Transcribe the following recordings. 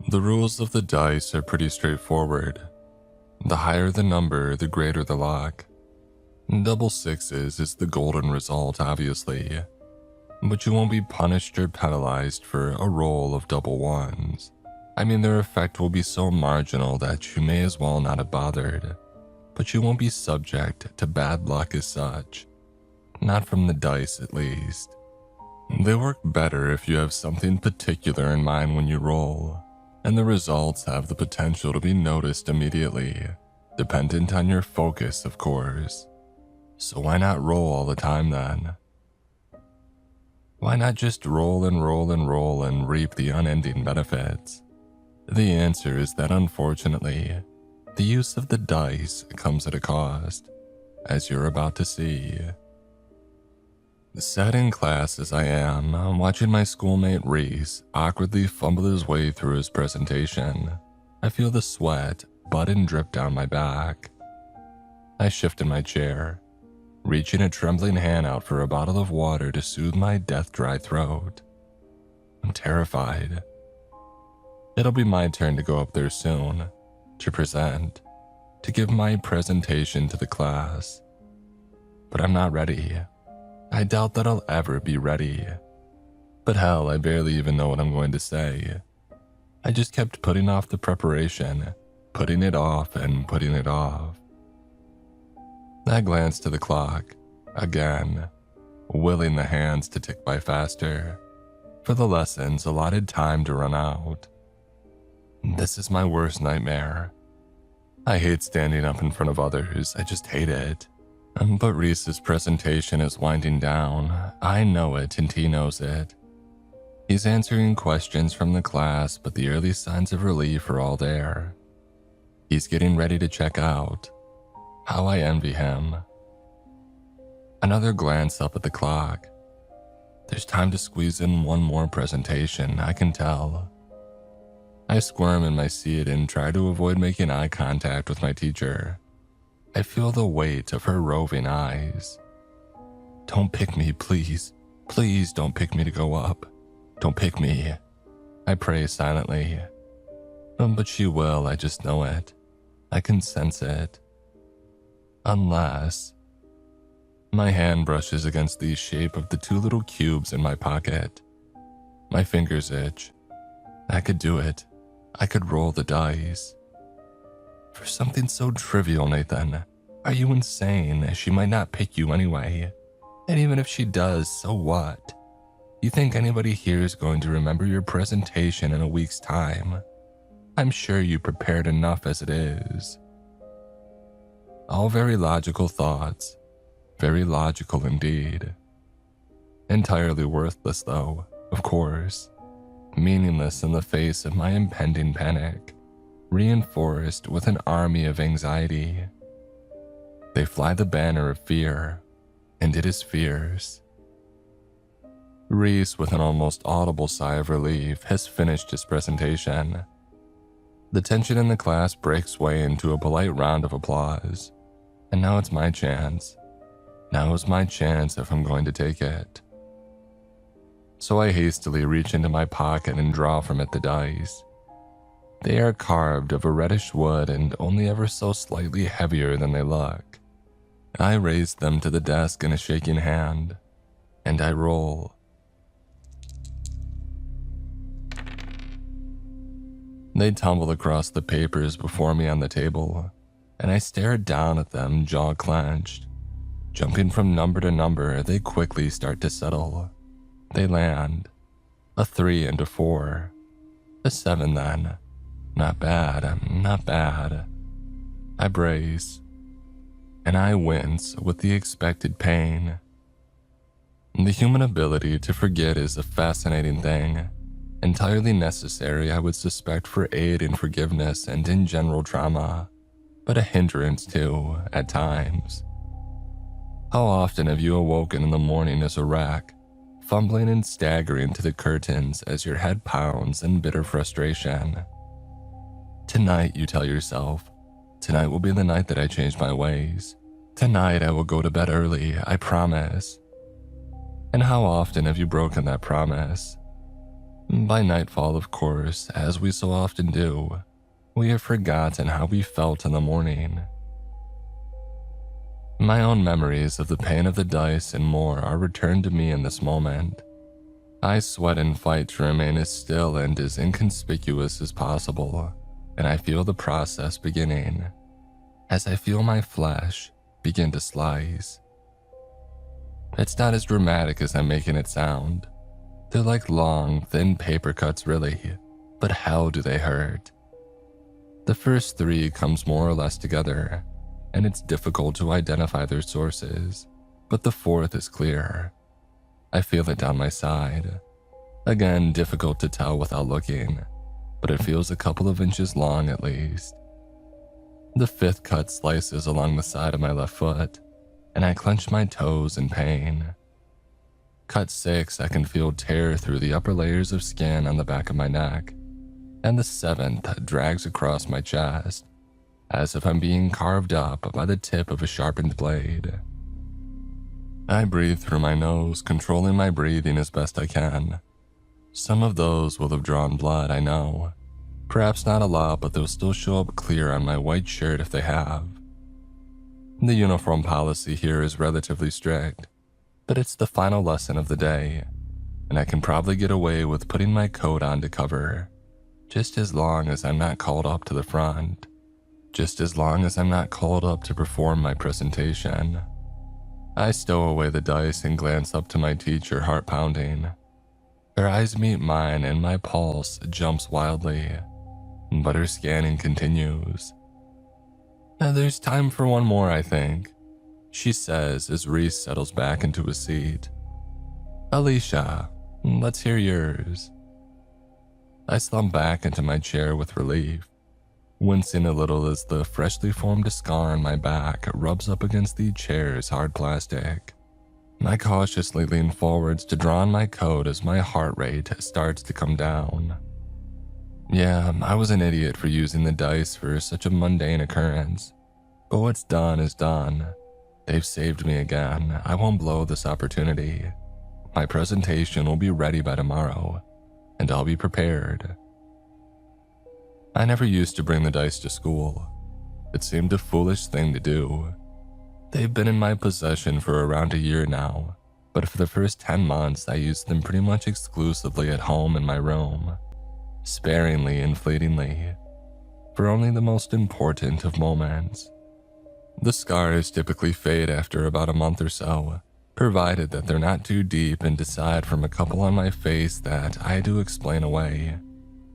The rules of the dice are pretty straightforward. The higher the number, the greater the luck. Double sixes is the golden result, obviously, but you won't be punished or penalized for a roll of double ones. I mean, their effect will be so marginal that you may as well not have bothered, but you won't be subject to bad luck as such. Not from the dice, at least. They work better if you have something particular in mind when you roll, and the results have the potential to be noticed immediately, dependent on your focus, of course. So why not roll all the time then? Why not just roll and roll and roll and reap the unending benefits? The answer is that unfortunately, the use of the dice comes at a cost, as you're about to see. Sat in class as I am, watching my schoolmate Reese awkwardly fumble his way through his presentation, I feel the sweat button drip down my back. I shift in my chair, reaching a trembling hand out for a bottle of water to soothe my death-dry throat. I'm terrified. It'll be my turn to go up there soon, to present, to give my presentation to the class. But I'm not ready. I doubt that I'll ever be ready. But hell, I barely even know what I'm going to say. I just kept putting off the preparation, putting it off and putting it off. I glanced to the clock, again, willing the hands to tick by faster, for the lesson's allotted time to run out. This is my worst nightmare. I hate standing up in front of others, I just hate it. But Reese's presentation is winding down. I know it and he knows it. He's answering questions from the class, but the early signs of relief are all there. He's getting ready to check out. How I envy him. Another glance up at the clock. There's time to squeeze in one more presentation, I can tell. I squirm in my seat and try to avoid making eye contact with my teacher. I feel the weight of her roving eyes. Don't pick me, please. Please don't pick me to go up. Don't pick me. I pray silently. But she will, I just know it. I can sense it. Unless... My hand brushes against the shape of the two little cubes in my pocket. My fingers itch. I could do it. I could roll the dice. For something so trivial, Nathan. Are you insane? She might not pick you anyway. And even if she does, so what? You think anybody here is going to remember your presentation in a week's time? I'm sure you prepared enough as it is. All very logical thoughts. Very logical indeed. Entirely worthless though, of course. Meaningless in the face of my impending panic. Reinforced with an army of anxiety. They fly the banner of fear, and it is fierce. Reese, with an almost audible sigh of relief, has finished his presentation. The tension in the class breaks way into a polite round of applause, and now it's my chance. Now is my chance if I'm going to take it. So I hastily reach into my pocket and draw from it the dice. They are carved of a reddish wood and only ever so slightly heavier than they look. I raise them to the desk in a shaking hand, and I roll. They tumble across the papers before me on the table, and I stare down at them, jaw clenched. Jumping from number to number, they quickly start to settle. They land. A 3 and a 4. A 7 then. Not bad, not bad. I brace. And I wince with the expected pain. The human ability to forget is a fascinating thing. Entirely necessary, I would suspect, for aid in forgiveness and in general trauma. But a hindrance too, at times. How often have you awoken in the morning as a wreck, fumbling and staggering to the curtains as your head pounds in bitter frustration? Tonight, you tell yourself, tonight will be the night that I change my ways. Tonight I will go to bed early, I promise. And how often have you broken that promise? By nightfall, of course, as we so often do, we have forgotten how we felt in the morning. My own memories of the pain of the dice and more are returned to me in this moment. I sweat and fight to remain as still and as inconspicuous as possible, and I feel the process beginning, as I feel my flesh begin to slice. It's not as dramatic as I'm making it sound. They're like long, thin paper cuts really, but how do they hurt? The first three comes more or less together, and it's difficult to identify their sources, but the fourth is clear. I feel it down my side. Again, difficult to tell without looking, but it feels a couple of inches long at least. The fifth cut slices along the side of my left foot, and I clench my toes in pain. Cut 6, I can feel tear through the upper layers of skin on the back of my neck, and the 7th drags across my chest, as if I'm being carved up by the tip of a sharpened blade. I breathe through my nose, controlling my breathing as best I can. Some of those will have drawn blood, I know. Perhaps not a lot, but they'll still show up clear on my white shirt if they have. The uniform policy here is relatively strict, but it's the final lesson of the day, and I can probably get away with putting my coat on to cover, just as long as I'm not called up to the front, just as long as I'm not called up to perform my presentation. I stow away the dice and glance up to my teacher, heart pounding. Her eyes meet mine and my pulse jumps wildly, but her scanning continues. There's time for one more, I think, she says as Reese settles back into his seat. Alicia, let's hear yours. I slump back into my chair with relief, wincing a little as the freshly formed scar on my back rubs up against the chair's hard plastic. I cautiously lean forwards to draw on my coat as my heart rate starts to come down. Yeah, I was an idiot for using the dice for such a mundane occurrence, but what's done is done. They've saved me again. I won't blow this opportunity. My presentation will be ready by tomorrow, and I'll be prepared. I never used to bring the dice to school. It seemed a foolish thing to do. They've been in my possession for around a year now, but for the first 10 months I used them pretty much exclusively at home in my room, sparingly and fleetingly, for only the most important of moments. The scars typically fade after about a month or so, provided that they're not too deep, and aside from a couple on my face that I do explain away,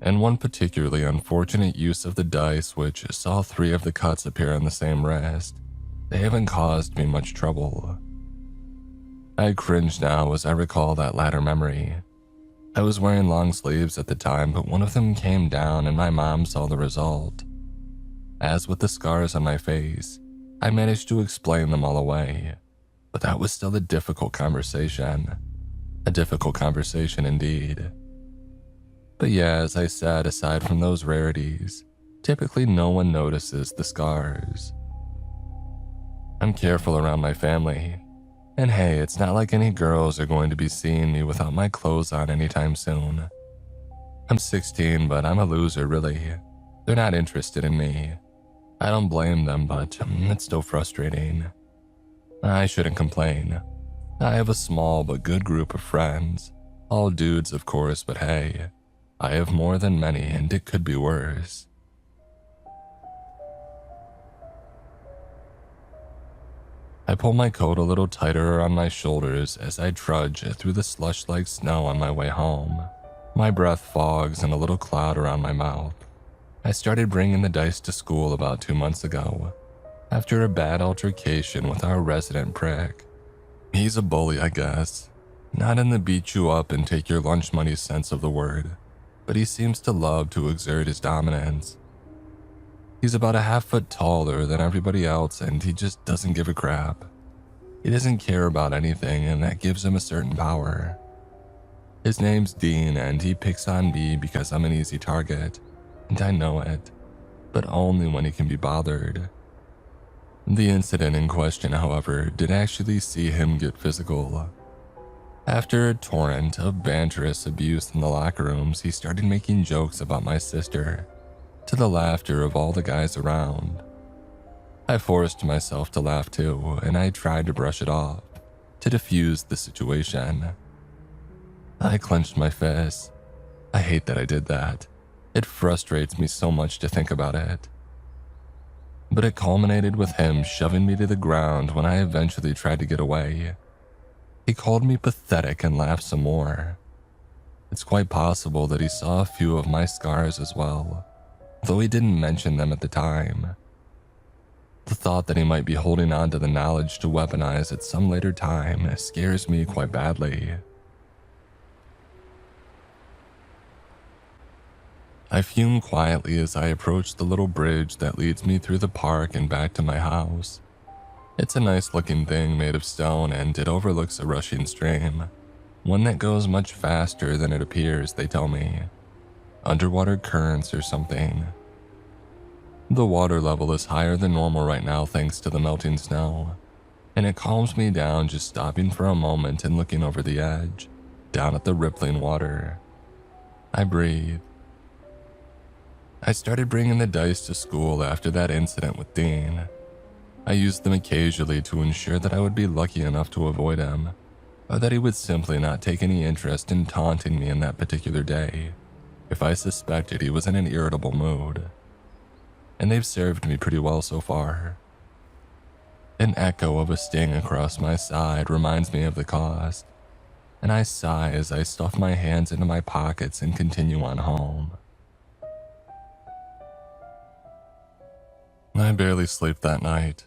and one particularly unfortunate use of the dice which saw 3 of the cuts appear on the same wrist, they haven't caused me much trouble. I cringe now as I recall that latter memory. I was wearing long sleeves at the time, but one of them came down and my mom saw the result. As with the scars on my face, I managed to explain them all away, but that was still a difficult conversation. A difficult conversation indeed. But yeah, as I said, aside from those rarities, typically no one notices the scars. I'm careful around my family, and hey, it's not like any girls are going to be seeing me without my clothes on anytime soon. I'm 16, but I'm a loser really. They're not interested in me. I don't blame them, but it's still frustrating. I shouldn't complain. I have a small but good group of friends. All dudes, of course, but hey, I have more than many and it could be worse. I pull my coat a little tighter around my shoulders as I trudge through the slush-like snow on my way home. My breath fogs and a little cloud around my mouth. I started bringing the dice to school about 2 months ago, after a bad altercation with our resident prick. He's a bully, I guess. Not in the beat you up and take your lunch money sense of the word, but he seems to love to exert his dominance. He's about a half-foot taller than everybody else and he just doesn't give a crap. He doesn't care about anything and that gives him a certain power. His name's Dean and he picks on me because I'm an easy target, and I know it, but only when he can be bothered. The incident in question, however, did actually see him get physical. After a torrent of banterous abuse in the locker rooms, he started making jokes about my sister, to the laughter of all the guys around. I forced myself to laugh too, and I tried to brush it off, to diffuse the situation. I clenched my fists. I hate that I did that. It frustrates me so much to think about it. But it culminated with him shoving me to the ground when I eventually tried to get away. He called me pathetic and laughed some more. It's quite possible that he saw a few of my scars as well, though he didn't mention them at the time. The thought that he might be holding on to the knowledge to weaponize at some later time scares me quite badly. I fume quietly as I approach the little bridge that leads me through the park and back to my house. It's a nice looking thing made of stone and it overlooks a rushing stream, one that goes much faster than it appears, they tell me. Underwater currents or something. The water level is higher than normal right now thanks to the melting snow, and it calms me down just stopping for a moment and looking over the edge, down at the rippling water. I breathe. I started bringing the dice to school after that incident with Dean. I used them occasionally to ensure that I would be lucky enough to avoid him, or that he would simply not take any interest in taunting me in that particular day, if I suspected he was in an irritable mood. And they've served me pretty well so far. An echo of a sting across my side reminds me of the cost, and I sigh as I stuff my hands into my pockets and continue on home. I barely sleep that night.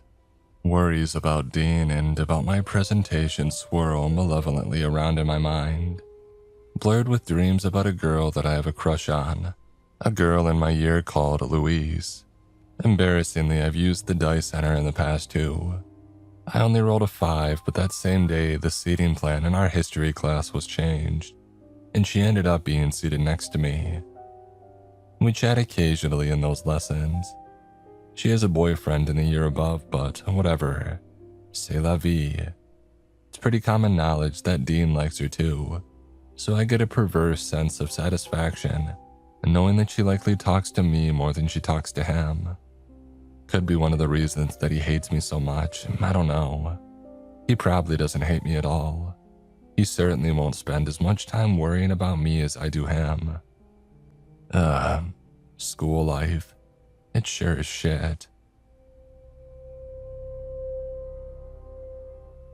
Worries about Dean and about my presentation swirl malevolently around in my mind, blurred with dreams about a girl that I have a crush on, a girl in my year called Louise. Embarrassingly, I've used the dice on her in the past too. I only rolled a 5, but that same day the seating plan in our history class was changed, and she ended up being seated next to me. We chat occasionally in those lessons. She has a boyfriend in the year above, but whatever. C'est la vie. It's pretty common knowledge that Dean likes her too, so I get a perverse sense of satisfaction knowing that she likely talks to me more than she talks to him. Could be one of the reasons that he hates me so much, I don't know. He probably doesn't hate me at all. He certainly won't spend as much time worrying about me as I do him. School life. It sure is shit.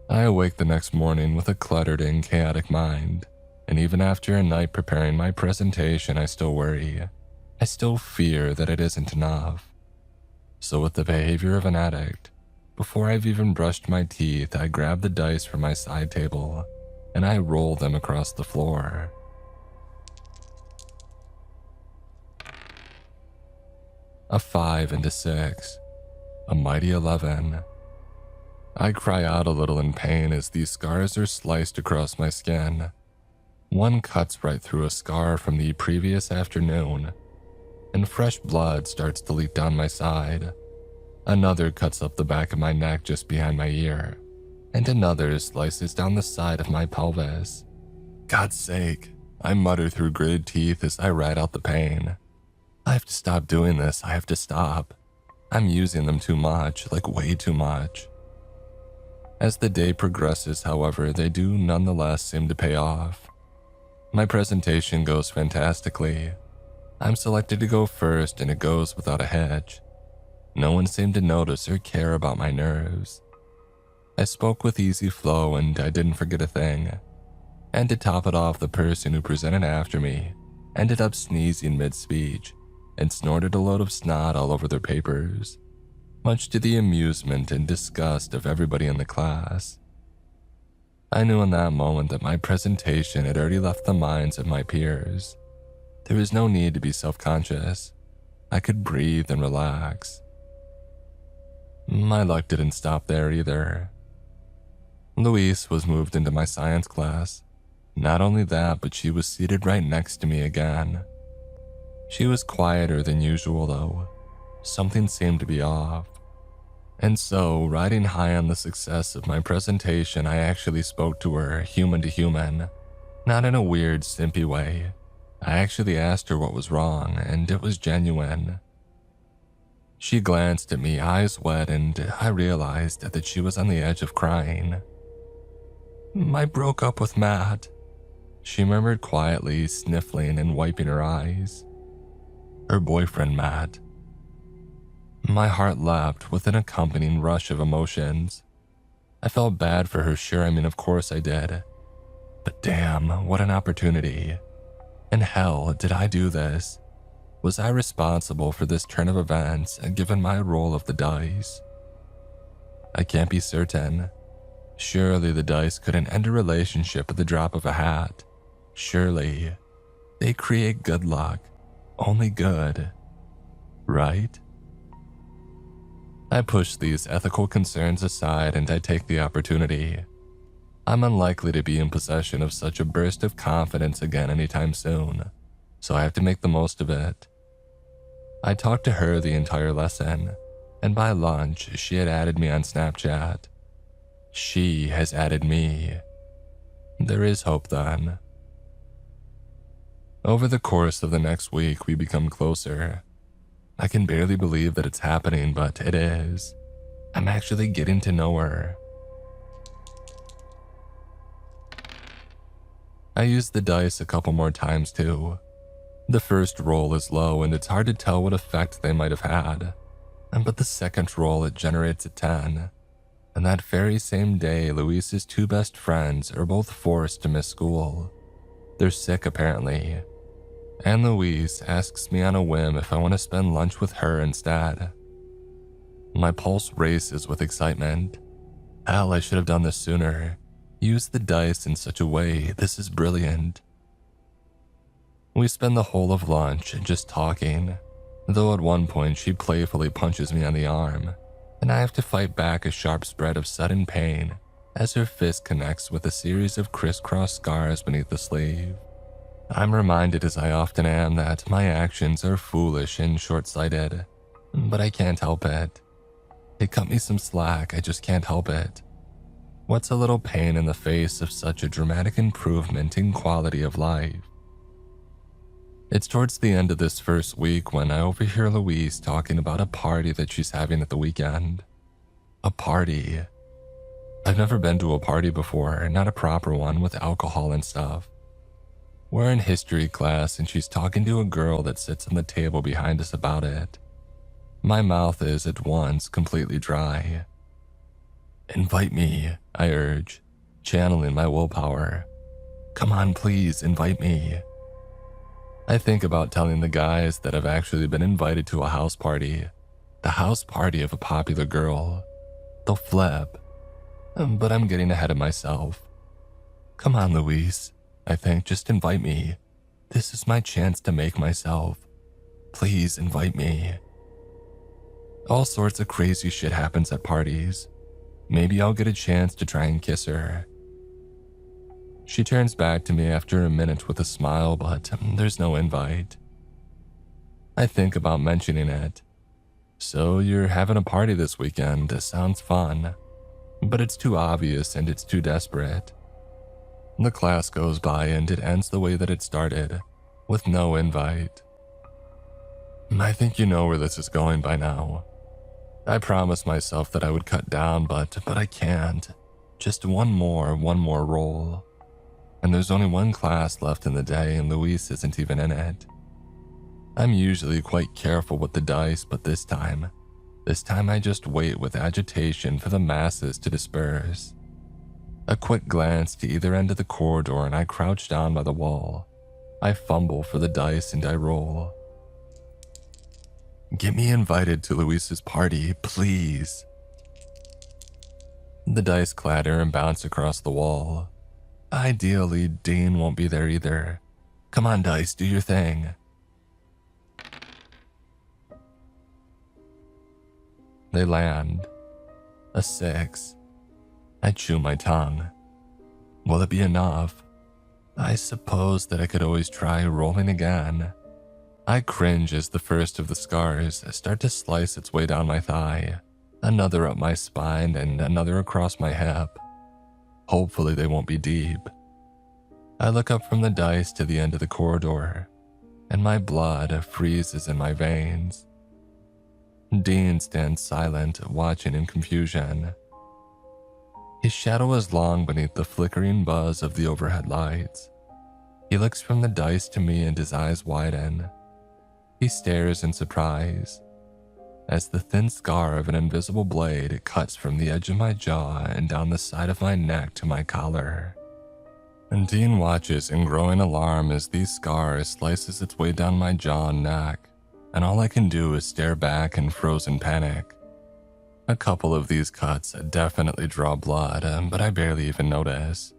I awake the next morning with a cluttered and chaotic mind, and even after a night preparing my presentation, I still worry. I still fear that it isn't enough. So with the behavior of an addict, before I've even brushed my teeth, I grab the dice from my side table, and I roll them across the floor. A 5 and a 6, a mighty 11. I cry out a little in pain as these scars are sliced across my skin. One cuts right through a scar from the previous afternoon, and fresh blood starts to leak down my side. Another cuts up the back of my neck just behind my ear, and another slices down the side of my pelvis. God's sake, I mutter through gritted teeth as I ride out the pain. I have to stop doing this, I have to stop. I'm using them too much, like way too much. As the day progresses, however, they do nonetheless seem to pay off. My presentation goes fantastically. I'm selected to go first and it goes without a hitch. No one seemed to notice or care about my nerves. I spoke with easy flow and I didn't forget a thing. And to top it off, the person who presented after me ended up sneezing mid-speech and snorted a load of snot all over their papers, much to the amusement and disgust of everybody in the class. I knew in that moment that my presentation had already left the minds of my peers. There was no need to be self-conscious. I could breathe and relax. My luck didn't stop there either. Louise was moved into my science class. Not only that, but she was seated right next to me again. She was quieter than usual though. Something seemed to be off. And so, riding high on the success of my presentation, I actually spoke to her human to human, not in a weird, simpy way. I actually asked her what was wrong, and it was genuine. She glanced at me, eyes wet, and I realized that she was on the edge of crying. "I broke up with Matt," she murmured quietly, sniffling and wiping her eyes. Her boyfriend, Matt. My heart leapt with an accompanying rush of emotions. I felt bad for her, sure, of course I did. But damn, what an opportunity. And hell, did I do this? Was I responsible for this turn of events, given my roll of the dice? I can't be certain. Surely the dice couldn't end a relationship at the drop of a hat. Surely. They create good luck. Only good. Right? I push these ethical concerns aside and I take the opportunity. I'm unlikely to be in possession of such a burst of confidence again anytime soon, so I have to make the most of it. I talked to her the entire lesson, and by lunch, she had added me on Snapchat. She has added me. There is hope then. Over the course of the next week, we become closer. I can barely believe that it's happening, but it is. I'm actually getting to know her. I used the dice a couple more times too. The first roll is low and it's hard to tell what effect they might have had. But the second roll, it generates a 10. And that very same day, Luis's two best friends are both forced to miss school. They're sick apparently. And Luis asks me on a whim if I want to spend lunch with her instead. My pulse races with excitement. Hell, I should have done this sooner. Use the dice in such a way, this is brilliant. We spend the whole of lunch just talking, though at one point she playfully punches me on the arm, and I have to fight back a sharp spread of sudden pain as her fist connects with a series of crisscross scars beneath the sleeve. I'm reminded, as I often am, that my actions are foolish and short-sighted, but I can't help it. It cut me some slack, I just can't help it. What's a little pain in the face of such a dramatic improvement in quality of life? It's towards the end of this first week when I overhear Louise talking about a party that she's having at the weekend. A party. I've never been to a party before, not a proper one with alcohol and stuff. We're in history class and she's talking to a girl that sits on the table behind us about it. My mouth is at once completely dry. "Invite me," I urge, channeling my willpower. "Come on, please, invite me." I think about telling the guys that I've actually been invited to a house party. The house party of a popular girl. They'll flip. But I'm getting ahead of myself. "Come on, Luis," I think, "just invite me. This is my chance to make myself. Please invite me." All sorts of crazy shit happens at parties. Maybe I'll get a chance to try and kiss her. She turns back to me after a minute with a smile, but there's no invite. I think about mentioning it. "So you're having a party this weekend, sounds fun." But it's too obvious and it's too desperate. The class goes by and it ends the way that it started, with no invite. I think you know where this is going by now. I promised myself that I would cut down, but I can't. Just one more roll. And there's only one class left in the day and Luis isn't even in it. I'm usually quite careful with the dice, but this time I just wait with agitation for the masses to disperse. A quick glance to either end of the corridor and I crouch down by the wall. I fumble for the dice and I roll. "Get me invited to Luis's party, please." The dice clatter and bounce across the wall. Ideally, Dean won't be there either. Come on, dice, do your thing. They land. A 6. I chew my tongue. Will it be enough? I suppose that I could always try rolling again. I cringe as the first of the scars start to slice its way down my thigh. another up my spine, and another across my hip. Hopefully they won't be deep. I look up from the dice to the end of the corridor, and my blood freezes in my veins. Dean stands silent, watching in confusion. His shadow is long beneath the flickering buzz of the overhead lights. He looks from the dice to me and his eyes widen. He stares in surprise as the thin scar of an invisible blade cuts from the edge of my jaw and down the side of my neck to my collar. And Dean watches in growing alarm as these scars slices its way down my jaw and neck, and all I can do is stare back in frozen panic. A couple of these cuts definitely draw blood, but I barely even notice.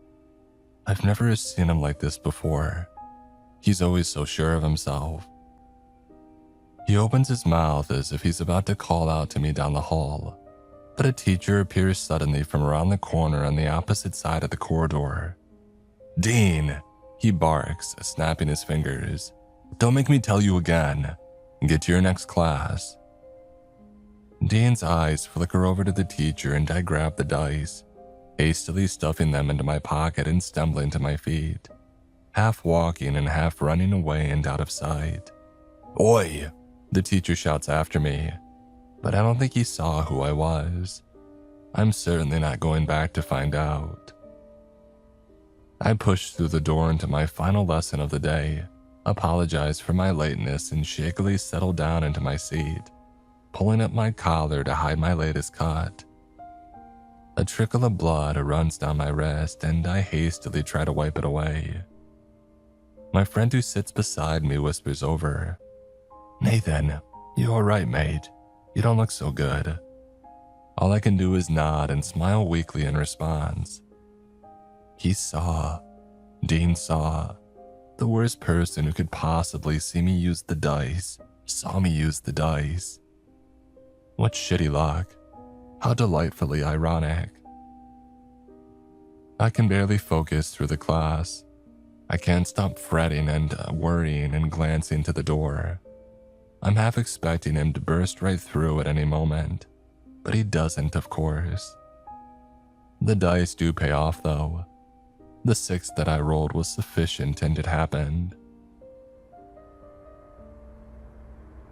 I've never seen him like this before. He's always so sure of himself. He opens his mouth as if he's about to call out to me down the hall, but a teacher appears suddenly from around the corner on the opposite side of the corridor. "Dean!" he barks, snapping his fingers. "Don't make me tell you again. Get to your next class." Dean's eyes flicker over to the teacher and I grab the dice, hastily stuffing them into my pocket and stumbling to my feet, half walking and half running away and out of sight. "Oi!" the teacher shouts after me, but I don't think he saw who I was. I'm certainly not going back to find out. I push through the door into my final lesson of the day, apologize for my lateness, and shakily settle down into my seat, pulling up my collar to hide my latest cut. A trickle of blood runs down my wrist, and I hastily try to wipe it away. My friend who sits beside me whispers over, "Nathan, you alright, mate? You don't look so good." All I can do is nod and smile weakly in response. He saw. Dean saw. The worst person who could possibly see me use the dice saw me use the dice. What shitty luck. How delightfully ironic. I can barely focus through the class. I can't stop fretting and worrying and glancing to the door. I'm half expecting him to burst right through at any moment, but he doesn't, of course. The dice do pay off, though. The 6 that I rolled was sufficient, and it happened.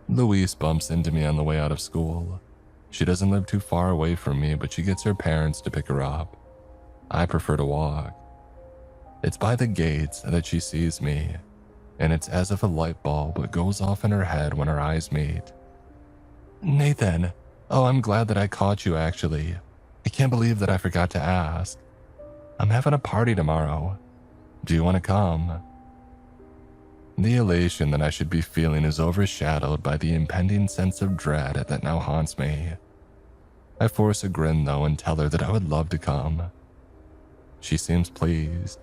Louise bumps into me on the way out of school. She doesn't live too far away from me, but she gets her parents to pick her up. I prefer to walk. It's by the gates that she sees me, and it's as if a light bulb goes off in her head when our eyes meet. "Nathan, oh, I'm glad that I caught you actually. I can't believe that I forgot to ask. I'm having a party tomorrow. Do you want to come?" The elation that I should be feeling is overshadowed by the impending sense of dread that now haunts me. I force a grin though and tell her that I would love to come. She seems pleased.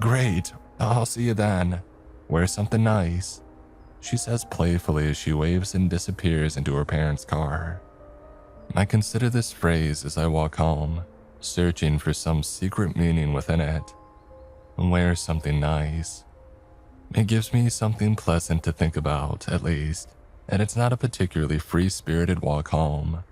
"Great, I'll see you then. Wear something nice," she says playfully as she waves and disappears into her parents' car. I consider this phrase as I walk home, searching for some secret meaning within it. Wear something nice. It gives me something pleasant to think about, at least, and it's not a particularly free-spirited walk home.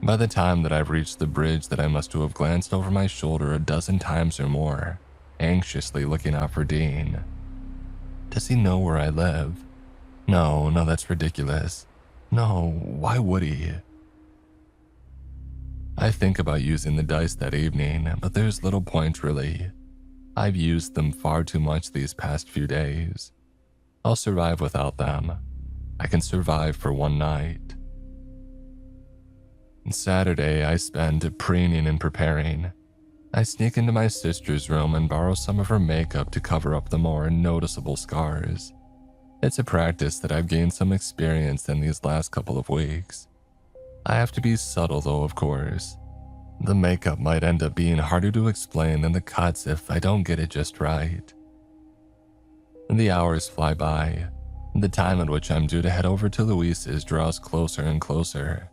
By the time that I've reached the bridge that I must have glanced over my shoulder a dozen times or more, anxiously looking out for Dean. Does he know where I live? No, that's ridiculous. No, why would he? I think about using the dice that evening, but there's little point really. I've used them far too much these past few days. I'll survive without them. I can survive for one night. Saturday, I spend preening and preparing. I sneak into my sister's room and borrow some of her makeup to cover up the more noticeable scars. It's a practice that I've gained some experience in these last couple of weeks. I have to be subtle though, of course. The makeup might end up being harder to explain than the cuts if I don't get it just right. The hours fly by. The time at which I'm due to head over to Louise's draws closer and closer.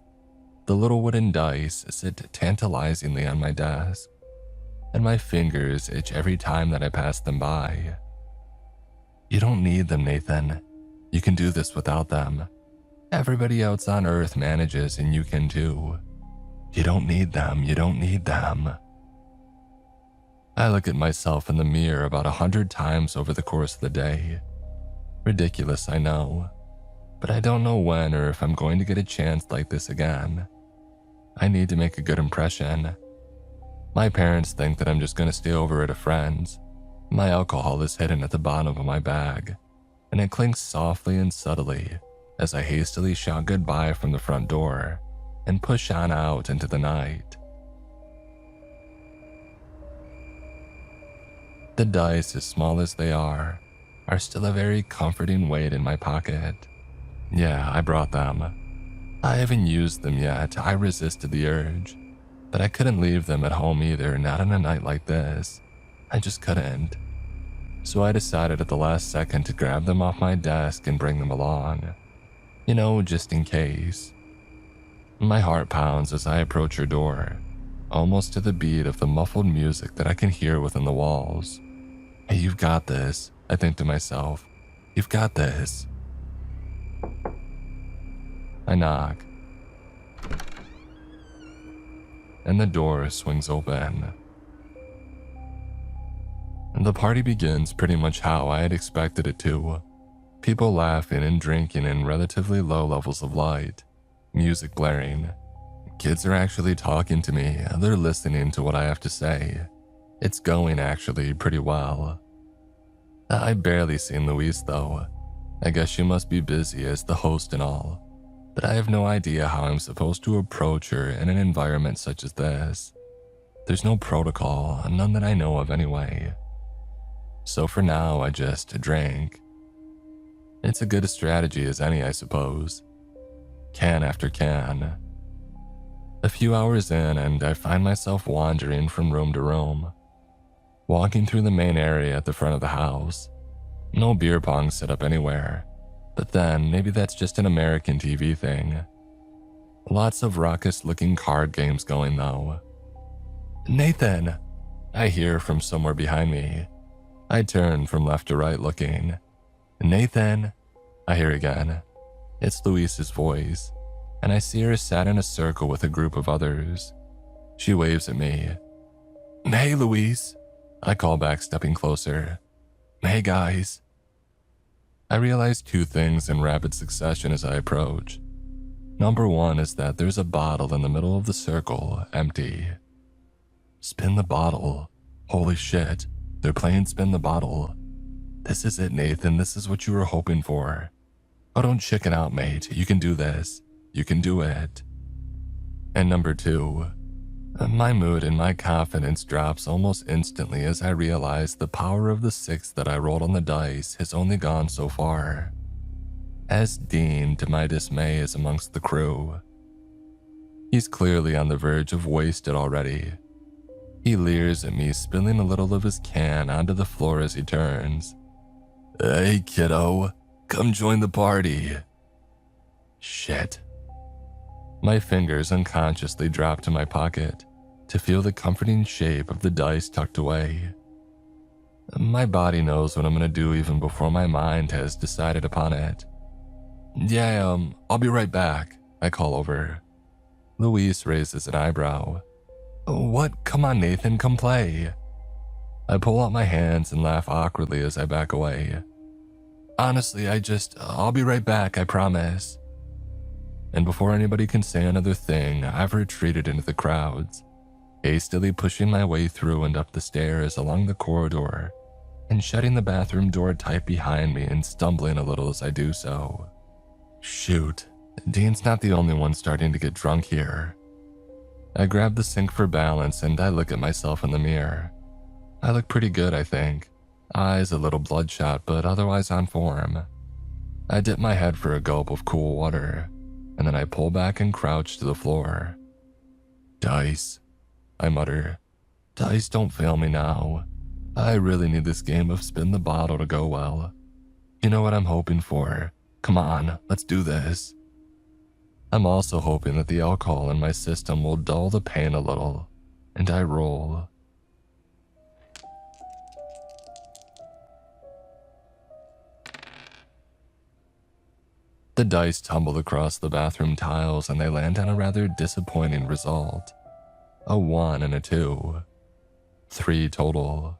The little wooden dice sit tantalizingly on my desk, and my fingers itch every time that I pass them by. "You don't need them, Nathan. You can do this without them. Everybody else on Earth manages, and you can too. You don't need them, you don't need them. I look at myself in the mirror about 100 times over the course of the day. Ridiculous, I know. But I don't know when or if I'm going to get a chance like this again. I need to make a good impression. My parents think that I'm just going to stay over at a friend's. My alcohol is hidden at the bottom of my bag, and it clinks softly and subtly as I hastily shout goodbye from the front door and push on out into the night. The dice, as small as they are still a very comforting weight in my pocket. Yeah, I brought them. I haven't used them yet. I resisted the urge, but I couldn't leave them at home either, not on a night like this. I just couldn't. So I decided at the last second to grab them off my desk and bring them along. You know, just in case. My heart pounds as I approach her door, almost to the beat of the muffled music that I can hear within the walls. Hey, you've got this, I think to myself. You've got this. I knock, and the door swings open. And the party begins pretty much how I had expected it to. People laughing and drinking in relatively low levels of light, music blaring. Kids are actually talking to me, they're listening to what I have to say. It's going actually pretty well. I barely seen Louise though. I guess she must be busy as the host and all, but I have no idea how I'm supposed to approach her in an environment such as this. There's no protocol, none that I know of anyway. So for now, I just drank. It's a good strategy as any, I suppose. Can after can. A few hours in, and I find myself wandering from room to room, walking through the main area at the front of the house. No beer pong set up anywhere, but then maybe that's just an American TV thing. Lots of raucous-looking card games going though. Nathan! I hear from somewhere behind me. I turn from left to right looking. Nathan! I hear again. It's Louise's voice, and I see her sat in a circle with a group of others. She waves at me. Hey, Louise! I call back, stepping closer. Hey, guys. I realize two things in rapid succession as I approach. Number one is that there's a bottle in the middle of the circle, empty. Spin the bottle. Holy shit, they're playing Spin the Bottle. This is it, Nathan, this is what you were hoping for. Oh, don't chicken out, mate, you can do this. You can do it. And number two, my mood and my confidence drops almost instantly as I realize the power of the 6 that I rolled on the dice has only gone so far. As Dean, to my dismay, is amongst the crew. He's clearly on the verge of wasted already. He leers at me, spilling a little of his can onto the floor as he turns. Hey, kiddo, come join the party. Shit. My fingers unconsciously drop to my pocket to feel the comforting shape of the dice tucked away. My body knows what I'm gonna do even before my mind has decided upon it. Yeah, I'll be right back, I call over. Louise raises an eyebrow. What? Come on, Nathan, come play. I pull out my hands and laugh awkwardly as I back away. Honestly, I'll be right back, I promise. And before anybody can say another thing, I've retreated into the crowds, hastily pushing my way through and up the stairs along the corridor, and shutting the bathroom door tight behind me and stumbling a little as I do so. Shoot, Dean's not the only one starting to get drunk here. I grab the sink for balance and I look at myself in the mirror. I look pretty good, I think. Eyes a little bloodshot, but otherwise on form. I dip my head for a gulp of cool water, and then I pull back and crouch to the floor. Dice, I mutter. Dice, don't fail me now. I really need this game of Spin the Bottle to go well. You know what I'm hoping for. Come on, let's do this. I'm also hoping that the alcohol in my system will dull the pain a little, and I roll. The dice tumble across the bathroom tiles and they land on a rather disappointing result. A 1 and a 2. 3 total.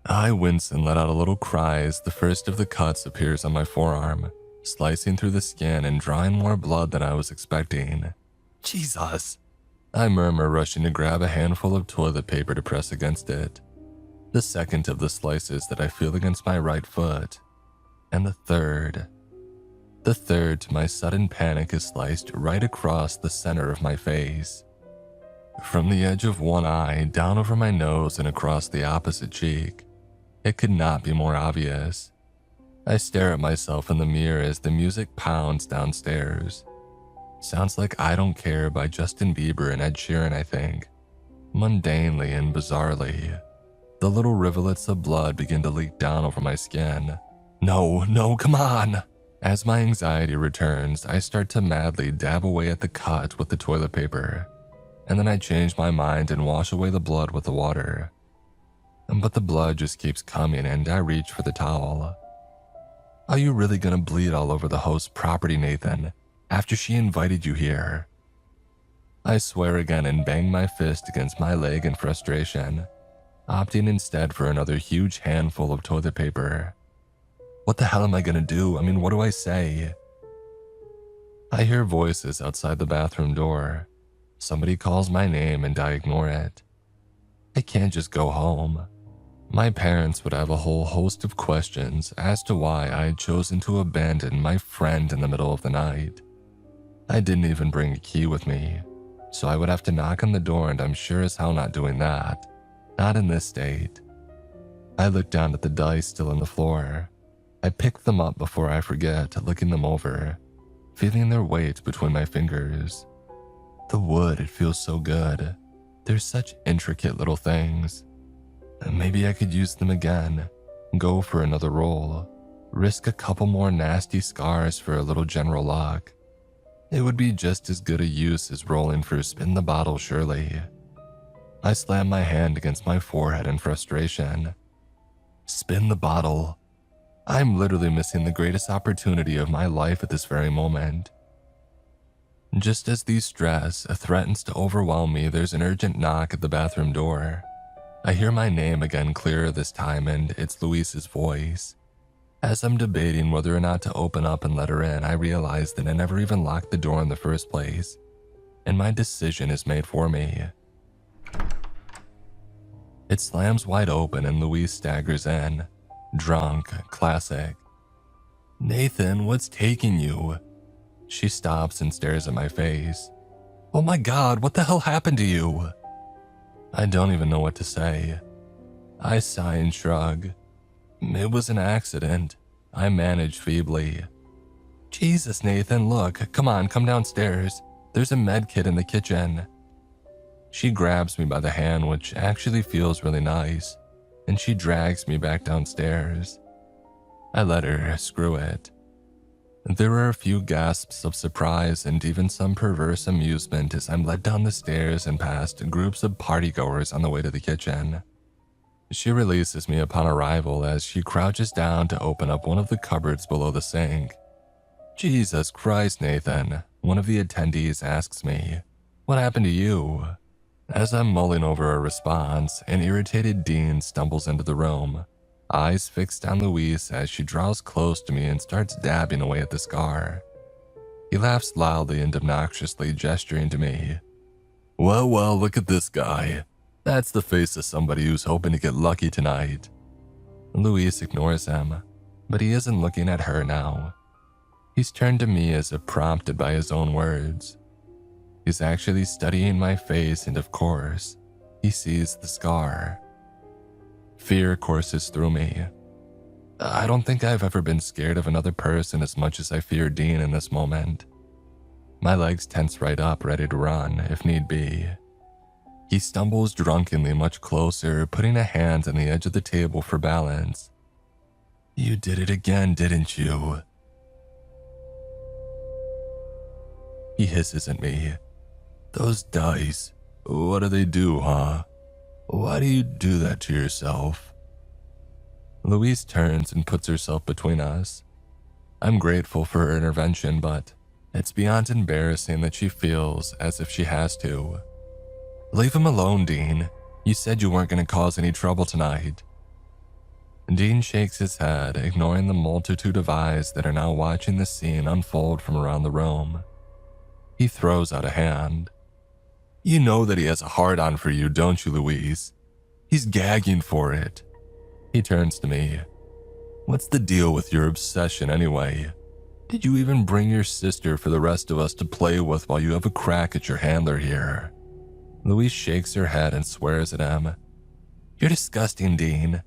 I wince and let out a little cry as the first of the cuts appears on my forearm, slicing through the skin and drawing more blood than I was expecting. Jesus! I murmur, rushing to grab a handful of toilet paper to press against it. The second of the slices that I feel against my right foot. And the third. The third, to my sudden panic, is sliced right across the center of my face. From the edge of one eye, down over my nose, and across the opposite cheek. It could not be more obvious. I stare at myself in the mirror as the music pounds downstairs. Sounds like I Don't Care by Justin Bieber and Ed Sheeran, I think. Mundanely and bizarrely. The little rivulets of blood begin to leak down over my skin. No, come on! As my anxiety returns, I start to madly dab away at the cut with the toilet paper, and then I change my mind and wash away the blood with the water. But the blood just keeps coming and I reach for the towel. Are you really gonna bleed all over the host's property, Nathan, after she invited you here? I swear again and bang my fist against my leg in frustration, opting instead for another huge handful of toilet paper. What the hell am I gonna do? I mean, what do I say? I hear voices outside the bathroom door. Somebody calls my name and I ignore it. I can't just go home. My parents would have a whole host of questions as to why I had chosen to abandon my friend in the middle of the night. I didn't even bring a key with me, so I would have to knock on the door, and I'm sure as hell not doing that. Not in this state. I look down at the dice still on the floor. I pick them up before I forget, looking them over, feeling their weight between my fingers. The wood, it feels so good. They're such intricate little things. Maybe I could use them again, go for another roll, risk a couple more nasty scars for a little general luck. It would be just as good a use as rolling for Spin the Bottle, surely. I slam my hand against my forehead in frustration. Spin the bottle. I'm literally missing the greatest opportunity of my life at this very moment. Just as the stress threatens to overwhelm me, there's an urgent knock at the bathroom door. I hear my name again clearer this time, and it's Louise's voice. As I'm debating whether or not to open up and let her in, I realize that I never even locked the door in the first place, and my decision is made for me. It slams wide open and Louise staggers in. Drunk, classic. Nathan, what's taking you? She stops and stares at my face. Oh my God, what the hell happened to you? I don't even know what to say. I sigh and shrug. It was an accident. I manage feebly. Jesus, Nathan, look, come on, come downstairs. There's a med kit in the kitchen. She grabs me by the hand, which actually feels really nice, and she drags me back downstairs. I let her, screw it. There were a few gasps of surprise and even some perverse amusement as I'm led down the stairs and past groups of partygoers on the way to the kitchen. She releases me upon arrival as she crouches down to open up one of the cupboards below the sink. Jesus Christ, Nathan, one of the attendees asks me, what happened to you? As I'm mulling over a response, an irritated Dean stumbles into the room, eyes fixed on Louise as she draws close to me and starts dabbing away at the scar. He laughs loudly and obnoxiously, gesturing to me. Well, look at this guy. That's the face of somebody who's hoping to get lucky tonight. Louise ignores him, but he isn't looking at her now. He's turned to me as if prompted by his own words. He's actually studying my face, and of course, he sees the scar. Fear courses through me. I don't think I've ever been scared of another person as much as I fear Dean in this moment. My legs tense right up, ready to run, if need be. He stumbles drunkenly much closer, putting a hand on the edge of the table for balance. You did it again, didn't you? He hisses at me. Those dice, what do they do, huh? Why do you do that to yourself? Louise turns and puts herself between us. I'm grateful for her intervention, but it's beyond embarrassing that she feels as if she has to. Leave him alone, Dean. You said you weren't going to cause any trouble tonight. Dean shakes his head, ignoring the multitude of eyes that are now watching the scene unfold from around the room. He throws out a hand. You know that he has a hard-on for you, don't you, Louise? He's gagging for it. He turns to me. What's the deal with your obsession anyway? Did you even bring your sister for the rest of us to play with while you have a crack at your handler here? Louise shakes her head and swears at him. You're disgusting, Dean.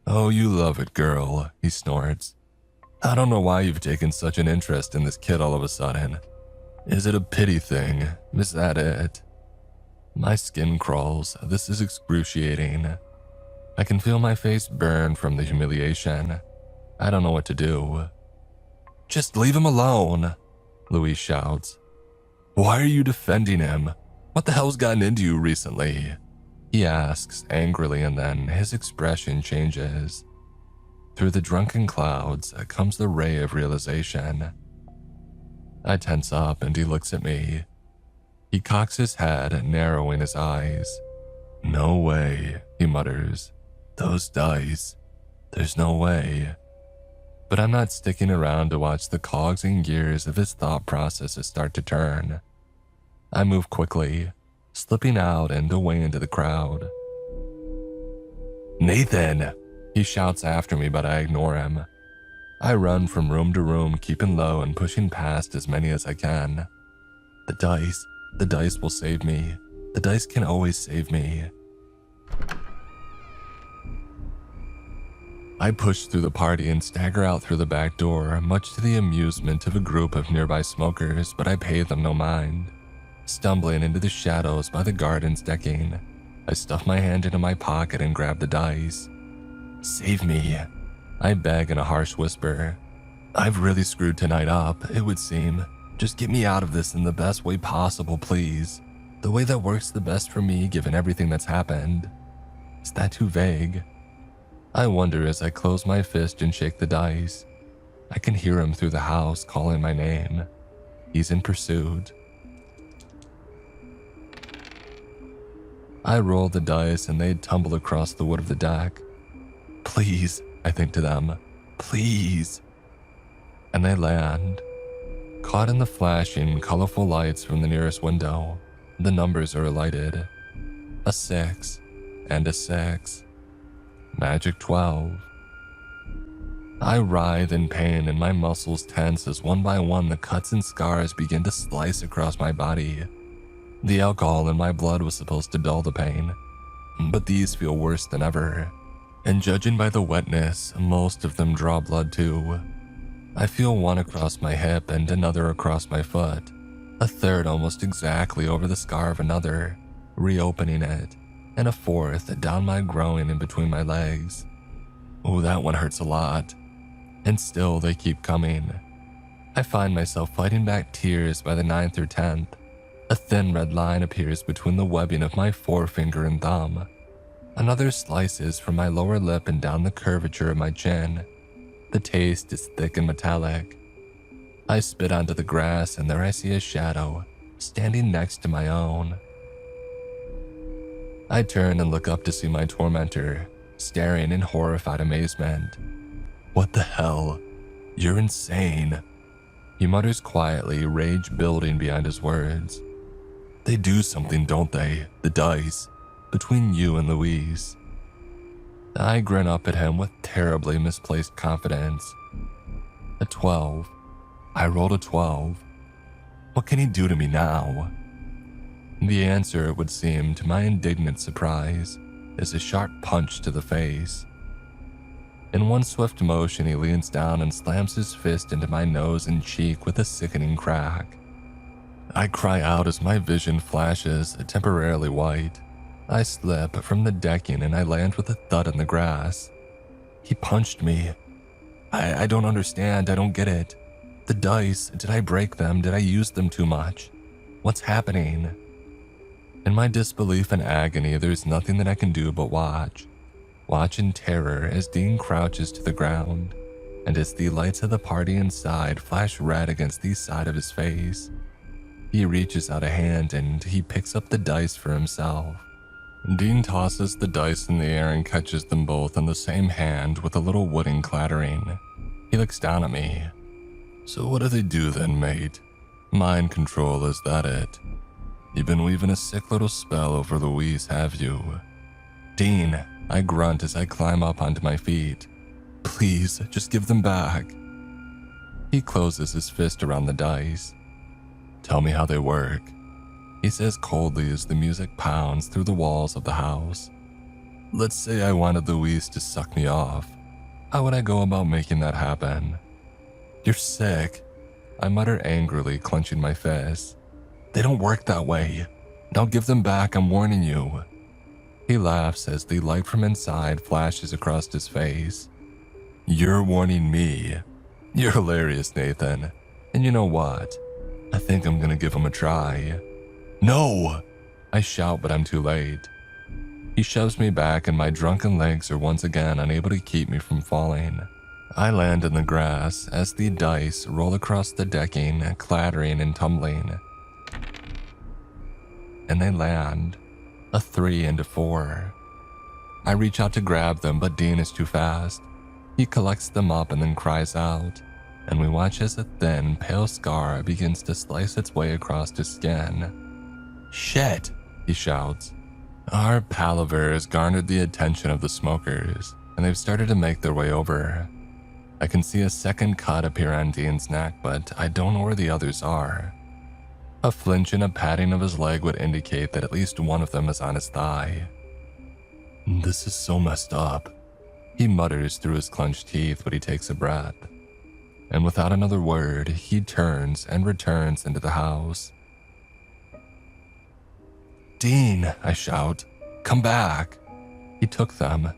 Oh, you love it, girl, he snorts. I don't know why you've taken such an interest in this kid all of a sudden. Is it a pity thing? Is that it? My skin crawls. This is excruciating. I can feel my face burn from the humiliation. I don't know what to do. Just leave him alone, Louise shouts. Why are you defending him? What the hell's gotten into you recently? He asks angrily, and then his expression changes. Through the drunken clouds comes the ray of realization. I tense up and he looks at me. He cocks his head, narrowing his eyes. No way, he mutters. Those dice. There's no way. But I'm not sticking around to watch the cogs and gears of his thought processes start to turn. I move quickly, slipping out and away into the crowd. Nathan! He shouts after me, but I ignore him. I run from room to room, keeping low and pushing past as many as I can. The dice will save me. The dice can always save me. I push through the party and stagger out through the back door, much to the amusement of a group of nearby smokers, but I pay them no mind. Stumbling into the shadows by the garden's decking, I stuff my hand into my pocket and grab the dice. Save me, I beg in a harsh whisper. I've really screwed tonight up, it would seem. Just get me out of this in the best way possible, please. The way that works the best for me given everything that's happened. Is that too vague? I wonder as I close my fist and shake the dice. I can hear him through the house calling my name. He's in pursuit. I roll the dice and they tumble across the wood of the deck. Please, I think to them. Please. And they land. Caught in the flashing, colorful lights from the nearest window, the numbers are lighted. A 6 and a 6. Magic 12. I writhe in pain and my muscles tense as one by one the cuts and scars begin to slice across my body. The alcohol in my blood was supposed to dull the pain, but these feel worse than ever. And judging by the wetness, most of them draw blood too. I feel one across my hip and another across my foot, a third almost exactly over the scar of another, reopening it, and a fourth down my groin in between my legs. Oh, that one hurts a lot. And still they keep coming. I find myself fighting back tears by the 9th or 10th. A thin red line appears between the webbing of my forefinger and thumb. Another slices from my lower lip and down the curvature of my chin. The taste is thick and metallic. I spit onto the grass and there I see a shadow, standing next to my own. I turn and look up to see my tormentor, staring in horrified amazement. What the hell? You're insane. He mutters quietly, rage building behind his words. They do something, don't they? The dice. Between you and Louise. I grin up at him with terribly misplaced confidence. A 12. I rolled a 12. What can he do to me now? The answer, it would seem, to my indignant surprise, is a sharp punch to the face. In one swift motion, he leans down and slams his fist into my nose and cheek with a sickening crack. I cry out as my vision flashes, temporarily white. I slip from the decking and I land with a thud in the grass. He punched me. I don't understand, I don't get it. The dice, did I break them? Did I use them too much? What's happening? In my disbelief and agony, there's nothing that I can do but watch. Watch in terror as Dean crouches to the ground. and as the lights of the party inside flash red against the side of his face, he reaches out a hand and he picks up the dice for himself. Dean tosses the dice in the air and catches them both in the same hand with a little wooden clattering. He looks down at me. "So what do they do then, mate? Mind control, is that it? You've been weaving a sick little spell over Louise, have you?" "Dean," I grunt as I climb up onto my feet. "Please, just give them back." He closes his fist around the dice. "Tell me how they work," he says coldly as the music pounds through the walls of the house. "Let's say I wanted Louise to suck me off. How would I go about making that happen?" "You're sick," I mutter angrily, clenching my fists. "They don't work that way. Now give them back, I'm warning you." He laughs as the light from inside flashes across his face. "You're warning me? You're hilarious, Nathan. And you know what? I think I'm gonna give him a try." "No!" I shout, but I'm too late. He shoves me back and my drunken legs are once again unable to keep me from falling. I land in the grass as the dice roll across the decking, clattering and tumbling. And they land. A 3 and a 4. I reach out to grab them, but Dean is too fast. He collects them up and then cries out, and we watch as a thin, pale scar begins to slice its way across his skin. "Shit!" he shouts. Our palaver has garnered the attention of the smokers, and they've started to make their way over. I can see a second cut appear on Dean's neck, but I don't know where the others are. A flinch and a patting of his leg would indicate that at least one of them is on his thigh. "This is so messed up," he mutters through his clenched teeth, but he takes a breath. And without another word, he turns and returns into the house. "Dean," I shout, "come back." He took them.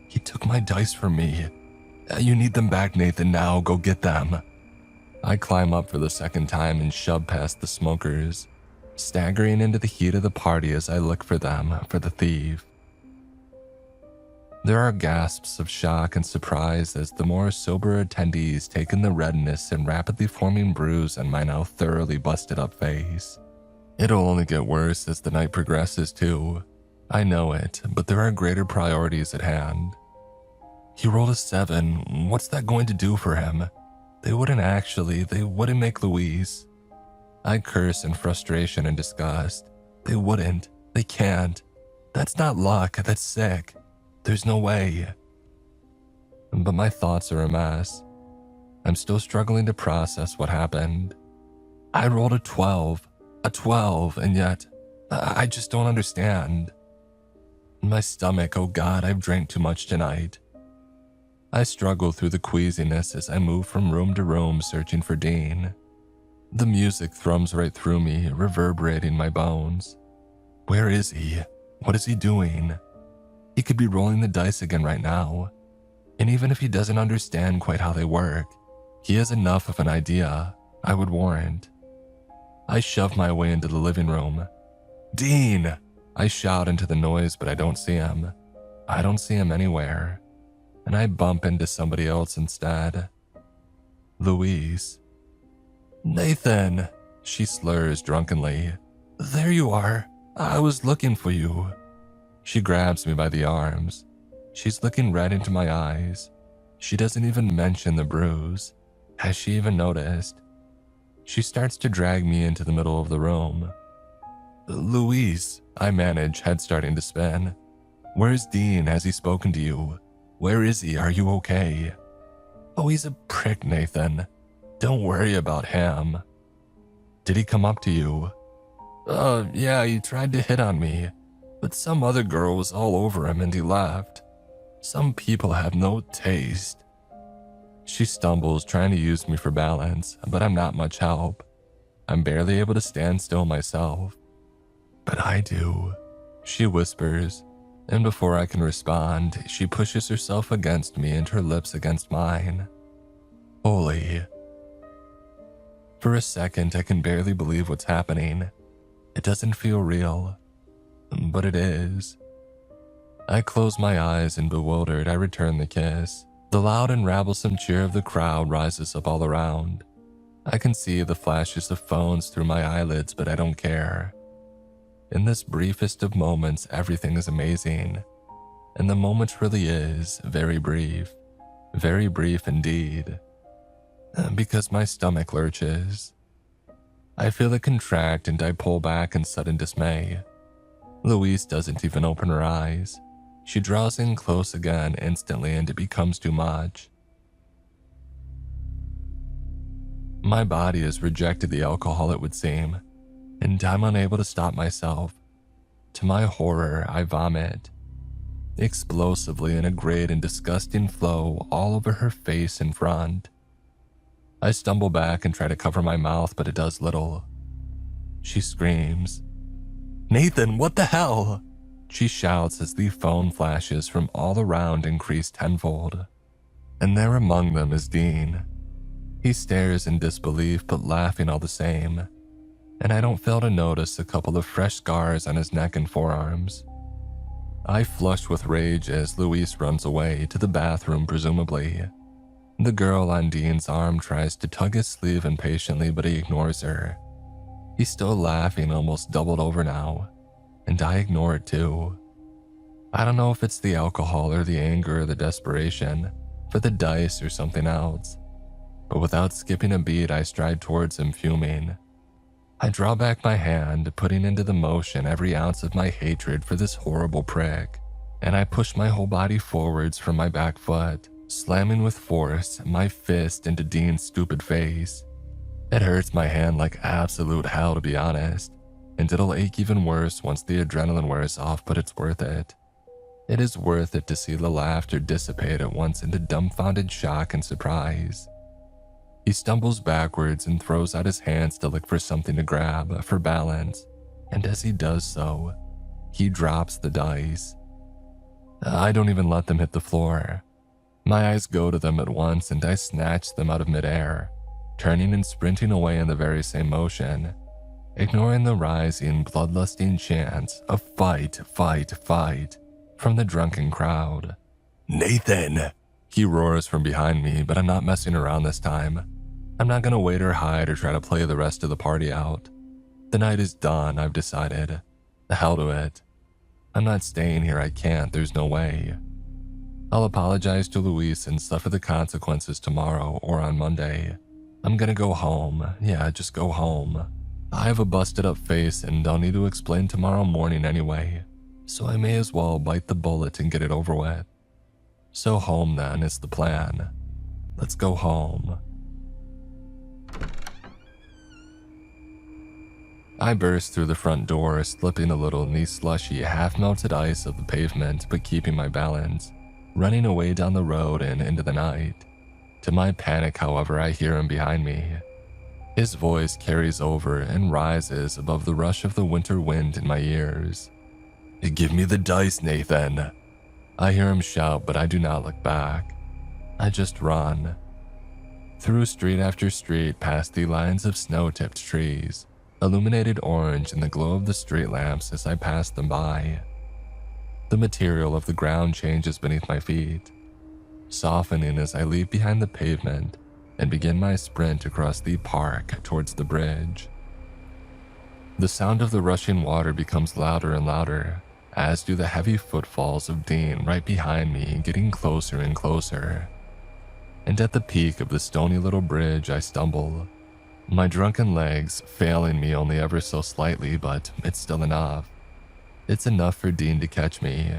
He took my dice from me. "You need them back, Nathan, now, go get them." I climb up for the second time and shove past the smokers, staggering into the heat of the party as I look for them, for the thief. There are gasps of shock and surprise as the more sober attendees take in the redness and rapidly forming bruise on my now thoroughly busted up face. It'll only get worse as the night progresses too. I know it, but there are greater priorities at hand. He rolled a 7, what's that going to do for him? They wouldn't make Louise. I curse in frustration and disgust. They wouldn't, they can't. That's not luck, that's sick. There's no way. But my thoughts are a mess. I'm still struggling to process what happened. I rolled a 12, and yet I just don't understand. My stomach, oh God, I've drank too much tonight. I struggle through the queasiness as I move from room to room searching for Dean. The music thrums right through me, reverberating my bones. Where is he? What is he doing? He could be rolling the dice again right now. And even if he doesn't understand quite how they work, he has enough of an idea, I would warrant. I shove my way into the living room. "Dean!" I shout into the noise, but I don't see him. I don't see him anywhere. And I bump into somebody else instead. Louise. "Nathan," she slurs drunkenly. "There you are. I was looking for you." She grabs me by the arms. She's looking right into my eyes. She doesn't even mention the bruise. Has she even noticed? She starts to drag me into the middle of the room. "Louise," I manage, head starting to spin. "Where's Dean? Has he spoken to you? Where is he? Are you okay?" "Oh, he's a prick, Nathan. Don't worry about him." "Did he come up to you?" Yeah, he tried to hit on me, but some other girl was all over him and he left. Some people have no taste." She stumbles, trying to use me for balance, but I'm not much help. I'm barely able to stand still myself. "But I do," she whispers, and before I can respond, she pushes herself against me and her lips against mine. Holy. For a second, I can barely believe what's happening. It doesn't feel real, but it is. I close my eyes and bewildered, I return the kiss. The loud and rabblesome cheer of the crowd rises up all around. I can see the flashes of phones through my eyelids, but I don't care. In this briefest of moments, everything is amazing. And the moment really is very brief indeed. Because my stomach lurches. I feel it contract and I pull back in sudden dismay. Louise doesn't even open her eyes. She draws in close again instantly and it becomes too much. My body has rejected the alcohol, it would seem, and I'm unable to stop myself. To my horror, I vomit. Explosively in a great and disgusting flow all over her face and front. I stumble back and try to cover my mouth, but it does little. She screams, "Nathan, what the hell?" She shouts as the phone flashes from all around increase tenfold. And there among them is Dean. He stares in disbelief but laughing all the same. And I don't fail to notice a couple of fresh scars on his neck and forearms. I flush with rage as Louise runs away to the bathroom presumably. The girl on Dean's arm tries to tug his sleeve impatiently, but he ignores her. He's still laughing, almost doubled over now, and I ignore it too. I don't know if it's the alcohol or the anger or the desperation, for the dice or something else, but without skipping a beat I stride towards him fuming. I draw back my hand, putting into the motion every ounce of my hatred for this horrible prick, and I push my whole body forwards from my back foot, slamming with force my fist into Dean's stupid face. It hurts my hand like absolute hell, to be honest, and it'll ache even worse once the adrenaline wears off, but it's worth it. It is worth it to see the laughter dissipate at once into dumbfounded shock and surprise. He stumbles backwards and throws out his hands to look for something to grab for balance, and as he does so, he drops the dice. I don't even let them hit the floor. My eyes go to them at once and I snatch them out of midair, turning and sprinting away in the very same motion, ignoring the rising, bloodlusting chants of fight, fight, fight from the drunken crowd. "Nathan!" He roars from behind me, but I'm not messing around this time. I'm not gonna wait or hide or try to play the rest of the party out. The night is done, I've decided. The hell to it. I'm not staying here, I can't, there's no way. I'll apologize to Louise and suffer the consequences tomorrow or on Monday. I'm gonna go home, yeah, just go home. I have a busted up face and I'll need to explain tomorrow morning anyway, so I may as well bite the bullet and get it over with. So home then is the plan. Let's go home. I burst through the front door, slipping a little in the slushy, half-melted ice of the pavement but keeping my balance, running away down the road and into the night. To my panic, however, I hear him behind me. His voice carries over and rises above the rush of the winter wind in my ears. "Give me the dice, Nathan." I hear him shout, but I do not look back. I just run. Through street after street, past the lines of snow-tipped trees, illuminated orange in the glow of the street lamps as I pass them by. The material of the ground changes beneath my feet, softening as I leave behind the pavement and begin my sprint across the park towards the bridge. The sound of the rushing water becomes louder and louder, as do the heavy footfalls of Dean right behind me, getting closer and closer. And at the peak of the stony little bridge, I stumble, my drunken legs failing me only ever so slightly, but it's still enough. It's enough for Dean to catch me.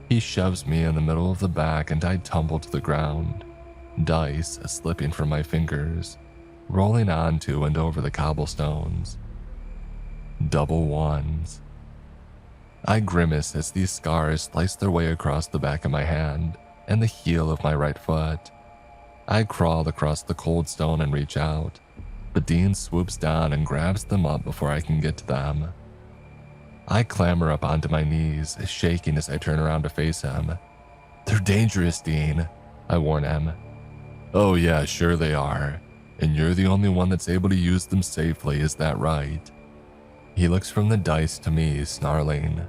He shoves me in the middle of the back and I tumble to the ground, dice slipping from my fingers, rolling onto and over the cobblestones. Double ones. I grimace as these scars slice their way across the back of my hand and the heel of my right foot. I crawl across the cold stone and reach out, but Dean swoops down and grabs them up before I can get to them. I clamber up onto my knees, shaking as I turn around to face him. "They're dangerous, Dean," I warn him. "Oh yeah, sure they are. And you're the only one that's able to use them safely, is that right?" He looks from the dice to me, snarling.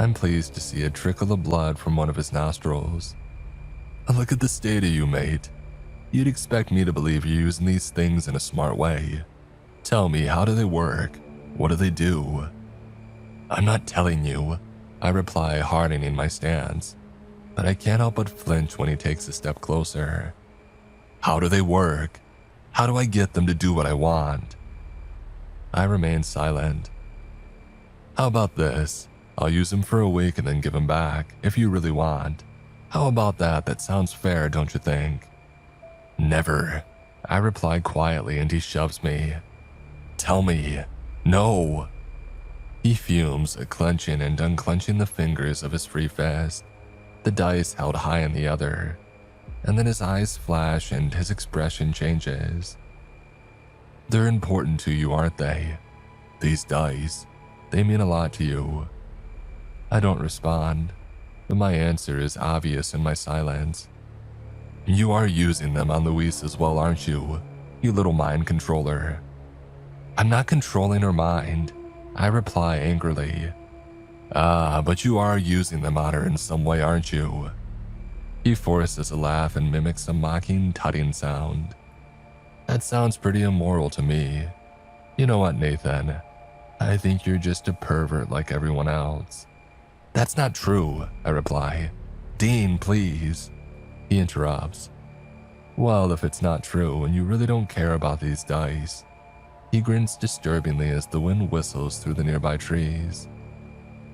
I'm pleased to see a trickle of blood from one of his nostrils. Look at the state of you, mate. You'd expect me to believe you're using these things in a smart way. Tell me, how do they work? What do they do? I'm not telling you, I reply, hardening my stance, but I can't help but flinch when he takes a step closer. How do they work? How do I get them to do what I want? I remain silent. How about this? I'll use them for a week and then give them back, if you really want. How about that? That sounds fair, don't you think? Never, I reply quietly, and he shoves me. Tell me. No. He fumes, clenching and unclenching the fingers of his free fist, the dice held high in the other, and then his eyes flash and his expression changes. They're important to you, aren't they? These dice, they mean a lot to you. I don't respond, but my answer is obvious in my silence. You are using them on Louise as well, aren't you? You little mind controller. I'm not controlling her mind, I reply angrily. But you are using them on her in some way, aren't you? He forces a laugh and mimics a mocking, tutting sound. That sounds pretty immoral to me. You know what, Nathan? I think you're just a pervert like everyone else. That's not true, I reply. Dean, please. He interrupts. Well, if it's not true and you really don't care about these dice. He grins disturbingly as the wind whistles through the nearby trees.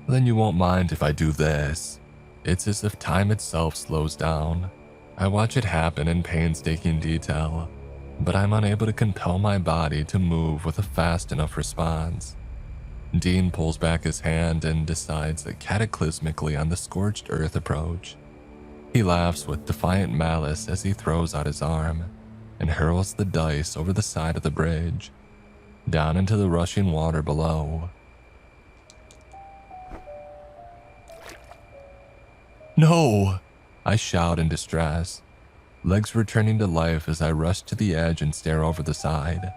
Then you won't mind if I do this. It's as if time itself slows down. I watch it happen in painstaking detail, but I'm unable to compel my body to move with a fast enough response. Dean pulls back his hand and decides a cataclysmically on the scorched earth approach. He laughs with defiant malice as he throws out his arm and hurls the dice over the side of the bridge, down into the rushing water below. No! I shout in distress, legs returning to life as I rush to the edge and stare over the side,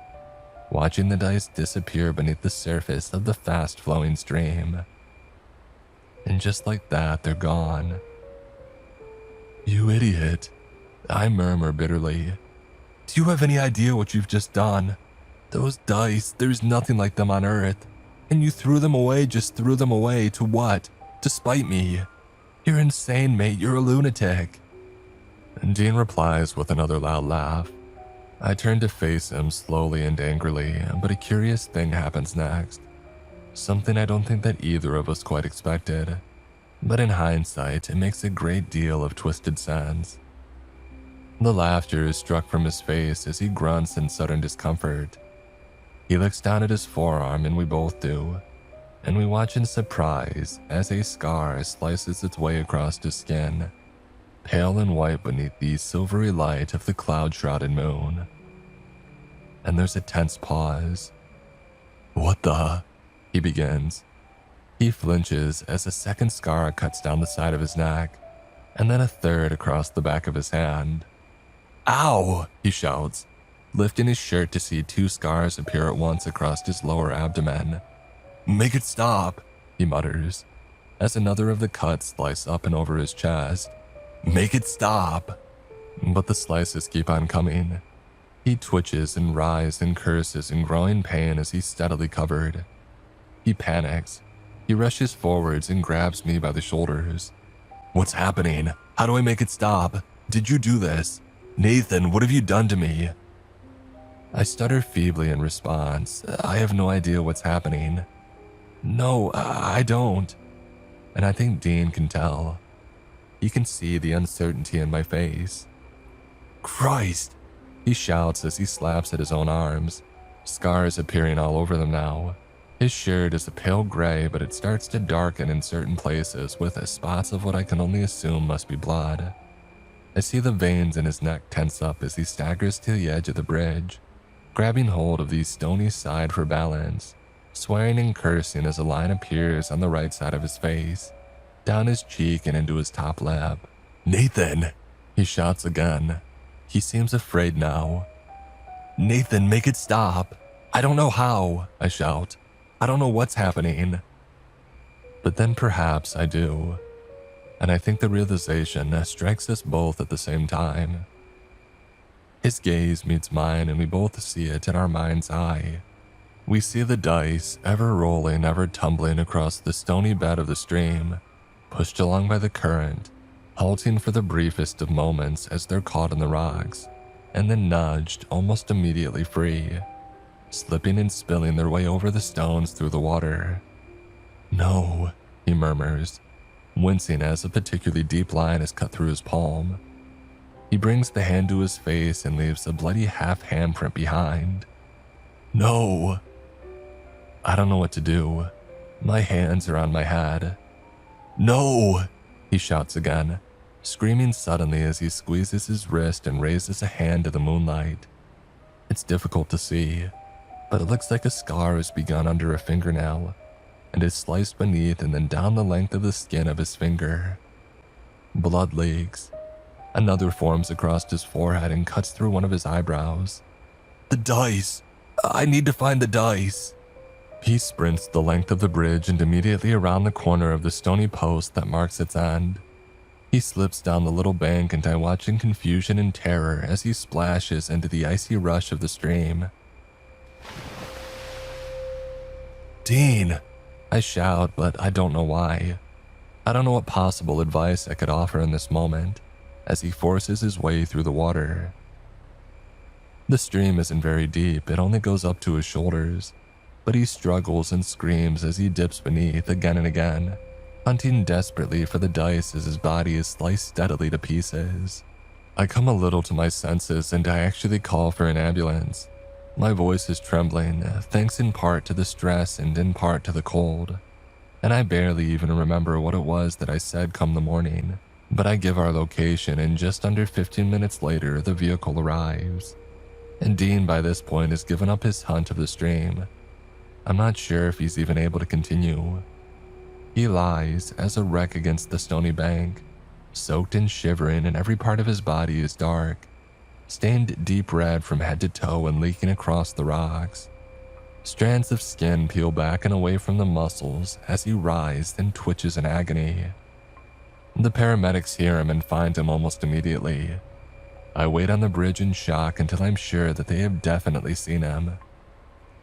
watching the dice disappear beneath the surface of the fast-flowing stream. And just like that, they're gone. You idiot, I murmur bitterly. Do you have any idea what you've just done? Those dice, there's nothing like them on Earth. And you threw them away, just threw them away. To what? To spite me. You're insane, mate. You're a lunatic. And Dean replies with another loud laugh. I turn to face him slowly and angrily, but a curious thing happens next. Something I don't think that either of us quite expected. But in hindsight, it makes a great deal of twisted sense. The laughter is struck from his face as he grunts in sudden discomfort. He looks down at his forearm, and we both do, and we watch in surprise as a scar slices its way across his skin, pale and white beneath the silvery light of the cloud-shrouded moon. And there's a tense pause. What the? He begins. He flinches as a second scar cuts down the side of his neck, and then a third across the back of his hand. Ow! He shouts, lifting his shirt to see two scars appear at once across his lower abdomen. Make it stop, he mutters, as another of the cuts slice up and over his chest. Make it stop. But the slices keep on coming. He twitches and writhes and curses in growing pain as he's steadily covered. He panics. He rushes forwards and grabs me by the shoulders. What's happening? How do I make it stop? Did you do this? Nathan, what have you done to me? I stutter feebly in response. I have no idea what's happening. No, I don't. And I think Dean can tell. He can see the uncertainty in my face. Christ! He shouts as he slaps at his own arms, scars appearing all over them now. His shirt is a pale gray, but it starts to darken in certain places with spots of what I can only assume must be blood. I see the veins in his neck tense up as he staggers to the edge of the bridge, grabbing hold of the stony side for balance, swearing and cursing as a line appears on the right side of his face, down his cheek and into his top lip. Nathan! He shouts again. He seems afraid now. Nathan, make it stop. I don't know how, I shout. I don't know what's happening. But then perhaps I do. And I think the realization strikes us both at the same time. His gaze meets mine and we both see it in our mind's eye. We see the dice ever rolling, ever tumbling across the stony bed of the stream, pushed along by the current, halting for the briefest of moments as they're caught in the rocks, and then nudged almost immediately free, slipping and spilling their way over the stones through the water. "No," he murmurs, wincing as a particularly deep line is cut through his palm. He brings the hand to his face and leaves a bloody half handprint behind. "No." I don't know what to do. My hands are on my head. "No," he shouts again, screaming suddenly as he squeezes his wrist and raises a hand to the moonlight. It's difficult to see, but it looks like a scar has begun under a fingernail and is sliced beneath and then down the length of the skin of his finger. Blood leaks. Another forms across his forehead and cuts through one of his eyebrows. "The dice! I need to find the dice!" He sprints the length of the bridge and immediately around the corner of the stony post that marks its end. He slips down the little bank and I watch in confusion and terror as he splashes into the icy rush of the stream. "Dean!" I shout, but I don't know why. I don't know what possible advice I could offer in this moment as he forces his way through the water. The stream isn't very deep, it only goes up to his shoulders, but he struggles and screams as he dips beneath again and again, hunting desperately for the dice as his body is sliced steadily to pieces. I come a little to my senses and I actually call for an ambulance. My voice is trembling, thanks in part to the stress and in part to the cold, and I barely even remember what it was that I said come the morning. But I give our location and just under 15 minutes later the vehicle arrives. And Dean by this point has given up his hunt of the stream. I'm not sure if he's even able to continue. He lies as a wreck against the stony bank, soaked and shivering, and every part of his body is dark, stained deep red from head to toe and leaking across the rocks. Strands of skin peel back and away from the muscles as he writhes and twitches in agony. The paramedics hear him and find him almost immediately. I wait on the bridge in shock until I'm sure that they have definitely seen him.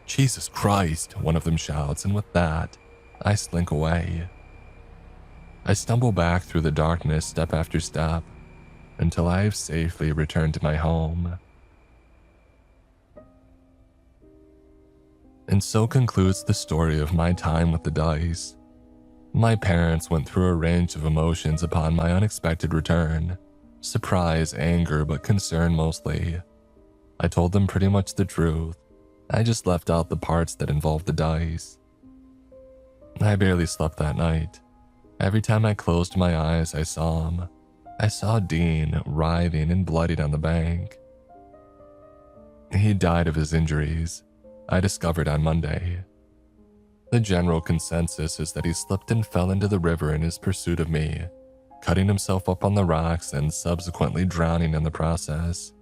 "Jesus Christ," one of them shouts, and with that, I slink away. I stumble back through the darkness step after step until I have safely returned to my home. And so concludes the story of my time with the dice. My parents went through a range of emotions upon my unexpected return. Surprise, anger, but concern mostly. I told them pretty much the truth. I just left out the parts that involved the dice. I barely slept that night. Every time I closed my eyes, I saw him. I saw Dean writhing and bloodied on the bank. He died of his injuries, I discovered on Monday. The general consensus is that he slipped and fell into the river in his pursuit of me, cutting himself up on the rocks and subsequently drowning in the process.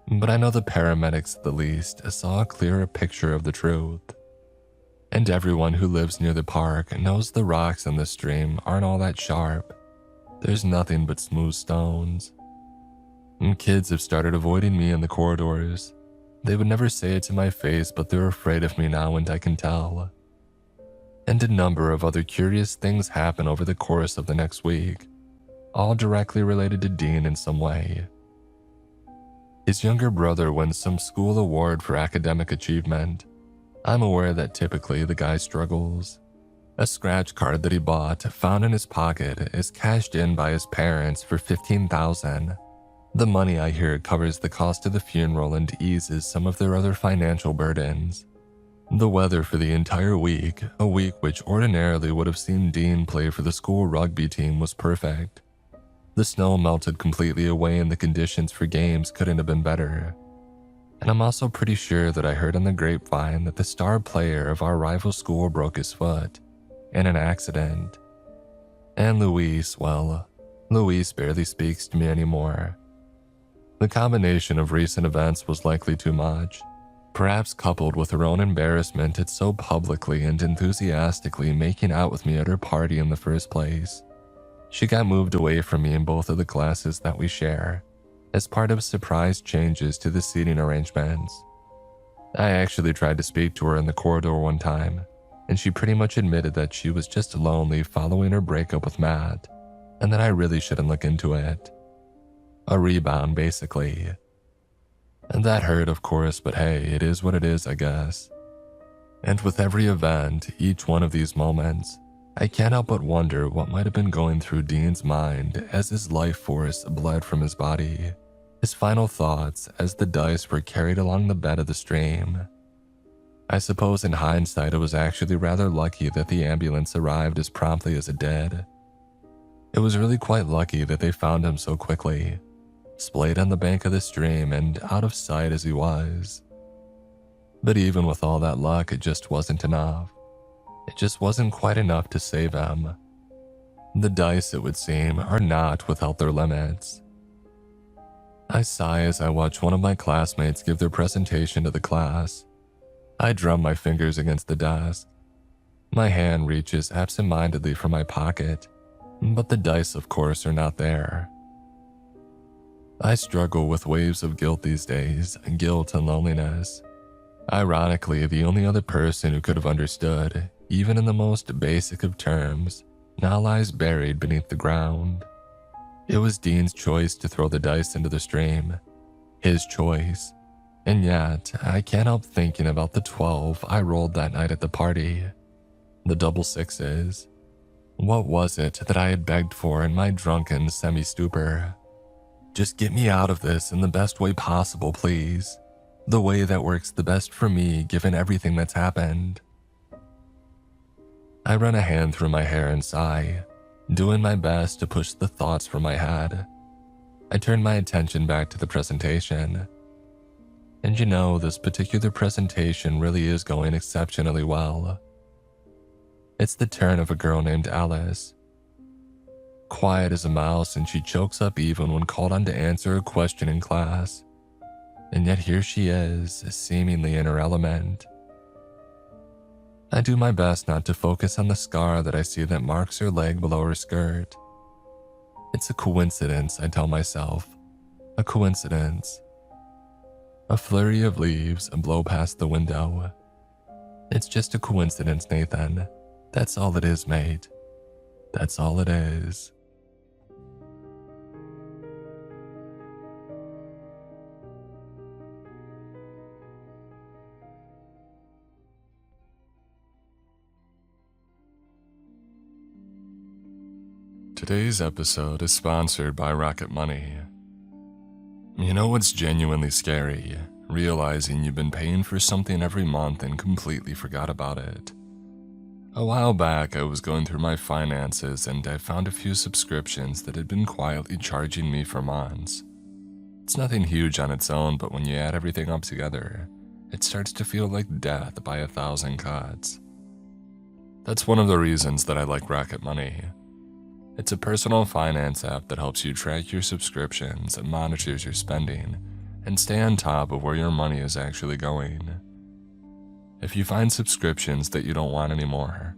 But I know the paramedics at the least saw a clearer picture of the truth. And everyone who lives near the park knows the rocks in the stream aren't all that sharp. There's nothing but smooth stones. And kids have started avoiding me in the corridors. They would never say it to my face, but they're afraid of me now and I can tell. And a number of other curious things happen over the course of the next week, all directly related to Dean in some way. His younger brother wins some school award for academic achievement. I'm aware that typically the guy struggles. A scratch card that he bought, found in his pocket, is cashed in by his parents for $15,000. The money, I hear, covers the cost of the funeral and eases some of their other financial burdens. The weather for the entire week, a week which ordinarily would have seen Dean play for the school rugby team, was perfect. The snow melted completely away and the conditions for games couldn't have been better. And I'm also pretty sure that I heard on the grapevine that the star player of our rival school broke his foot in an accident. And Luis, well, Luis barely speaks to me anymore. The combination of recent events was likely too much. Perhaps coupled with her own embarrassment at so publicly and enthusiastically making out with me at her party in the first place. She got moved away from me in both of the classes that we share, as part of surprise changes to the seating arrangements. I actually tried to speak to her in the corridor one time, and she pretty much admitted that she was just lonely following her breakup with Matt, and that I really shouldn't look into it. A rebound, basically. And that hurt, of course, but hey, it is what it is, I guess. And with every event, each one of these moments, I can't help but wonder what might have been going through Dean's mind as his life force bled from his body. His final thoughts as the dice were carried along the bed of the stream. I suppose in hindsight it was actually rather lucky that the ambulance arrived as promptly as it did. It was really quite lucky that they found him so quickly, splayed on the bank of the stream and out of sight as he was. But even with all that luck, it just wasn't enough. It just wasn't quite enough to save him. The dice, it would seem, are not without their limits. I sigh as I watch one of my classmates give their presentation to the class. I drum my fingers against the desk. My hand reaches absent-mindedly for my pocket, but the dice, of course, are not there. I struggle with waves of guilt these days, guilt and loneliness. Ironically, the only other person who could have understood, even in the most basic of terms, now lies buried beneath the ground. It was Dean's choice to throw the dice into the stream. His choice. And yet, I can't help thinking about the 12 I rolled that night at the party. The double sixes. What was it that I had begged for in my drunken semi-stupor? Just get me out of this in the best way possible, please. The way that works the best for me given everything that's happened. I run a hand through my hair and sigh, doing my best to push the thoughts from my head. I turn my attention back to the presentation. And you know, this particular presentation really is going exceptionally well. It's the turn of a girl named Alice. Quiet as a mouse, and she chokes up even when called on to answer a question in class. And yet here she is, seemingly in her element. I do my best not to focus on the scar that I see that marks her leg below her skirt. It's a coincidence, I tell myself. A coincidence. A flurry of leaves blow past the window. It's just a coincidence, Nathan. That's all it is, mate. That's all it is. Today's episode is sponsored by Rocket Money. You know what's genuinely scary? Realizing you've been paying for something every month and completely forgot about it. A while back, I was going through my finances and I found a few subscriptions that had been quietly charging me for months. It's nothing huge on its own, but when you add everything up together, it starts to feel like death by 1,000 cuts. That's one of the reasons that I like Rocket Money. It's a personal finance app that helps you track your subscriptions and monitors your spending and stay on top of where your money is actually going. If you find subscriptions that you don't want anymore,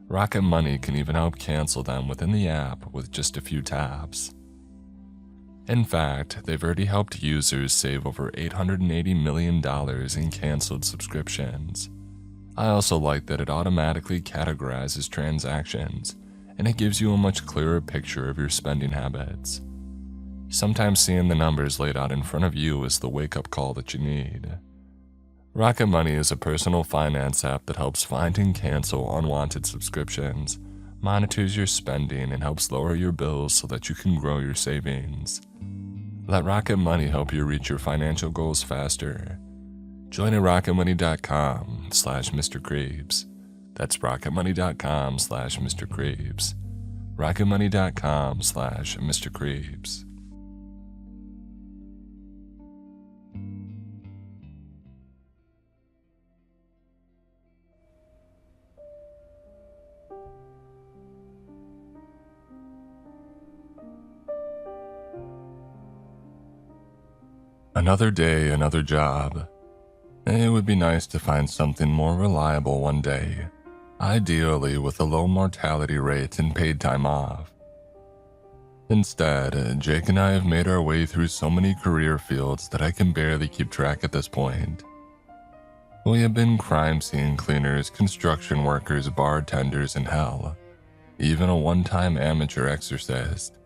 Rocket Money can even help cancel them within the app with just a few taps. In fact, they've already helped users save over $880 million in canceled subscriptions. I also like that it automatically categorizes transactions, and it gives you a much clearer picture of your spending habits. Sometimes seeing the numbers laid out in front of you is the wake-up call that you need. Rocket Money is a personal finance app that helps find and cancel unwanted subscriptions, monitors your spending, and helps lower your bills so that you can grow your savings. Let Rocket Money help you reach your financial goals faster. Join at rocketmoney.com/Mr. Creeps. That's rocketmoney.com/Mr. Creeps. rocketmoney.com/Mr. Creeps. Another day, another job. It would be nice to find something more reliable one day, ideally with a low mortality rate and paid time off. Instead, Jake and I have made our way through so many career fields that I can barely keep track at this point. We have been crime scene cleaners, construction workers, bartenders, and hell, even a one-time amateur exorcist.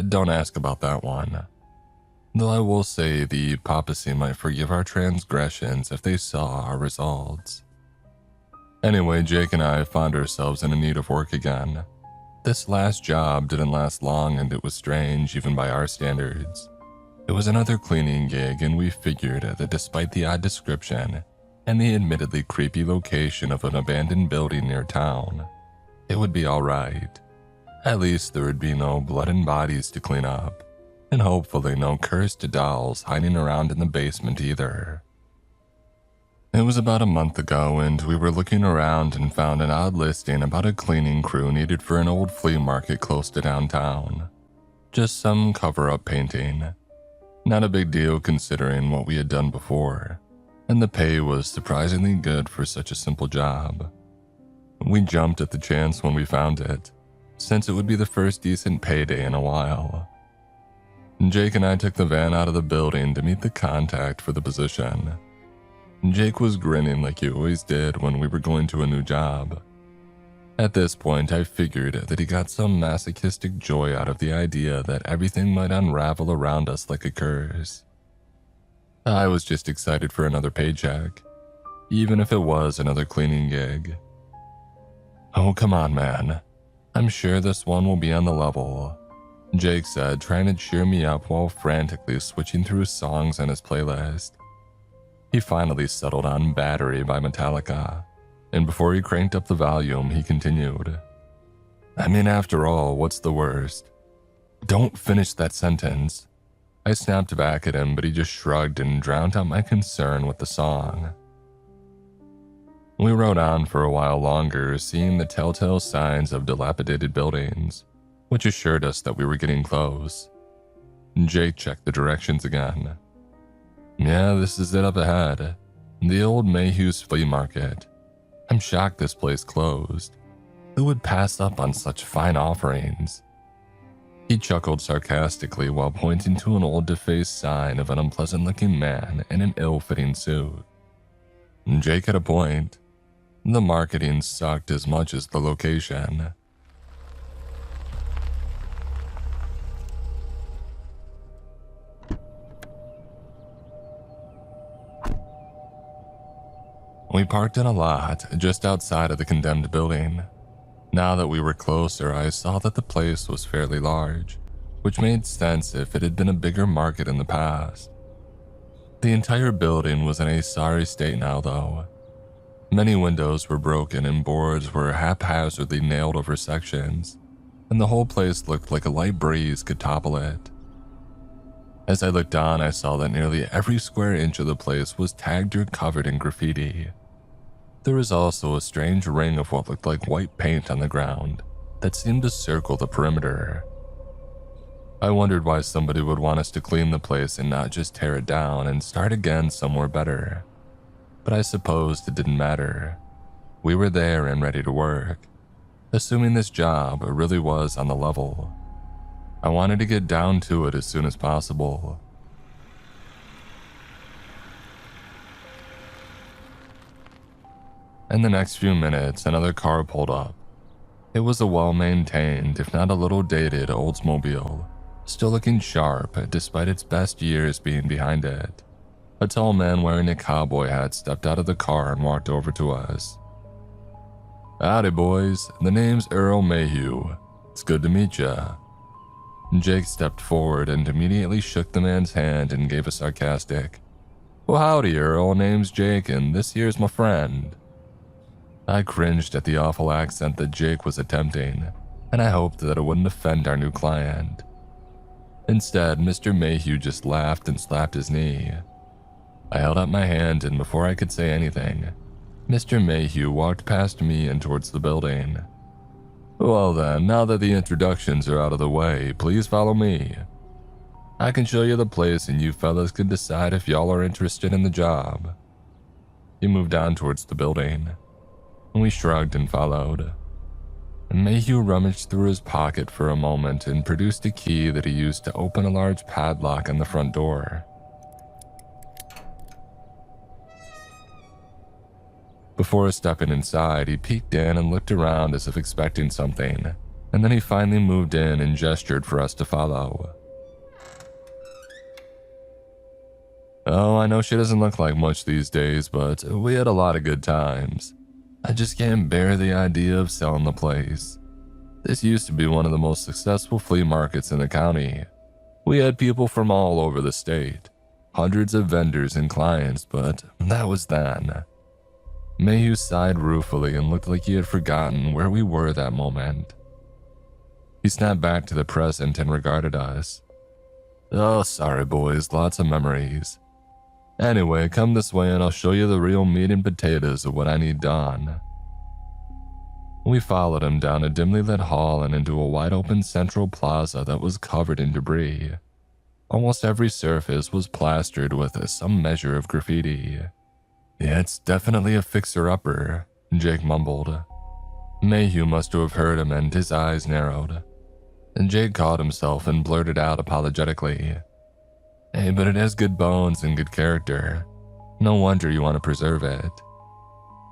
Don't ask about that one. Though I will say the papacy might forgive our transgressions if they saw our results. Anyway, Jake and I found ourselves in need of work again. This last job didn't last long and it was strange even by our standards. It was another cleaning gig and we figured that despite the odd description and the admittedly creepy location of an abandoned building near town, it would be alright. At least there would be no blood and bodies to clean up, and hopefully no cursed dolls hiding around in the basement either. It was about a month ago and we were looking around and found an odd listing about a cleaning crew needed for an old flea market close to downtown. Just some cover-up painting. Not a big deal considering what we had done before, and the pay was surprisingly good for such a simple job. We jumped at the chance when we found it, since it would be the first decent payday in a while. Jake and I took the van out of the building to meet the contact for the position. Jake was grinning like he always did when we were going to a new job. At this point, I figured that he got some masochistic joy out of the idea that everything might unravel around us like a curse. I was just excited for another paycheck, even if it was another cleaning gig. "Oh, come on, man. I'm sure this one will be on the level," Jake said, trying to cheer me up while frantically switching through songs on his playlist. He finally settled on Battery by Metallica, and before he cranked up the volume, he continued. "I mean, after all, what's the worst?" "Don't finish that sentence." I snapped back at him, but he just shrugged and drowned out my concern with the song. We rode on for a while longer, seeing the telltale signs of dilapidated buildings, which assured us that we were getting close. Jake checked the directions again. "Yeah, this is it up ahead. The old Mayhew's flea market. I'm shocked this place closed. Who would pass up on such fine offerings?" He chuckled sarcastically while pointing to an old defaced sign of an unpleasant-looking man in an ill-fitting suit. Jake had a point. The marketing sucked as much as the location. We parked in a lot just outside of the condemned building. Now that we were closer, I saw that the place was fairly large, which made sense if it had been a bigger market in the past. The entire building was in a sorry state now, though. Many windows were broken and boards were haphazardly nailed over sections, and the whole place looked like a light breeze could topple it. As I looked on, I saw that nearly every square inch of the place was tagged or covered in graffiti. There was also a strange ring of what looked like white paint on the ground that seemed to circle the perimeter. I wondered why somebody would want us to clean the place and not just tear it down and start again somewhere better. But I supposed it didn't matter. We were there and ready to work, assuming this job really was on the level. I wanted to get down to it as soon as possible. In the next few minutes, another car pulled up. It was a well-maintained, if not a little dated, Oldsmobile, still looking sharp despite its best years being behind it. A tall man wearing a cowboy hat stepped out of the car and walked over to us. "Howdy, boys. The name's Earl Mayhew. It's good to meet ya." Jake stepped forward and immediately shook the man's hand and gave a sarcastic, "Well, howdy, Earl. Name's Jake, and this here's my friend." I cringed at the awful accent that Jake was attempting, and I hoped that it wouldn't offend our new client. Instead, Mr. Mayhew just laughed and slapped his knee. I held out my hand, and before I could say anything, Mr. Mayhew walked past me and towards the building. "Well then, now that the introductions are out of the way, please follow me. I can show you the place and you fellas can decide if y'all are interested in the job." He moved on towards the building. We shrugged and followed. Mayhew rummaged through his pocket for a moment and produced a key that he used to open a large padlock on the front door. Before stepping inside, he peeked in and looked around as if expecting something, and then he finally moved in and gestured for us to follow. Oh, I know she doesn't look like much these days, but we had a lot of good times. I just can't bear the idea of selling the place. This used to be one of the most successful flea markets in the county. We had people from all over the state, hundreds of vendors and clients, but that was then. Mayhew sighed ruefully and looked like he had forgotten where we were that moment. He snapped back to the present and regarded us. Oh, sorry boys, lots of memories. Anyway, come this way and I'll show you the real meat and potatoes of what I need done. We followed him down a dimly lit hall and into a wide open central plaza that was covered in debris. Almost every surface was plastered with some measure of graffiti. Yeah, it's definitely a fixer-upper, Jake mumbled. Mayhew must have heard him and his eyes narrowed. And Jake caught himself and blurted out apologetically. Hey, but it has good bones and good character. No wonder you want to preserve it.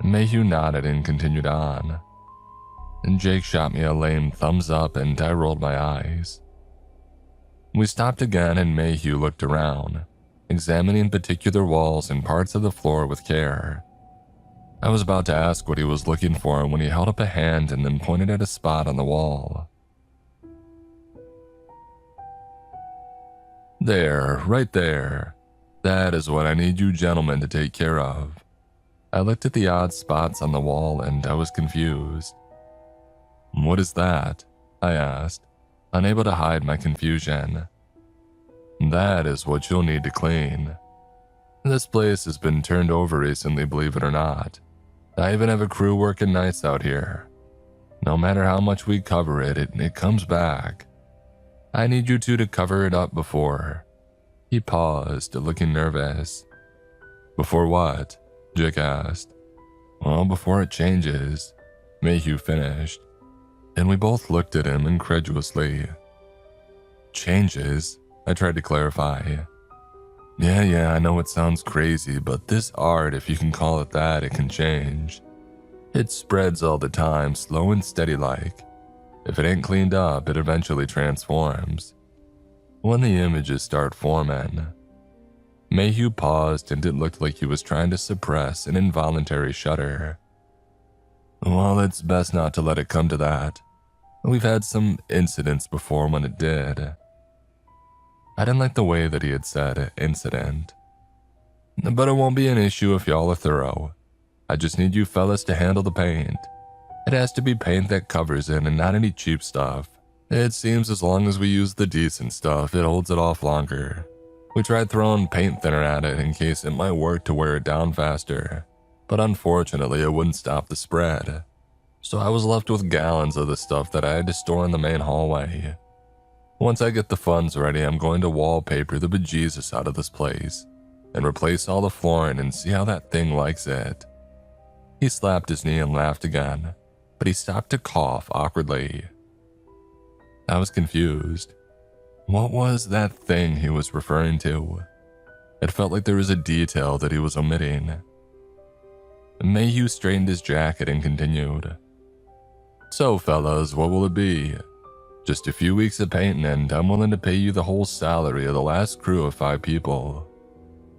Mayhew nodded and continued on. And Jake shot me a lame thumbs up and I rolled my eyes. We stopped again and Mayhew looked around, examining particular walls and parts of the floor with care. I was about to ask what he was looking for when he held up a hand and then pointed at a spot on the wall. There, right there. That is what I need you gentlemen to take care of. I looked at the odd spots on the wall and I was confused. What is that? I asked, unable to hide my confusion. That is what you'll need to clean. This place has been turned over recently, believe it or not. I even have a crew working nights out here. No matter how much we cover it, it comes back. I need you two to cover it up before. He paused, looking nervous. Before what? Jake asked. Well, before it changes, Mayhew finished. And we both looked at him incredulously. Changes? I tried to clarify. Yeah, I know it sounds crazy, but this art, if you can call it that, it can change. It spreads all the time, slow and steady like. If it ain't cleaned up, it eventually transforms. When the images start forming. Mayhew paused and it looked like he was trying to suppress an involuntary shudder. Well, it's best not to let it come to that. We've had some incidents before when it did. I didn't like the way that he had said incident. But it won't be an issue if y'all are thorough. I just need you fellas to handle the paint. It has to be paint that covers it and not any cheap stuff. It seems as long as we use the decent stuff, it holds it off longer. We tried throwing paint thinner at it in case it might work to wear it down faster, but unfortunately it wouldn't stop the spread. So I was left with gallons of the stuff that I had to store in the main hallway. Once I get the funds ready, I'm going to wallpaper the bejesus out of this place and replace all the flooring and see how that thing likes it. He slapped his knee and laughed again, but he stopped to cough awkwardly. I was confused. What was that thing he was referring to? It felt like there was a detail that he was omitting. Mayhew straightened his jacket and continued. So fellas, what will it be? Just a few weeks of painting and I'm willing to pay you the whole salary of the last crew of 5 people.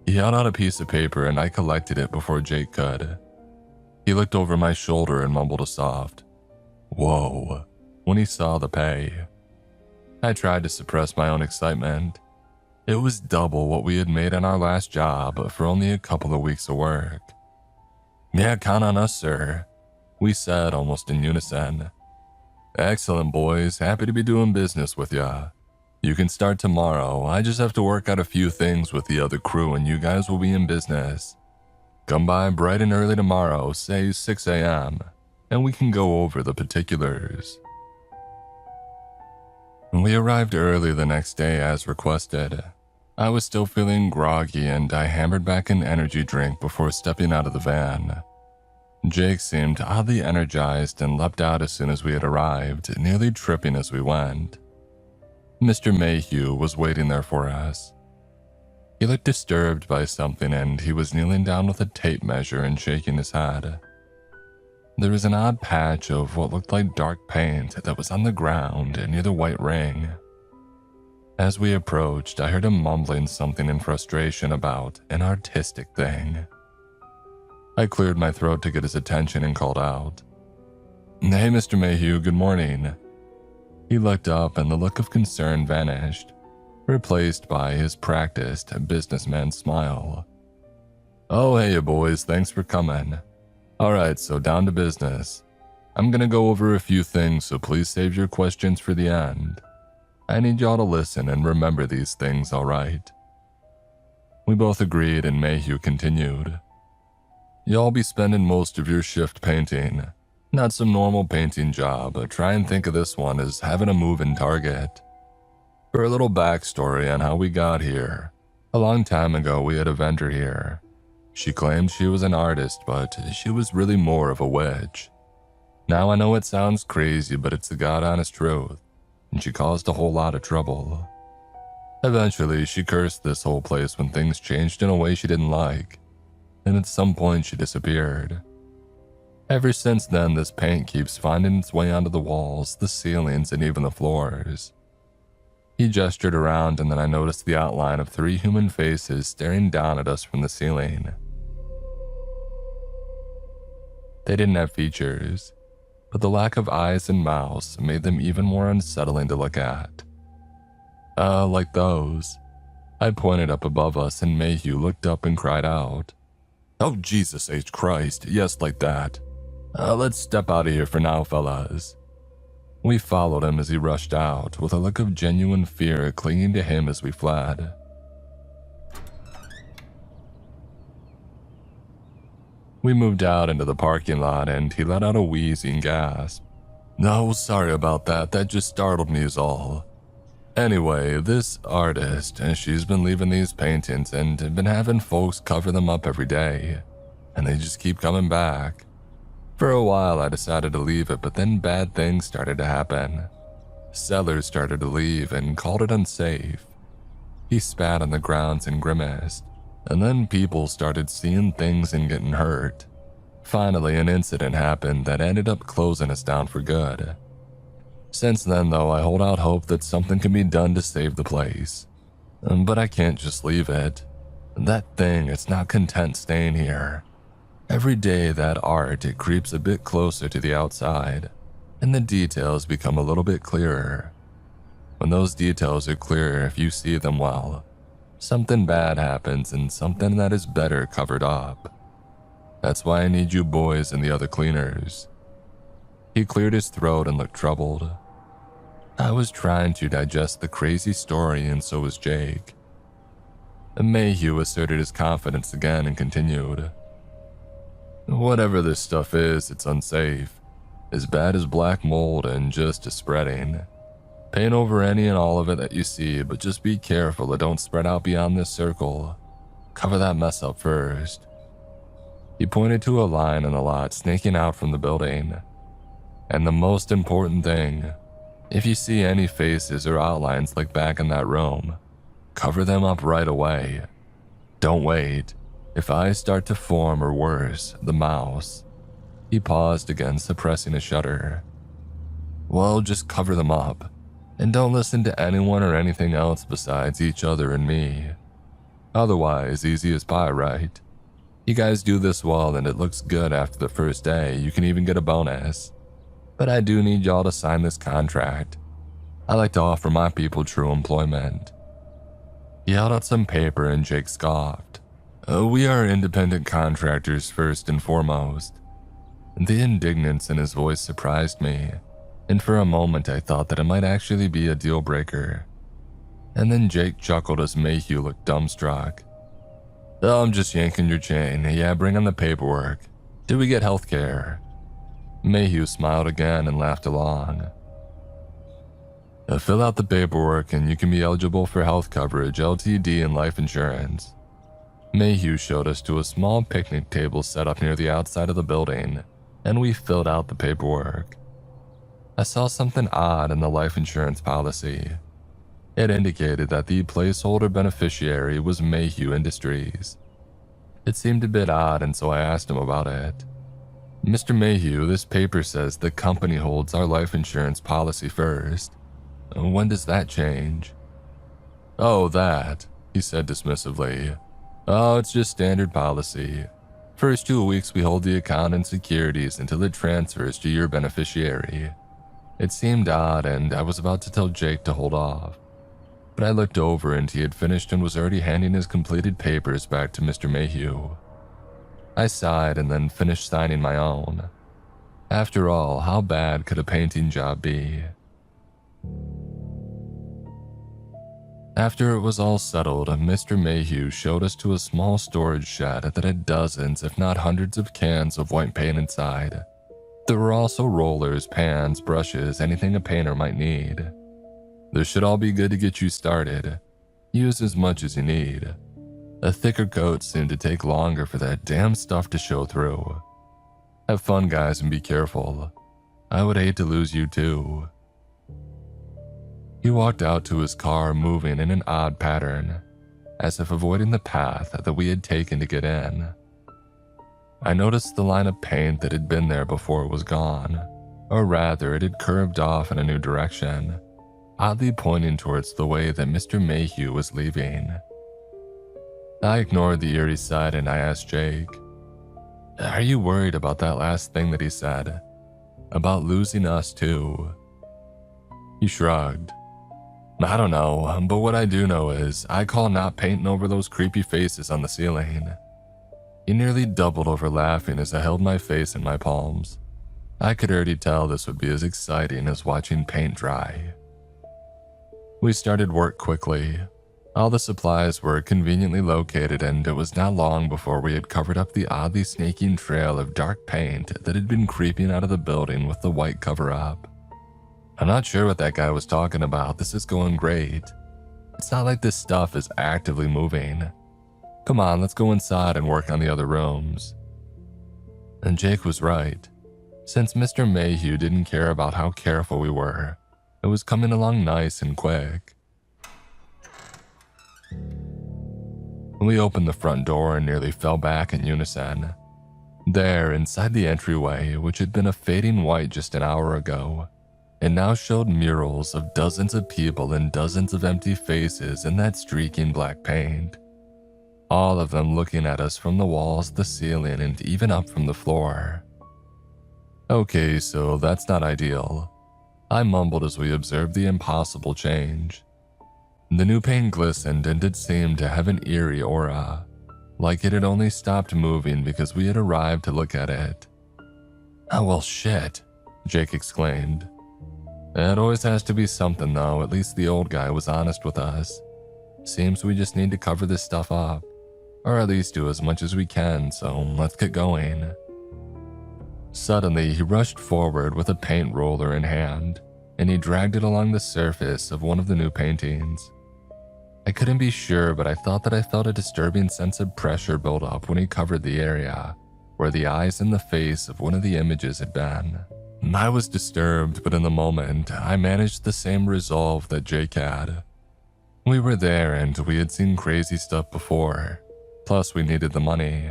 He held out a piece of paper and I collected it before Jake could. He looked over my shoulder and mumbled a soft, "Whoa," when he saw the pay. I tried to suppress my own excitement. It was double what we had made on our last job for only a couple of weeks of work. Yeah, count on us, sir, we said almost in unison. Excellent, boys. Happy to be doing business with ya. You can start tomorrow. I just have to work out a few things with the other crew and you guys will be in business. Come by bright and early tomorrow, say 6 a.m., and we can go over the particulars. We arrived early the next day as requested. I was still feeling groggy and I hammered back an energy drink before stepping out of the van. Jake seemed oddly energized and leapt out as soon as we had arrived, nearly tripping as we went. Mr. Mayhew was waiting there for us. He looked disturbed by something and he was kneeling down with a tape measure and shaking his head. There was an odd patch of what looked like dark paint that was on the ground near the white ring. As we approached, I heard him mumbling something in frustration about an artistic thing. I cleared my throat to get his attention and called out, "Hey, Mr. Mayhew, good morning." He looked up and the look of concern vanished, replaced by his practiced businessman smile. "Oh, hey, boys, thanks for coming. Alright, so down to business. I'm gonna go over a few things, so please save your questions for the end. I need y'all to listen and remember these things, alright?" We both agreed and Mayhew continued. "Y'all be spending most of your shift painting. Not some normal painting job, but try and think of this one as having a moving target. For a little backstory on how we got here, a long time ago we had a vendor here. She claimed she was an artist, but she was really more of a witch. Now I know it sounds crazy, but it's the God-honest truth, and she caused a whole lot of trouble. Eventually, she cursed this whole place when things changed in a way she didn't like, and at some point she disappeared. Ever since then, this paint keeps finding its way onto the walls, the ceilings, and even the floors." He gestured around and then I noticed the outline of 3 human faces staring down at us from the ceiling. They didn't have features, but the lack of eyes and mouths made them even more unsettling to look at. Like those." I pointed up above us and Mayhew looked up and cried out, "Oh, Jesus H. Christ, yes, like that. Let's step out of here for now, fellas." We followed him as he rushed out, with a look of genuine fear clinging to him as we fled. We moved out into the parking lot and he let out a wheezing gasp. "No, sorry about that, that just startled me is all. Anyway, this artist, she's been leaving these paintings and been having folks cover them up every day, and they just keep coming back. For a while I decided to leave it, but then bad things started to happen. Sellers started to leave and called it unsafe." He spat on the grounds and grimaced. "And then people started seeing things and getting hurt. Finally, an incident happened that ended up closing us down for good. Since then, though, I hold out hope that something can be done to save the place. But I can't just leave it. That thing, it's not content staying here. Every day that art, it creeps a bit closer to the outside, and the details become a little bit clearer. When those details are clear, if you see them well, something bad happens and something that is better covered up. That's why I need you boys and the other cleaners." He cleared his throat and looked troubled. I was trying to digest the crazy story and so was Jake. Mayhew asserted his confidence again and continued. "Whatever this stuff is, it's unsafe. As bad as black mold and just as spreading. Paint over any and all of it that you see, but just be careful it don't spread out beyond this circle. Cover that mess up first." He pointed to a line in the lot snaking out from the building. "And the most important thing, if you see any faces or outlines like back in that room, cover them up right away. Don't wait. If eyes start to form or worse, the mouse." He paused again, suppressing a shudder. "Well, just cover them up. And don't listen to anyone or anything else besides each other and me. Otherwise, easy as pie, right? You guys do this well and it looks good after the first day, you can even get a bonus. But I do need y'all to sign this contract. I like to offer my people true employment." He held out some paper and Jake scoffed. "We are independent contractors first and foremost." The indignance in his voice surprised me, and for a moment I thought that it might actually be a deal breaker. And then Jake chuckled as Mayhew looked dumbstruck. "Oh, I'm just yanking your chain. Yeah, bring on the paperwork. Do we get healthcare?" Mayhew smiled again and laughed along. Fill out the paperwork and you can be eligible for health coverage, LTD, and life insurance. Mayhew showed us to a small picnic table set up near the outside of the building, and we filled out the paperwork. I saw something odd in the life insurance policy. It indicated that the placeholder beneficiary was Mayhew Industries. It seemed a bit odd, and so I asked him about it. Mr. Mayhew, this paper says the company holds our life insurance policy first. When does that change? Oh, that, he said dismissively. Oh, it's just standard policy. First 2 weeks we hold the account and securities until it transfers to your beneficiary. It seemed odd, and I was about to tell Jake to hold off. But I looked over and he had finished and was already handing his completed papers back to Mr. Mayhew. I sighed and then finished signing my own. After all, how bad could a painting job be? After it was all settled, Mr. Mayhew showed us to a small storage shed that had dozens, if not hundreds, of cans of white paint inside. There were also rollers, pans, brushes, anything a painter might need. This should all be good to get you started. Use as much as you need. A thicker coat seemed to take longer for that damn stuff to show through. Have fun, guys, and be careful. I would hate to lose you too. He walked out to his car, moving in an odd pattern, as if avoiding the path that we had taken to get in. I noticed the line of paint that had been there before it was gone, or rather it had curved off in a new direction, oddly pointing towards the way that Mr. Mayhew was leaving. I ignored the eerie sight and I asked Jake, "Are you worried about that last thing that he said? About losing us too?" He shrugged. "I don't know, but what I do know is I call not painting over those creepy faces on the ceiling." He nearly doubled over laughing as I held my face in my palms. I could already tell this would be as exciting as watching paint dry. We started work quickly. All the supplies were conveniently located, and it was not long before we had covered up the oddly snaking trail of dark paint that had been creeping out of the building with the white cover-up. I'm not sure what that guy was talking about. This is going great. It's not like this stuff is actively moving. Come on, let's go inside and work on the other rooms. And Jake was right. Since Mr. Mayhew didn't care about how careful we were, it was coming along nice and quick. We opened the front door and nearly fell back in unison. There, inside the entryway, which had been a fading white just an hour ago, it now showed murals of dozens of people and dozens of empty faces in that streaking black paint. All of them looking at us from the walls, the ceiling, and even up from the floor. Okay, so that's not ideal. I mumbled as we observed the impossible change. The new paint glistened and it seemed to have an eerie aura, like it had only stopped moving because we had arrived to look at it. "Oh well, shit," Jake exclaimed. It always has to be something though, at least the old guy was honest with us. Seems we just need to cover this stuff up, or at least do as much as we can, so let's get going. Suddenly, he rushed forward with a paint roller in hand, and he dragged it along the surface of one of the new paintings. I couldn't be sure, but I thought that I felt a disturbing sense of pressure build up when he covered the area where the eyes and the face of one of the images had been. I was disturbed, but in the moment, I managed the same resolve that Jake had. We were there and we had seen crazy stuff before, plus we needed the money.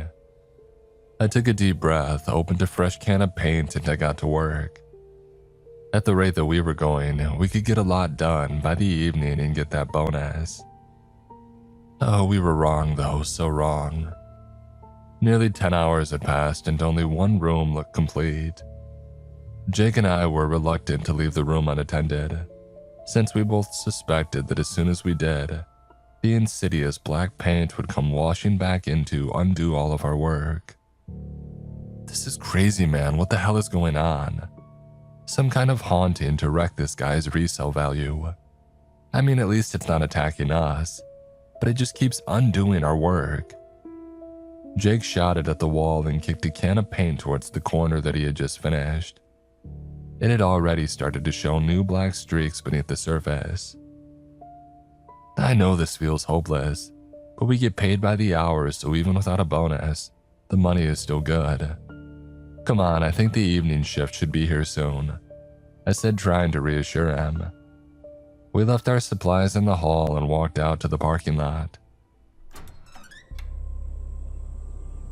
I took a deep breath, opened a fresh can of paint, and I got to work. At the rate that we were going, we could get a lot done by the evening and get that bonus. Oh, we were wrong though, so wrong. Nearly 10 hours had passed and only one room looked complete. Jake and I were reluctant to leave the room unattended, since we both suspected that as soon as we did, the insidious black paint would come washing back in to undo all of our work. This is crazy, man. What the hell is going on? Some kind of haunting to wreck this guy's resale value. I mean, at least it's not attacking us, but it just keeps undoing our work. Jake shouted at the wall and kicked a can of paint towards the corner that he had just finished. It had already started to show new black streaks beneath the surface. I know this feels hopeless, but we get paid by the hour, so even without a bonus, the money is still good. Come on, I think the evening shift should be here soon, I said, trying to reassure him. We left our supplies in the hall and walked out to the parking lot.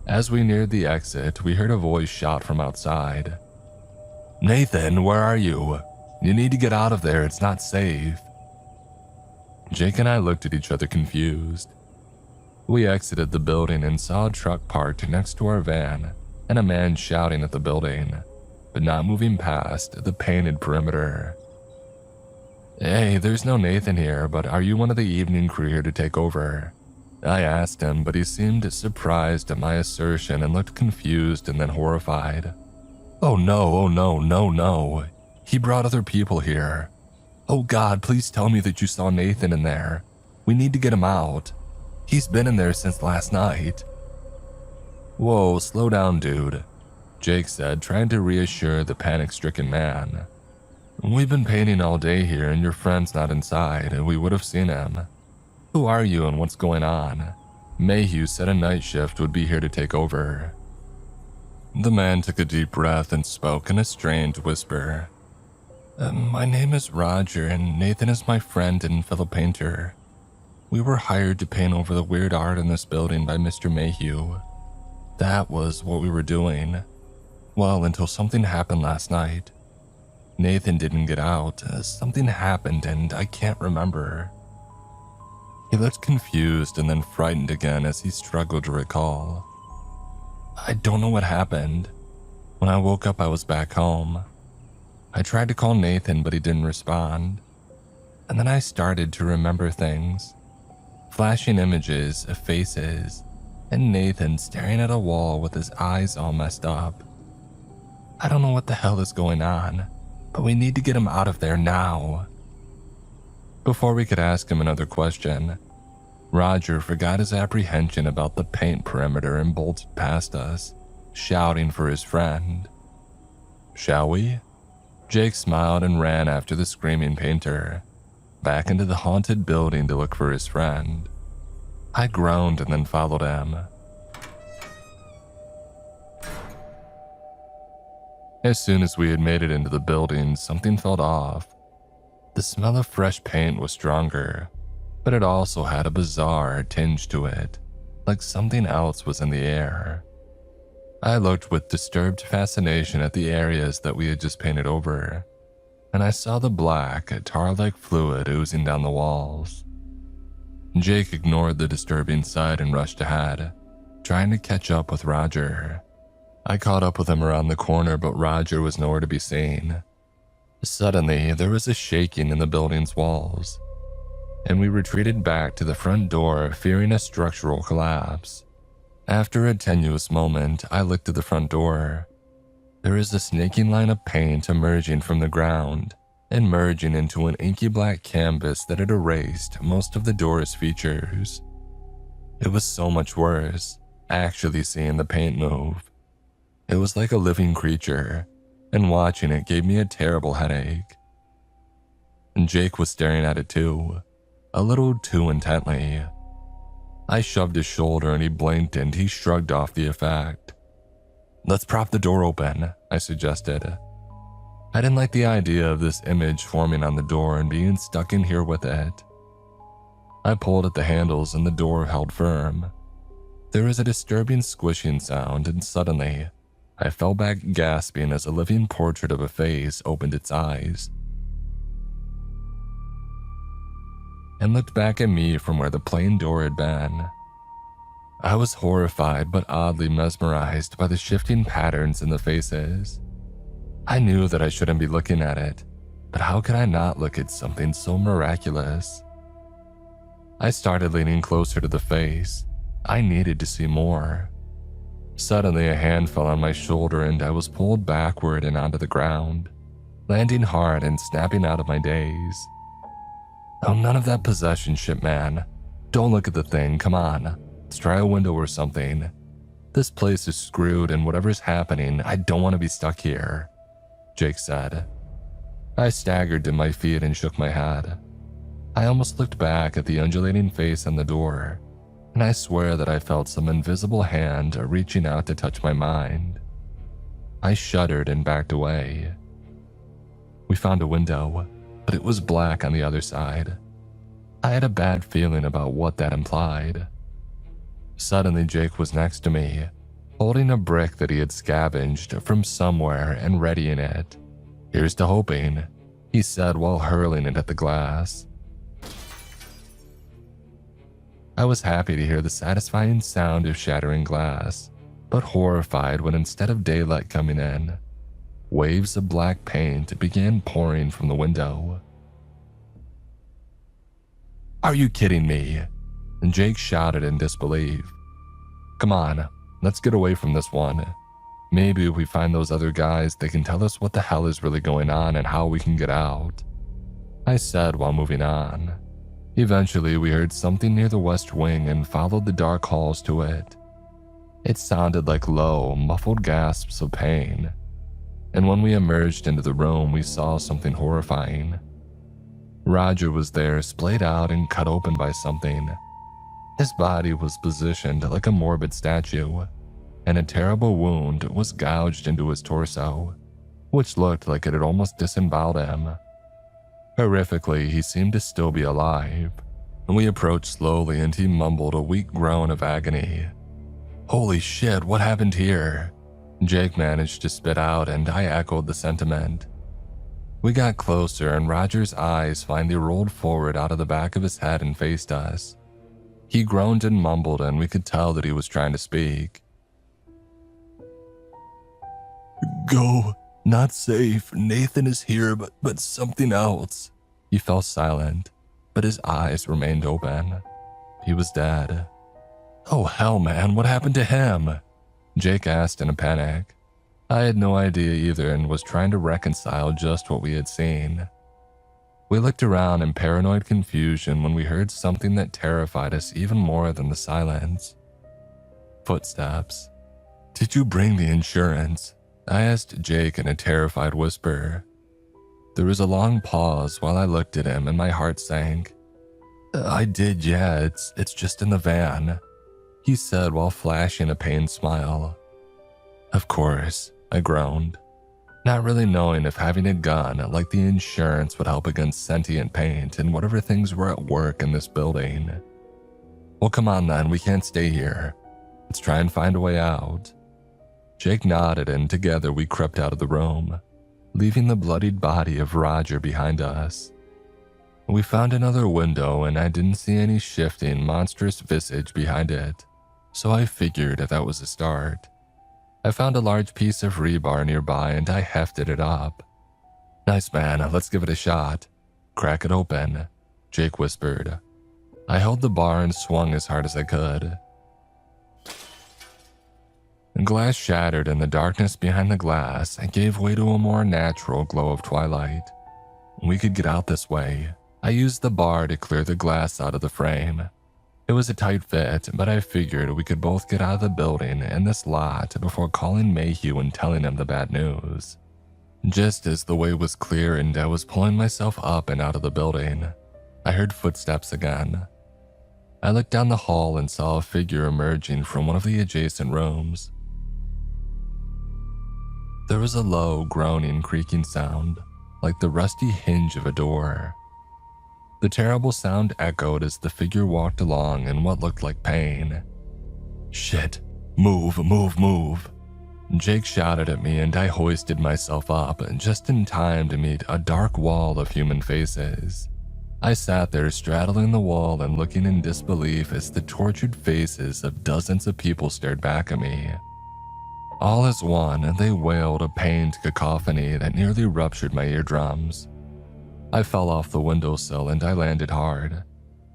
As we neared the exit, we heard a voice shout from outside. "Nathan, where are you? You need to get out of there, it's not safe." Jake and I looked at each other confused. We exited the building and saw a truck parked next to our van and a man shouting at the building, but not moving past the painted perimeter. "Hey, there's no Nathan here, but are you one of the evening crew here to take over?" I asked him, but he seemed surprised at my assertion and looked confused and then horrified. Oh no, no. He brought other people here. Oh God, please tell me that you saw Nathan in there. We need to get him out. He's been in there since last night." "Whoa, slow down, dude," Jake said, trying to reassure the panic-stricken man. "We've been painting all day here and your friend's not inside. We would have seen him. Who are you and what's going on? Mayhew said a night shift would be here to take over." The man took a deep breath and spoke in a strained whisper. My name is Roger and Nathan is my friend and fellow painter. We were hired to paint over the weird art in this building by Mr. Mayhew. That was what we were doing. Well, until something happened last night. Nathan didn't get out. Something happened and I can't remember." He looked confused and then frightened again as he struggled to recall. "I don't know what happened. When I woke up, I was back home. I tried to call Nathan, but he didn't respond. And then I started to remember things. Flashing images of faces, and Nathan staring at a wall with his eyes all messed up. I don't know what the hell is going on, but we need to get him out of there now." Before we could ask him another question, Roger forgot his apprehension about the paint perimeter and bolted past us, shouting for his friend. "Shall we?" Jake smiled and ran after the screaming painter, back into the haunted building to look for his friend. I groaned and then followed him. As soon as we had made it into the building, something felt off. The smell of fresh paint was stronger, but it also had a bizarre tinge to it, like something else was in the air. I looked with disturbed fascination at the areas that we had just painted over, and I saw the black, tar-like fluid oozing down the walls. Jake ignored the disturbing sight and rushed ahead, trying to catch up with Roger. I caught up with him around the corner, but Roger was nowhere to be seen. Suddenly, there was a shaking in the building's walls, and we retreated back to the front door, fearing a structural collapse. After a tenuous moment, I looked at the front door. There is a snaking line of paint emerging from the ground and merging into an inky black canvas that had erased most of the door's features. It was so much worse, actually seeing the paint move. It was like a living creature, and watching it gave me a terrible headache. And Jake was staring at it too, a little too intently. I shoved his shoulder and he blinked and he shrugged off the effect. "Let's prop the door open," I suggested. I didn't like the idea of this image forming on the door and being stuck in here with it. I pulled at the handles and the door held firm. There was a disturbing squishing sound and suddenly, I fell back gasping as a living portrait of a face opened its eyes and looked back at me from where the plain door had been. I was horrified but oddly mesmerized by the shifting patterns in the faces. I knew that I shouldn't be looking at it, but how could I not look at something so miraculous? I started leaning closer to the face. I needed to see more. Suddenly, a hand fell on my shoulder and I was pulled backward and onto the ground, landing hard and snapping out of my daze. "Oh, none of that possession shit, man. Don't look at the thing, come on. Let's try a window or something. This place is screwed and whatever's happening, I don't want to be stuck here," Jake said. I staggered to my feet and shook my head. I almost looked back at the undulating face on the door, and I swear that I felt some invisible hand reaching out to touch my mind. I shuddered and backed away. We found a window, but it was black on the other side. I had a bad feeling about what that implied. Suddenly, Jake was next to me, holding a brick that he had scavenged from somewhere and readying it. "Here's to hoping," he said while hurling it at the glass. I was happy to hear the satisfying sound of shattering glass, but horrified when instead of daylight coming in, waves of black paint began pouring from the window. "Are you kidding me?" And Jake shouted in disbelief. "Come on, let's get away from this one. Maybe if we find those other guys, they can tell us what the hell is really going on and how we can get out," I said while moving on. Eventually, we heard something near the west wing and followed the dark halls to it. It sounded like low, muffled gasps of pain, and when we emerged into the room, we saw something horrifying. Roger was there, splayed out and cut open by something. His body was positioned like a morbid statue, and a terrible wound was gouged into his torso, which looked like it had almost disemboweled him. Horrifically, he seemed to still be alive, and we approached slowly and he mumbled a weak groan of agony. "Holy shit, what happened here?" Jake managed to spit out, and I echoed the sentiment. We got closer and Roger's eyes finally rolled forward out of the back of his head and faced us. He groaned and mumbled, and we could tell that he was trying to speak. "Go. Not safe. Nathan is here, but something else." He fell silent, but his eyes remained open. He was dead. "Oh hell, man, what happened to him?" Jake asked in a panic. I had no idea either and was trying to reconcile just what we had seen. We looked around in paranoid confusion when we heard something that terrified us even more than the silence. Footsteps. "Did you bring the insurance?" I asked Jake in a terrified whisper. There was a long pause while I looked at him and my heart sank. "I did, yeah, it's just in the van," he said while flashing a pained smile. "Of course," I groaned, not really knowing if having a gun like the insurance would help against sentient paint and whatever things were at work in this building. "Well, come on then, we can't stay here. Let's try and find a way out." Jake nodded and together we crept out of the room, leaving the bloodied body of Roger behind us. We found another window and I didn't see any shifting, monstrous visage behind it, so I figured that was a start. I found a large piece of rebar nearby and I hefted it up. "Nice, man, let's give it a shot. Crack it open," Jake whispered. I held the bar and swung as hard as I could. The glass shattered and the darkness behind the glass gave way to a more natural glow of twilight. We could get out this way. I used the bar to clear the glass out of the frame. It was a tight fit, but I figured we could both get out of the building and this lot before calling Mayhew and telling him the bad news. Just as the way was clear and I was pulling myself up and out of the building, I heard footsteps again. I looked down the hall and saw a figure emerging from one of the adjacent rooms. There was a low, groaning, creaking sound, like the rusty hinge of a door. The terrible sound echoed as the figure walked along in what looked like pain. "Shit, move, move, move." Jake shouted at me and I hoisted myself up just in time to meet a dark wall of human faces. I sat there straddling the wall and looking in disbelief as the tortured faces of dozens of people stared back at me. All as one, they wailed a pained cacophony that nearly ruptured my eardrums. I fell off the windowsill and I landed hard,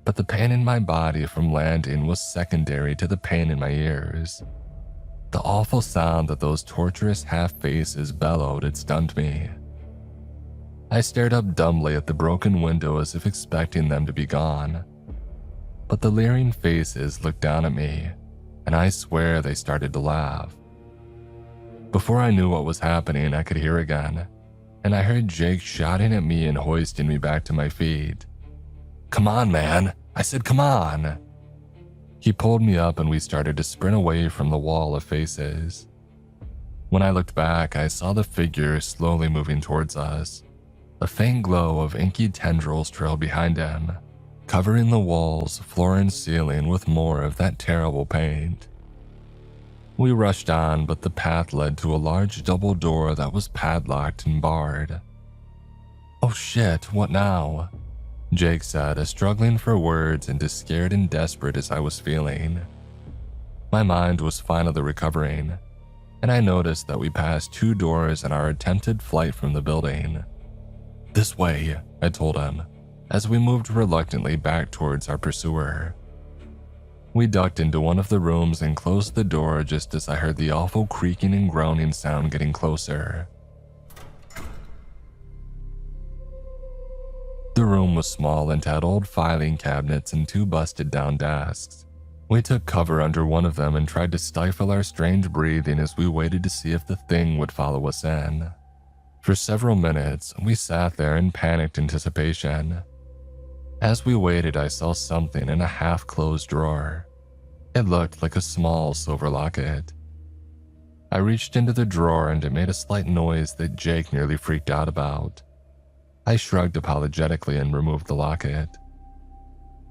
but the pain in my body from landing was secondary to the pain in my ears. The awful sound that those torturous half-faces bellowed had stunned me. I stared up dumbly at the broken window as if expecting them to be gone. But the leering faces looked down at me, and I swear they started to laugh. Before I knew what was happening, I could hear again, and I heard Jake shouting at me and hoisting me back to my feet. "Come on, man. I said come on." He pulled me up and we started to sprint away from the wall of faces. When I looked back, I saw the figure slowly moving towards us. A faint glow of inky tendrils trailed behind him, covering the walls, floor, and ceiling with more of that terrible paint. We rushed on, but the path led to a large double door that was padlocked and barred. "Oh shit, what now?" Jake said, struggling for words and as scared and desperate as I was feeling. My mind was finally recovering, and I noticed that we passed 2 doors in our attempted flight from the building. "This way," I told him, as we moved reluctantly back towards our pursuer. We ducked into one of the rooms and closed the door just as I heard the awful creaking and groaning sound getting closer. The room was small and had old filing cabinets and 2 busted down desks. We took cover under one of them and tried to stifle our strange breathing as we waited to see if the thing would follow us in. For several minutes, we sat there in panicked anticipation. As we waited, I saw something in a half-closed drawer. It looked like a small silver locket. I reached into the drawer and it made a slight noise that Jake nearly freaked out about. I shrugged apologetically and removed the locket.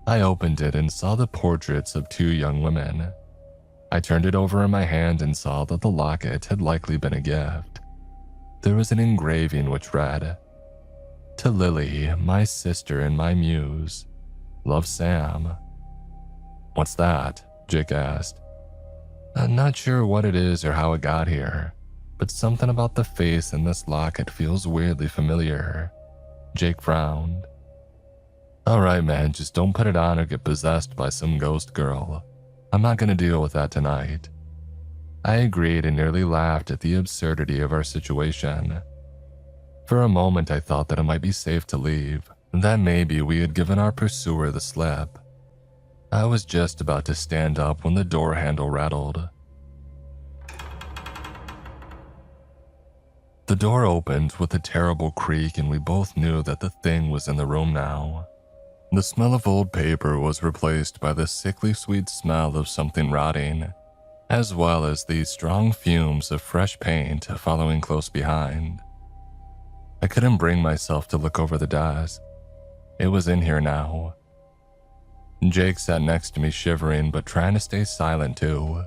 I opened it and saw the portraits of 2 young women. I turned it over in my hand and saw that the locket had likely been a gift. There was an engraving which read, "To Lily, my sister and my muse. Love, Sam." "What's that?" Jake asked. "I'm not sure what it is or how it got here, but something about the face in this locket feels weirdly familiar." Jake frowned. "Alright, man, just don't put it on or get possessed by some ghost girl. I'm not gonna deal with that tonight." I agreed and nearly laughed at the absurdity of our situation. For a moment, I thought that it might be safe to leave, that maybe we had given our pursuer the slip. I was just about to stand up when the door handle rattled. The door opened with a terrible creak and we both knew that the thing was in the room now. The smell of old paper was replaced by the sickly sweet smell of something rotting, as well as the strong fumes of fresh paint following close behind. I couldn't bring myself to look over the desk. It was in here now. Jake sat next to me shivering but trying to stay silent too.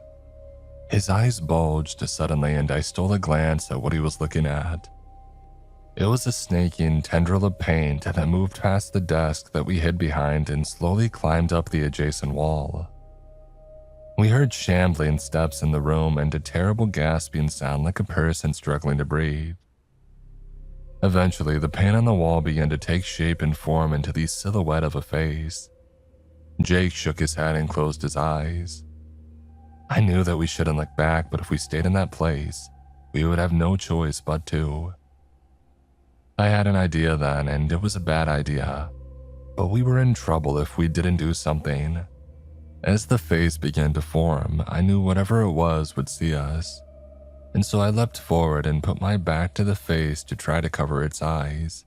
His eyes bulged suddenly and I stole a glance at what he was looking at. It was a snaking tendril of paint that moved past the desk that we hid behind and slowly climbed up the adjacent wall. We heard shambling steps in the room and a terrible gasping sound like a person struggling to breathe. Eventually, the paint on the wall began to take shape and form into the silhouette of a face. Jake shook his head and closed his eyes. I knew that we shouldn't look back, but if we stayed in that place, we would have no choice but to. I had an idea then, and it was a bad idea, but we were in trouble if we didn't do something. As the face began to form, I knew whatever it was would see us, and so I leapt forward and put my back to the face to try to cover its eyes.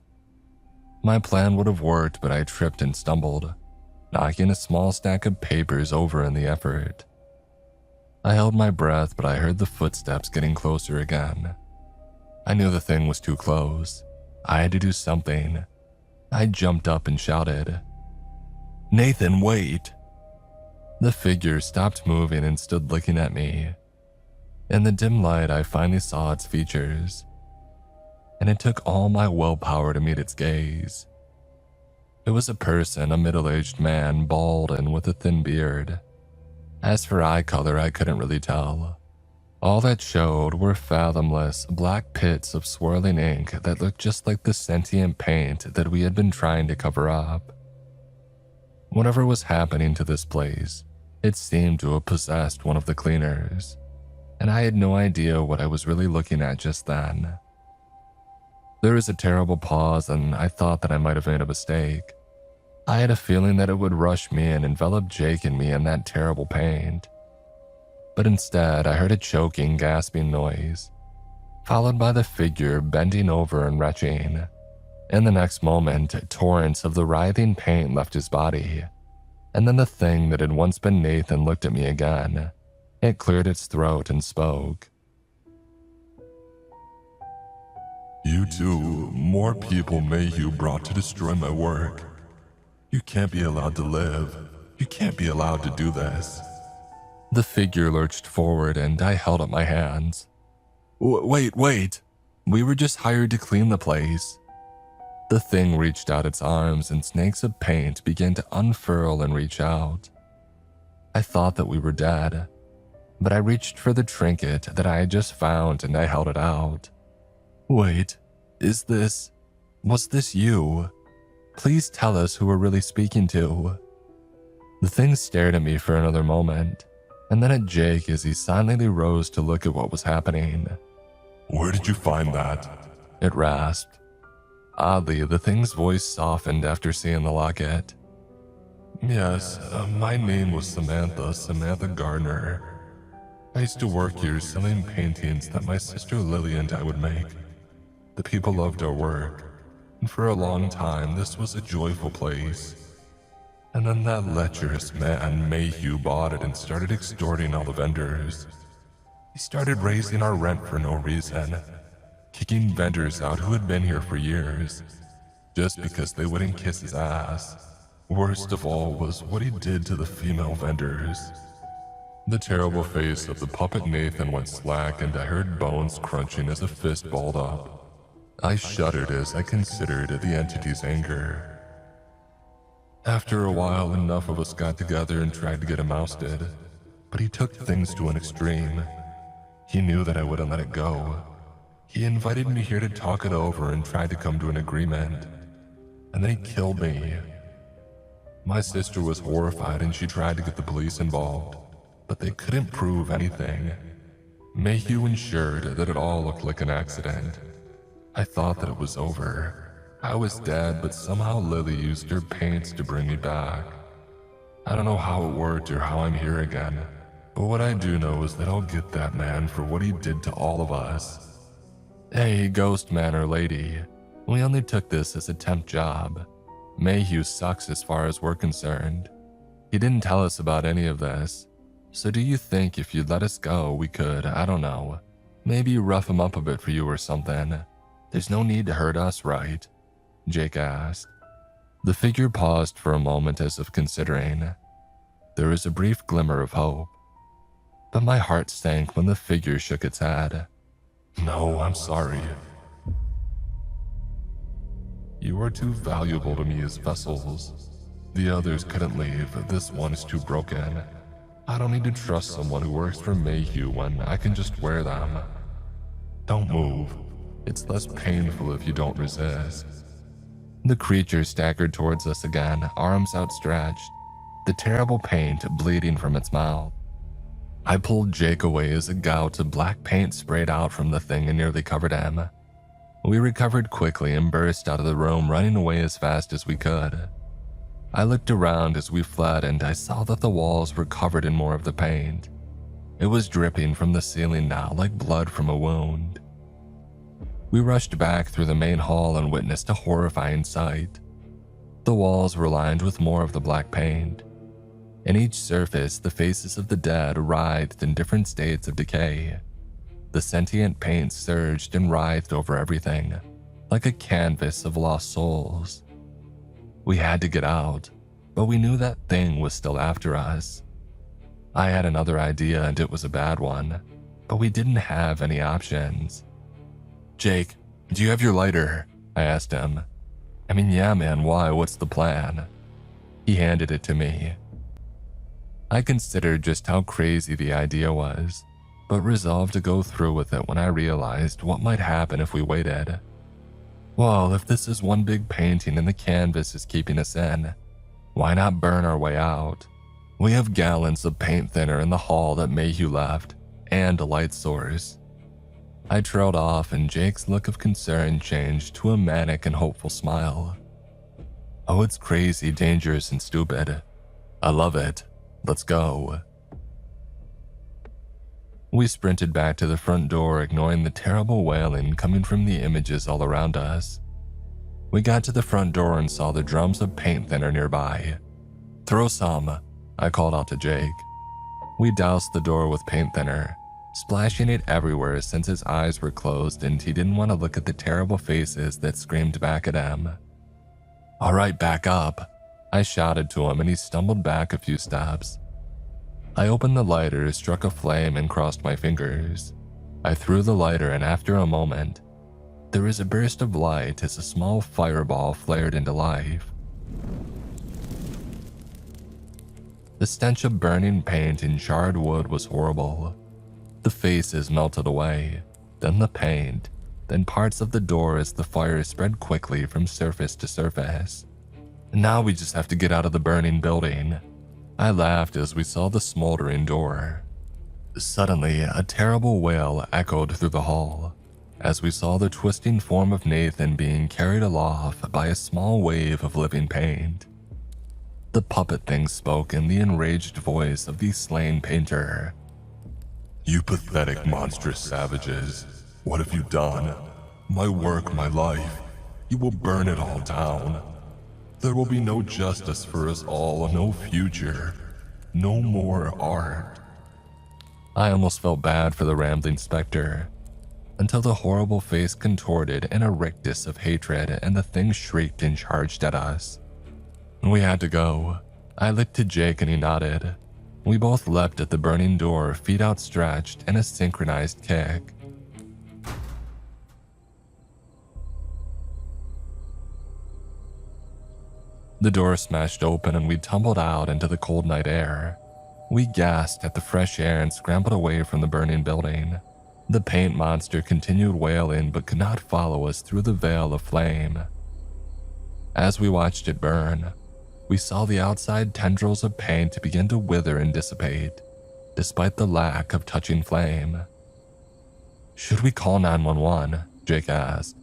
My plan would have worked, but I tripped and stumbled, knocking a small stack of papers over in the effort. I held my breath, but I heard the footsteps getting closer again. I knew the thing was too close. I had to do something. I jumped up and shouted, "Nathan, wait!" The figure stopped moving and stood looking at me. In the dim light, I finally saw its features, and it took all my willpower to meet its gaze. It was a person, a middle-aged man, bald and with a thin beard. As for eye color, I couldn't really tell. All that showed were fathomless black pits of swirling ink that looked just like the sentient paint that we had been trying to cover up. Whatever was happening to this place, it seemed to have possessed one of the cleaners, and I had no idea what I was really looking at just then. There was a terrible pause, and I thought that I might have made a mistake. I had a feeling that it would rush me and envelop Jake and me in that terrible paint. But instead, I heard a choking, gasping noise. followed by the figure bending over and retching. In the next moment, torrents of the writhing paint left his body. And then the thing that had once been Nathan looked at me again. It cleared its throat and spoke. You two, more people Mayhew brought to destroy my work. You can't be allowed to live. You can't be allowed to do this. The figure lurched forward and I held up my hands. Wait. We were just hired to clean the place. The thing reached out its arms and snakes of paint began to unfurl and reach out. I thought that we were dead, but I reached for the trinket that I had just found and I held it out. Wait, was this you? Please tell us who we're really speaking to. The thing stared at me for another moment, and then at Jake as he silently rose to look at what was happening. Where did you find that? It rasped. Oddly, the thing's voice softened after seeing the locket. Yes, my name was Samantha Gardner. I used to work here selling paintings that my sister Lily and I would make. The people loved our work, and for a long time this was a joyful place. And then that lecherous man, Mayhew, bought it and started extorting all the vendors. He started raising our rent for no reason, kicking vendors out who had been here for years, just because they wouldn't kiss his ass. Worst of all was what he did to the female vendors. The terrible face of the puppet Nathan went slack and I heard bones crunching as a fist balled up. I shuddered as I considered the entity's anger. After a while, enough of us got together and tried to get him ousted, but he took things to an extreme. He knew that I wouldn't let it go. He invited me here to talk it over and tried to come to an agreement, and then he killed me. My sister was horrified and she tried to get the police involved, but they couldn't prove anything. Mayhew ensured that it all looked like an accident. I thought that it was over. I was dead, but somehow Lily used her paints to bring me back. I don't know how it worked or how I'm here again, but what I do know is that I'll get that man for what he did to all of us. Hey, ghost man or lady, we only took this as a temp job. Mayhew sucks as far as we're concerned. He didn't tell us about any of this, so do you think if you'd let us go, we could, I don't know, maybe rough him up a bit for you or something? There's no need to hurt us, right? Jake asked. The figure paused for a moment as if considering. There was a brief glimmer of hope, but my heart sank when the figure shook its head. No, I'm sorry. You are too valuable to me as vessels. The others couldn't leave, this one is too broken. I don't need to trust someone who works for Mayhew when I can just wear them. Don't move. It's less painful if you don't resist. The creature staggered towards us again, arms outstretched, the terrible paint bleeding from its mouth. I pulled Jake away as a gout of black paint sprayed out from the thing and nearly covered him. We recovered quickly and burst out of the room, running away as fast as we could. I looked around as we fled and I saw that the walls were covered in more of the paint. It was dripping from the ceiling now like blood from a wound. We rushed back through the main hall and witnessed a horrifying sight. The walls were lined with more of the black paint. In each surface, the faces of the dead writhed in different states of decay. The sentient paint surged and writhed over everything, like a canvas of lost souls. We had to get out, but we knew that thing was still after us. I had another idea and it was a bad one, but we didn't have any options. Jake, do you have your lighter? I asked him. I mean, yeah, man, why? What's the plan? He handed it to me. I considered just how crazy the idea was, but resolved to go through with it when I realized what might happen if we waited. Well, if this is one big painting and the canvas is keeping us in, why not burn our way out? We have gallons of paint thinner in the hall that Mayhew left, and a light source. I trailed off and Jake's look of concern changed to a manic and hopeful smile. Oh, it's crazy, dangerous, and stupid. I love it. Let's go. We sprinted back to the front door, ignoring the terrible wailing coming from the images all around us. We got to the front door and saw the drums of paint thinner nearby. "Throw some," I called out to Jake. We doused the door with paint thinner, splashing it everywhere since his eyes were closed and he didn't want to look at the terrible faces that screamed back at him. "All right, back up," I shouted to him, and he stumbled back a few steps. I opened the lighter, struck a flame, and crossed my fingers. I threw the lighter, and after a moment, there was a burst of light as a small fireball flared into life. The stench of burning paint and charred wood was horrible. The faces melted away, then the paint, then parts of the door as the fire spread quickly from surface to surface. "Now we just have to get out of the burning building," I laughed as we saw the smoldering door. Suddenly, a terrible wail echoed through the hall as we saw the twisting form of Nathan being carried aloft by a small wave of living paint. The puppet thing spoke in the enraged voice of the slain painter. You pathetic, monstrous savages. What have you done? My work, my life. You will burn it all down. There will be no justice for us all, no future, no more art. I almost felt bad for the rambling specter, until the horrible face contorted in a rictus of hatred and the thing shrieked and charged at us. We had to go. I looked to Jake and he nodded. We both leapt at the burning door, feet outstretched in a synchronized kick. The door smashed open and we tumbled out into the cold night air. We gasped at the fresh air and scrambled away from the burning building. The paint monster continued wailing but could not follow us through the veil of flame. As we watched it burn, we saw the outside tendrils of paint begin to wither and dissipate, despite the lack of touching flame. "Should we call 911?" Jake asked.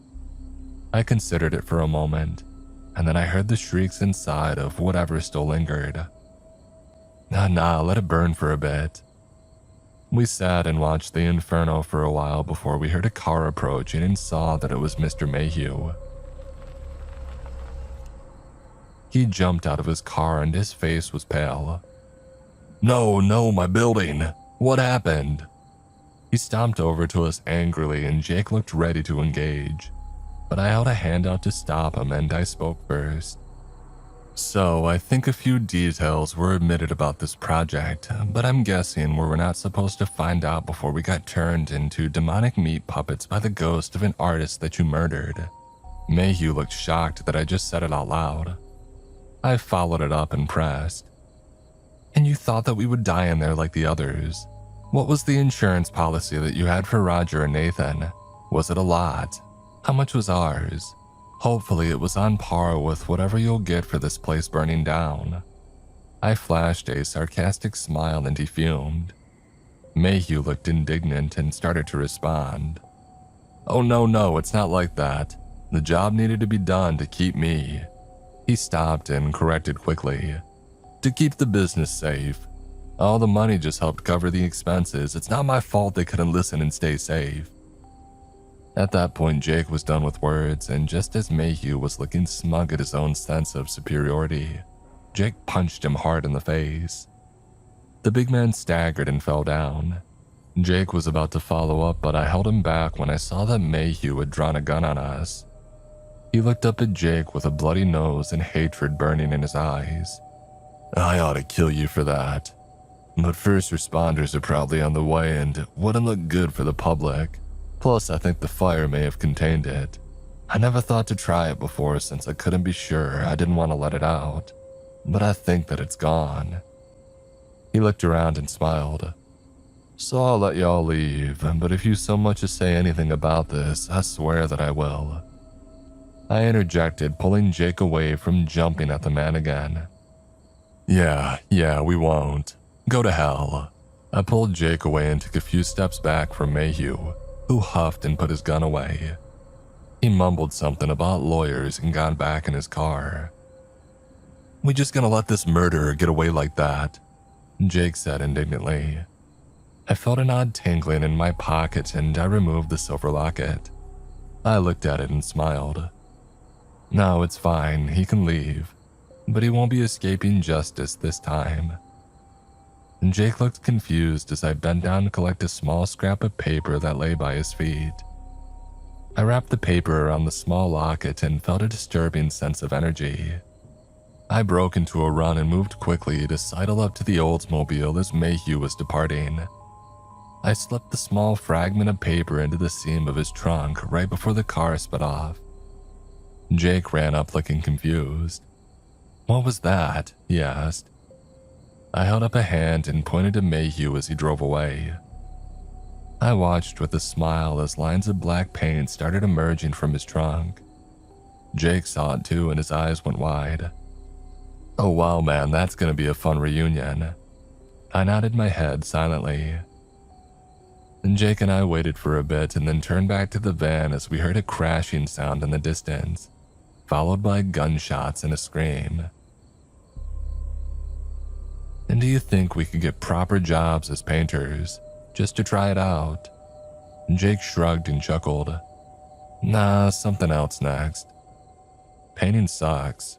I considered it for a moment, and then I heard the shrieks inside of whatever still lingered. Nah, let it burn for a bit. We sat and watched the inferno for a while before we heard a car approaching and saw that it was Mr. Mayhew. He jumped out of his car and his face was pale. No, my building! What happened?" He stomped over to us angrily and Jake looked ready to engage, but I held a hand out to stop him and I spoke first. "So, I think a few details were omitted about this project, but I'm guessing we were not supposed to find out before we got turned into demonic meat puppets by the ghost of an artist that you murdered." Mayhew looked shocked that I just said it out loud. I followed it up and pressed. "And you thought that we would die in there like the others? What was the insurance policy that you had for Roger and Nathan? Was it a lot? How much was ours? Hopefully it was on par with whatever you'll get for this place burning down." I flashed a sarcastic smile and he fumed. Mayhew looked indignant and started to respond. "Oh no, it's not like that. The job needed to be done to keep me." He stopped and corrected quickly. "To keep the business safe. All the money just helped cover the expenses. It's not my fault they couldn't listen and stay safe." At that point, Jake was done with words, and just as Mayhew was looking smug at his own sense of superiority, Jake punched him hard in the face. The big man staggered and fell down. Jake was about to follow up, but I held him back when I saw that Mayhew had drawn a gun on us. He looked up at Jake with a bloody nose and hatred burning in his eyes. "I ought to kill you for that. But first responders are probably on the way and wouldn't look good for the public. Plus, I think the fire may have contained it. I never thought to try it before since I couldn't be sure. I didn't want to let it out. But I think that it's gone." He looked around and smiled. "So I'll let y'all leave, but if you so much as say anything about this, I swear that I will." I interjected, pulling Jake away from jumping at the man again. Yeah, we won't. Go to hell." I pulled Jake away and took a few steps back from Mayhew, who huffed and put his gun away. He mumbled something about lawyers and got back in his car. "We just gonna let this murderer get away like that?" Jake said indignantly. I felt an odd tingling in my pocket and I removed the silver locket. I looked at it and smiled. No, it's fine, he can leave, but he won't be escaping justice this time. And Jake looked confused as I bent down to collect a small scrap of paper that lay by his feet. I wrapped the paper around the small locket and felt a disturbing sense of energy. I broke into a run and moved quickly to sidle up to the Oldsmobile as Mayhew was departing. I slipped the small fragment of paper into the seam of his trunk right before the car sped off. Jake ran up looking confused. "What was that?" he asked. I held up a hand and pointed to Mayhew as he drove away. I watched with a smile as lines of black paint started emerging from his trunk. Jake saw it too and his eyes went wide. "Oh wow, man, that's gonna be a fun reunion." I nodded my head silently. And Jake and I waited for a bit and then turned back to the van as we heard a crashing sound in the distance, followed by gunshots and a scream. "And do you think we could get proper jobs as painters, just to try it out?" Jake shrugged and chuckled. "Nah, something else next. Painting sucks."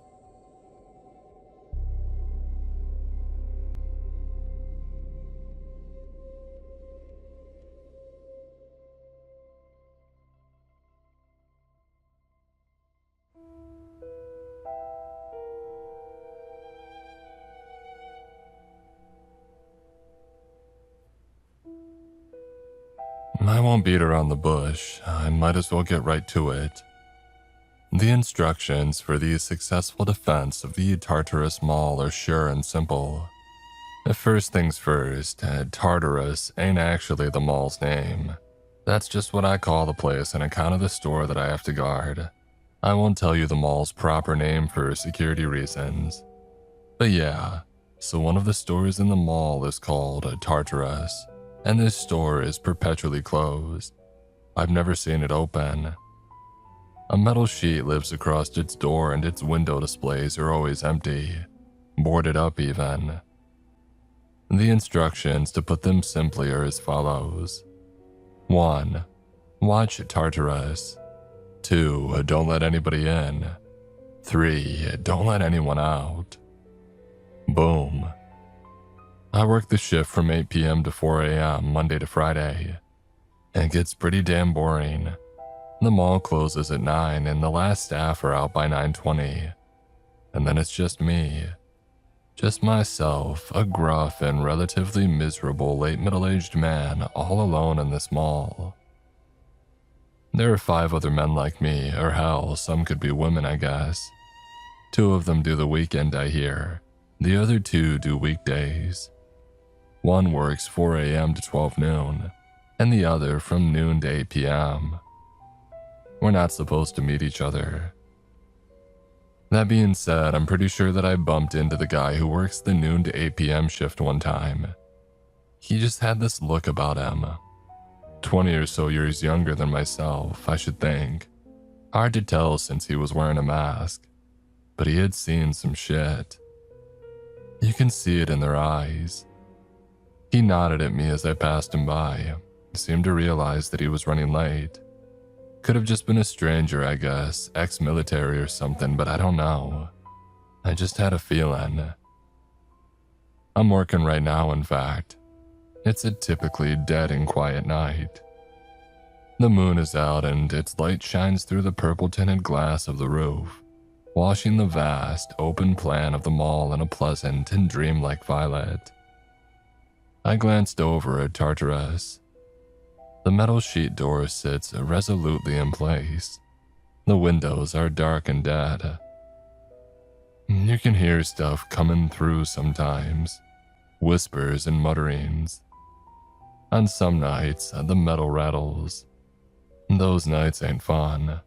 I won't beat around the bush. I might as well get right to it. The instructions for the successful defense of the Tartarus Mall are sure and simple. First things first, Tartarus ain't actually the mall's name. That's just what I call the place on account of the store that I have to guard. I won't tell you the mall's proper name for security reasons. But yeah, so one of the stores in the mall is called Tartarus, and this store is perpetually closed. I've never seen it open. A metal sheet lives across its door and its window displays are always empty, boarded up even. The instructions, to put them simply, are as follows. 1. Watch Tartarus. 2. Don't let anybody in. 3. Don't let anyone out. Boom. I work the shift from 8 p.m. to 4 a.m. Monday to Friday. It gets pretty damn boring. The mall closes at 9 and the last staff are out by 9:20. And then it's just me. Just myself, a gruff and relatively miserable late middle-aged man all alone in this mall. There are 5 other men like me, or hell, some could be women, I guess. 2 of them do the weekend, I hear. The other 2 do weekdays. One works 4 a.m. to 12 noon, and the other from noon to 8 p.m. We're not supposed to meet each other. That being said, I'm pretty sure that I bumped into the guy who works the noon to 8 p.m. shift one time. He just had this look about him. 20 or so years younger than myself, I should think. Hard to tell since he was wearing a mask, but he had seen some shit. You can see it in their eyes. He nodded at me as I passed him by. He seemed to realize that he was running late. Could have just been a stranger, I guess, ex-military or something, but I don't know. I just had a feeling. I'm working right now, in fact. It's a typically dead and quiet night. The moon is out and its light shines through the purple-tinted glass of the roof, washing the vast, open plan of the mall in a pleasant and dreamlike violet. I glanced over at Tartarus. The metal sheet door sits resolutely in place. The windows are dark and dead. You can hear stuff coming through sometimes, whispers and mutterings. On some nights, the metal rattles. Those nights ain't fun.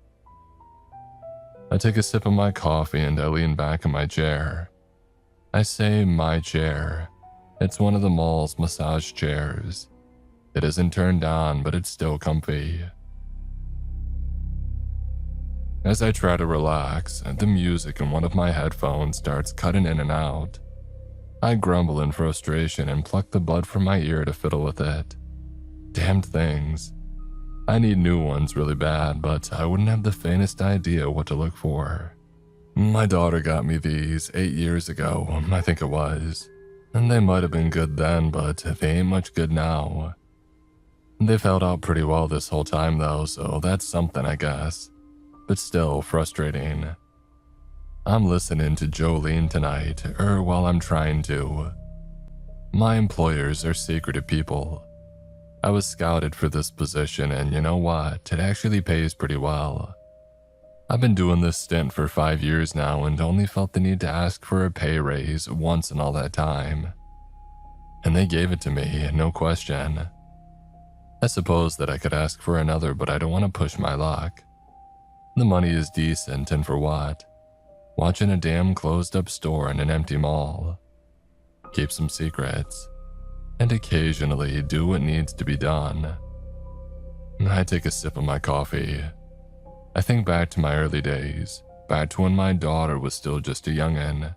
I take a sip of my coffee and I lean back in my chair. I say my chair. It's one of the mall's massage chairs. It isn't turned on, but it's still comfy. As I try to relax, the music in one of my headphones starts cutting in and out. I grumble in frustration and pluck the bud from my ear to fiddle with it. Damned things. I need new ones really bad, but I wouldn't have the faintest idea what to look for. My daughter got me these 8 years ago, I think it was. And they might have been good then, but they ain't much good now. They've held out pretty well this whole time though, so that's something I guess. But still frustrating. I'm listening to Jolene tonight, or while I'm trying to. My employers are secretive people. I was scouted for this position and you know what, it actually pays pretty well. I've been doing this stint for 5 years now and only felt the need to ask for a pay raise once in all that time. And they gave it to me, no question. I suppose that I could ask for another, but I don't want to push my luck. The money is decent, and for what? Watching a damn closed up store in an empty mall. Keep some secrets. And occasionally do what needs to be done. I take a sip of my coffee. I think back to my early days, back to when my daughter was still just a youngin'.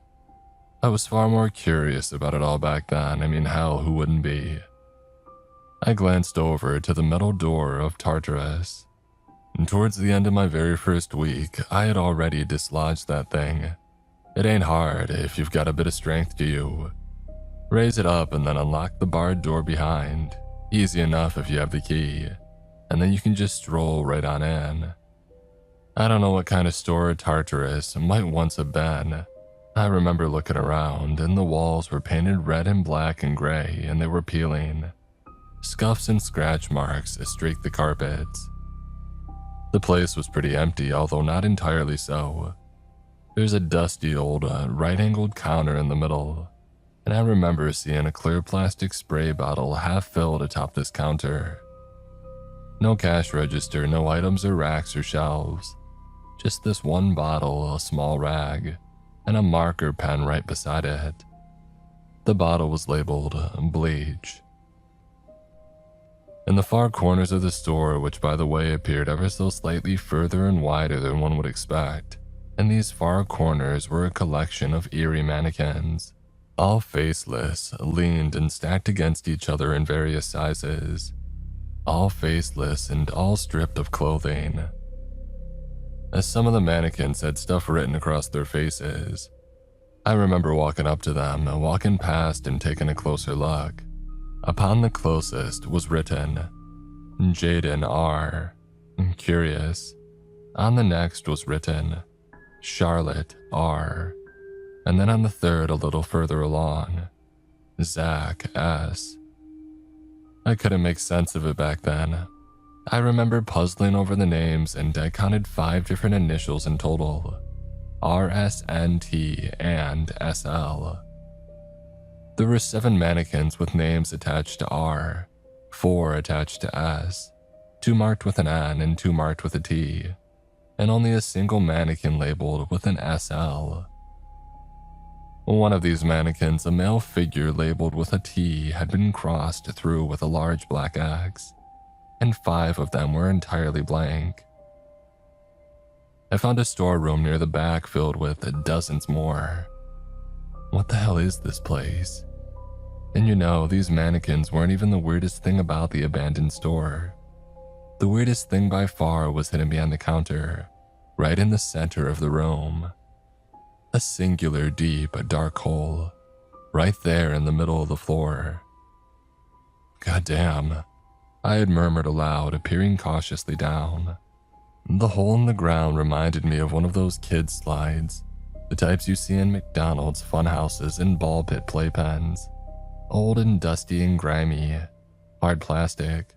I was far more curious about it all back then. I mean, hell, who wouldn't be? I glanced over to the metal door of Tartarus. And towards the end of my very first week, I had already dislodged that thing. It ain't hard if you've got a bit of strength to you. Raise it up and then unlock the barred door behind. Easy enough if you have the key. And then you can just stroll right on in. I don't know what kind of store Tartarus might once have been. I remember looking around and the walls were painted red and black and gray and they were peeling. Scuffs and scratch marks streaked the carpets. The place was pretty empty, although not entirely so. There's a dusty old right-angled counter in the middle, and I remember seeing a clear plastic spray bottle half filled atop this counter. No cash register, no items or racks or shelves. Just this one bottle, a small rag, and a marker pen right beside it. The bottle was labeled bleach. In the far corners of the store, which by the way appeared ever so slightly further and wider than one would expect, in these far corners were a collection of eerie mannequins, all faceless, leaned and stacked against each other in various sizes, all faceless and all stripped of clothing. As some of the mannequins had stuff written across their faces, I remember walking up to them, walking past and taking a closer look. Upon the closest was written, Jaden R. Curious. On the next was written, Charlotte R. And then on the third, a little further along, Zach S. I couldn't make sense of it back then. I remember puzzling over the names and I counted 5 different initials in total, RSNT and SL. There were 7 mannequins with names attached to R, 4 attached to S, 2 marked with an N and 2 marked with a T, and only a single mannequin labeled with an SL. One of these mannequins, a male figure labeled with a T, had been crossed through with a large black X, and 5 of them were entirely blank. I found a storeroom near the back filled with dozens more. What the hell is this place? And you know, these mannequins weren't even the weirdest thing about the abandoned store. The weirdest thing by far was hidden behind the counter, right in the center of the room. A singular, deep, dark hole, right there in the middle of the floor. Goddamn, I had murmured aloud, peering cautiously down. The hole in the ground reminded me of one of those kids' slides, the types you see in McDonald's funhouses and ball pit playpens. Old and dusty and grimy, hard plastic.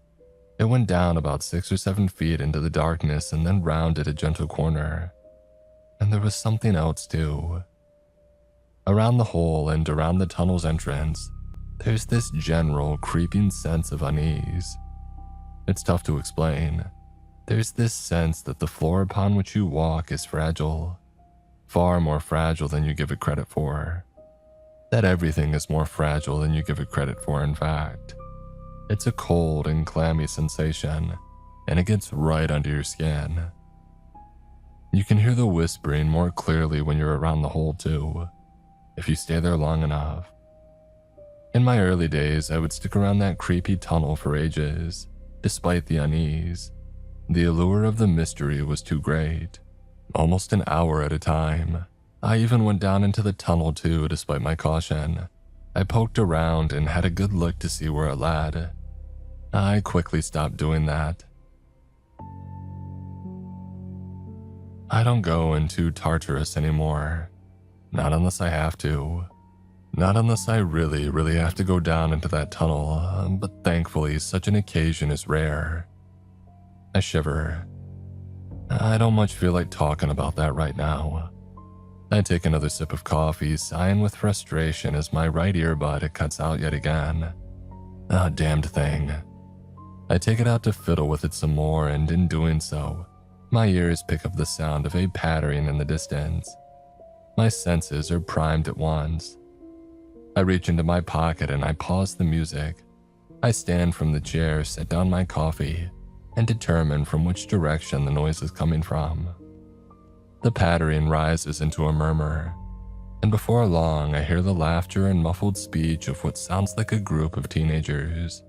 It went down about 6 or 7 feet into the darkness and then rounded a gentle corner. And there was something else too. Around the hole and around the tunnel's entrance, there's this general creeping sense of unease. It's tough to explain. There's this sense that the floor upon which you walk is fragile. Far more fragile than you give it credit for. That everything is more fragile than you give it credit for, in fact. It's a cold and clammy sensation, and it gets right under your skin. You can hear the whispering more clearly when you're around the hole too, if you stay there long enough. In my early days, I would stick around that creepy tunnel for ages, despite the unease. The allure of the mystery was too great. Almost an hour at a time. I even went down into the tunnel too, despite my caution. I poked around and had a good look to see where it led. I quickly stopped doing that. I don't go into Tartarus anymore. Not unless I have to. Not unless I really have to go down into that tunnel, but thankfully such an occasion is rare. I shiver. I don't much feel like talking about that right now. I take another sip of coffee, sighing with frustration as my right earbud cuts out yet again. Ah, damned thing. I take it out to fiddle with it some more, and in doing so, my ears pick up the sound of a pattering in the distance. My senses are primed at once. I reach into my pocket and I pause the music. I stand from the chair, set down my coffee, and determine from which direction the noise is coming from. The pattering rises into a murmur, and before long I hear the laughter and muffled speech of what sounds like a group of teenagers.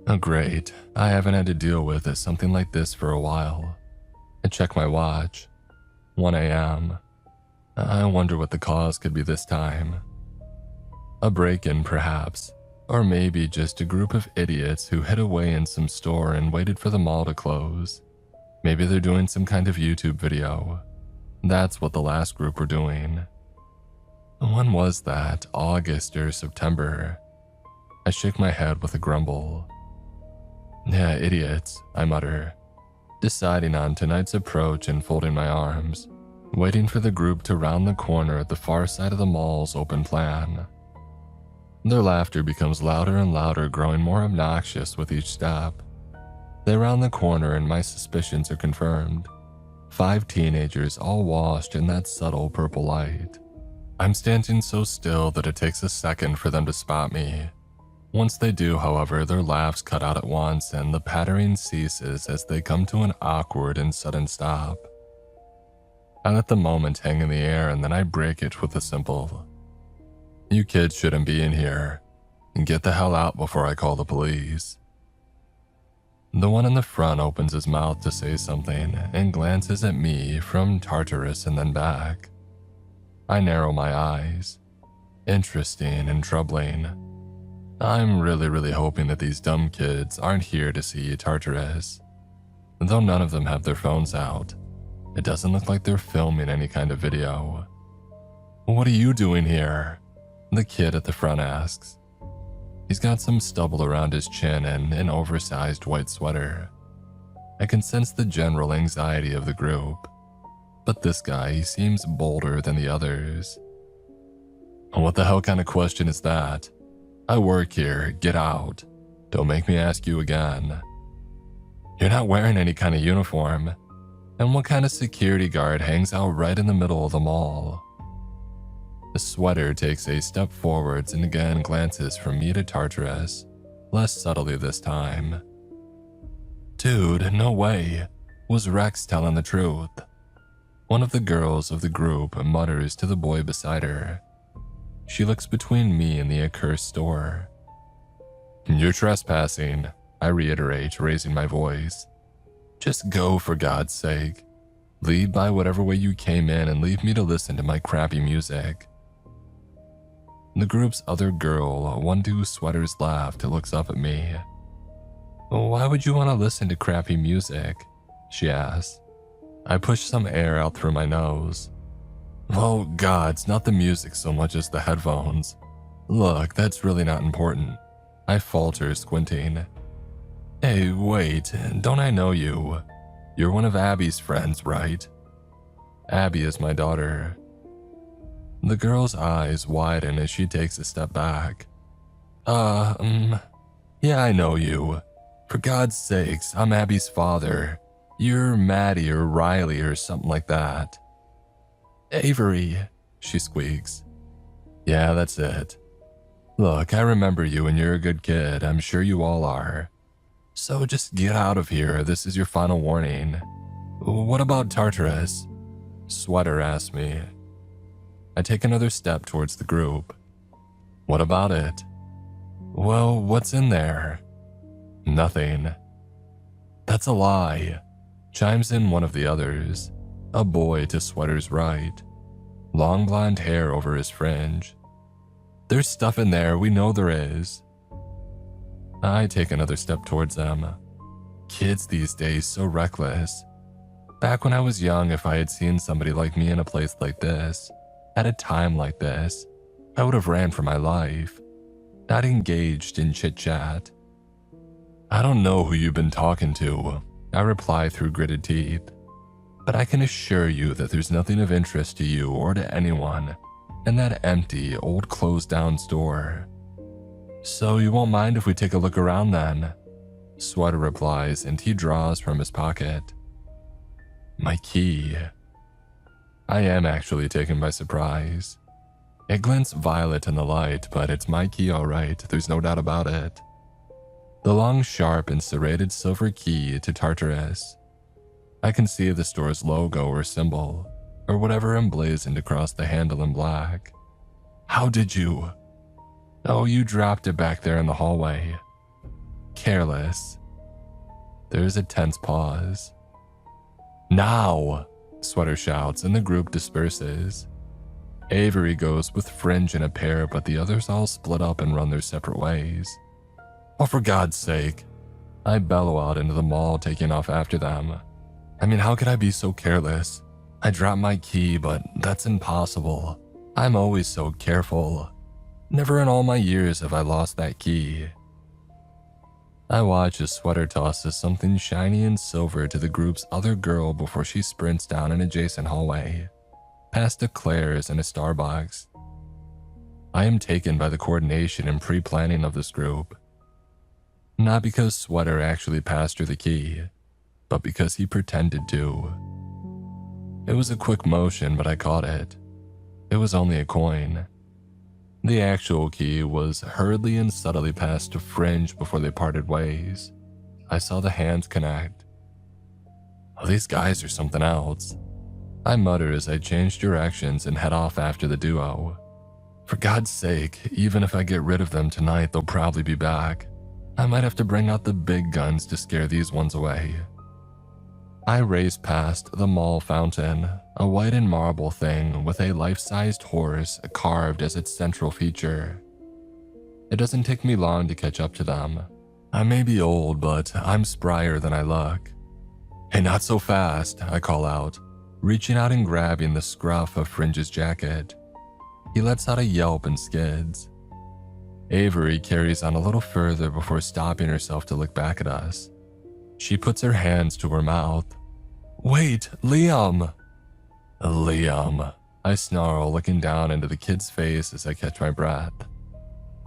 Oh great, I haven't had to deal with something like this for a while. I check my watch. 1 a.m. I wonder what the cause could be this time. A break-in, perhaps, or maybe just a group of idiots who hid away in some store and waited for the mall to close. Maybe they're doing some kind of YouTube video. That's what the last group were doing. When was that? August or September? I shake my head with a grumble. Yeah, idiots, I mutter, deciding on tonight's approach and folding my arms, waiting for the group to round the corner at the far side of the mall's open plan. Their laughter becomes louder and louder, growing more obnoxious with each step. They round the corner and my suspicions are confirmed. 5 teenagers, all washed in that subtle purple light. I'm standing so still that it takes a second for them to spot me. Once they do, however, their laughs cut out at once and the pattering ceases as they come to an awkward and sudden stop. I let the moment hang in the air and then I break it with a simple, "You kids shouldn't be in here. Get the hell out before I call the police." The one in the front opens his mouth to say something and glances at me from Tartarus and then back. I narrow my eyes. Interesting and troubling. I'm really hoping that these dumb kids aren't here to see Tartarus. Though none of them have their phones out, it doesn't look like they're filming any kind of video. "What are you doing here?" the kid at the front asks. He's got some stubble around his chin and an oversized white sweater. I can sense the general anxiety of the group, but this guy, he seems bolder than the others. "What the hell kind of question is that? I work here, get out. Don't make me ask you again. You're not wearing any kind of uniform, and what kind of security guard hangs out right in the middle of the mall?" The sweater takes a step forwards and again glances from me to Tartarus, less subtly this time. "Dude, no way. Was Rex telling the truth?" One of the girls of the group mutters to the boy beside her. She looks between me and the accursed store. "You're trespassing," I reiterate, raising my voice. "Just go, for God's sake. Leave by whatever way you came in and leave me to listen to my crappy music." The group's other girl, one whose sweaters laughed, looks up at me. "Why would you want to listen to crappy music?" she asks. I push some air out through my nose. "Oh God, it's not the music so much as the headphones. Look, that's really not important," I falter, squinting. "Hey, wait, don't I know you? You're one of Abby's friends, right?" "Abby is my daughter." The girl's eyes widen as she takes a step back. Yeah, I know you. For God's sakes, I'm Abby's father. You're Maddie or Riley or something like that." "Avery," she squeaks. "Yeah, that's it. Look, I remember you and you're a good kid. I'm sure you all are. So just get out of here. This is your final warning." "What about Tartarus?" Sweater asks me. I take another step towards the group. "What about it?" Well, what's in there? Nothing. That's a lie, chimes in one of the others, a boy to Sweater's right, long blonde hair over his fringe. There's stuff in there, we know there is. I take another step towards them. Kids these days so reckless. Back when I was young, if I had seen somebody like me in a place like this, at a time like this, I would have ran for my life, not engaged in chit-chat. I don't know who you've been talking to, I reply through gritted teeth, but I can assure you that there's nothing of interest to you or to anyone in that empty, old closed-down store. So you won't mind if we take a look around then? Sweater replies, and he draws from his pocket my key. I am actually taken by surprise. It glints violet in the light, but it's my key all right, there's no doubt about it. The long, sharp and serrated silver key to Tartarus. I can see the store's logo or symbol, or whatever emblazoned across the handle in black. How did you? Oh, you dropped it back there in the hallway. Careless. There's a tense pause. Now, Sweater shouts and the group disperses. Avery goes with Fringe in a pair, but the others all split up and run their separate ways. Oh, for God's sake. I bellow out into the mall, taking off after them. I mean, how could I be so careless? I dropped my key, but that's impossible. I'm always so careful. Never in all my years have I lost that key. I watch as Sweater tosses something shiny and silver to the group's other girl before she sprints down an adjacent hallway, past a Claire's and a Starbucks. I am taken by the coordination and pre-planning of this group. Not because Sweater actually passed her the key, but because he pretended to. It was a quick motion, but I caught it. It was only a coin. The actual key was hurriedly and subtly passed to Fringe before they parted ways. I saw the hands connect. Oh, these guys are something else. I mutter as I change directions and head off after the duo. For God's sake, even if I get rid of them tonight, they'll probably be back. I might have to bring out the big guns to scare these ones away. I race past the mall fountain, a white and marble thing with a life-sized horse carved as its central feature. It doesn't take me long to catch up to them. I may be old, but I'm sprier than I look. Hey, not so fast, I call out, reaching out and grabbing the scruff of Fringe's jacket. He lets out a yelp and skids. Avery carries on a little further before stopping herself to look back at us. She puts her hands to her mouth. Wait, Liam! Liam, I snarl, looking down into the kid's face as I catch my breath.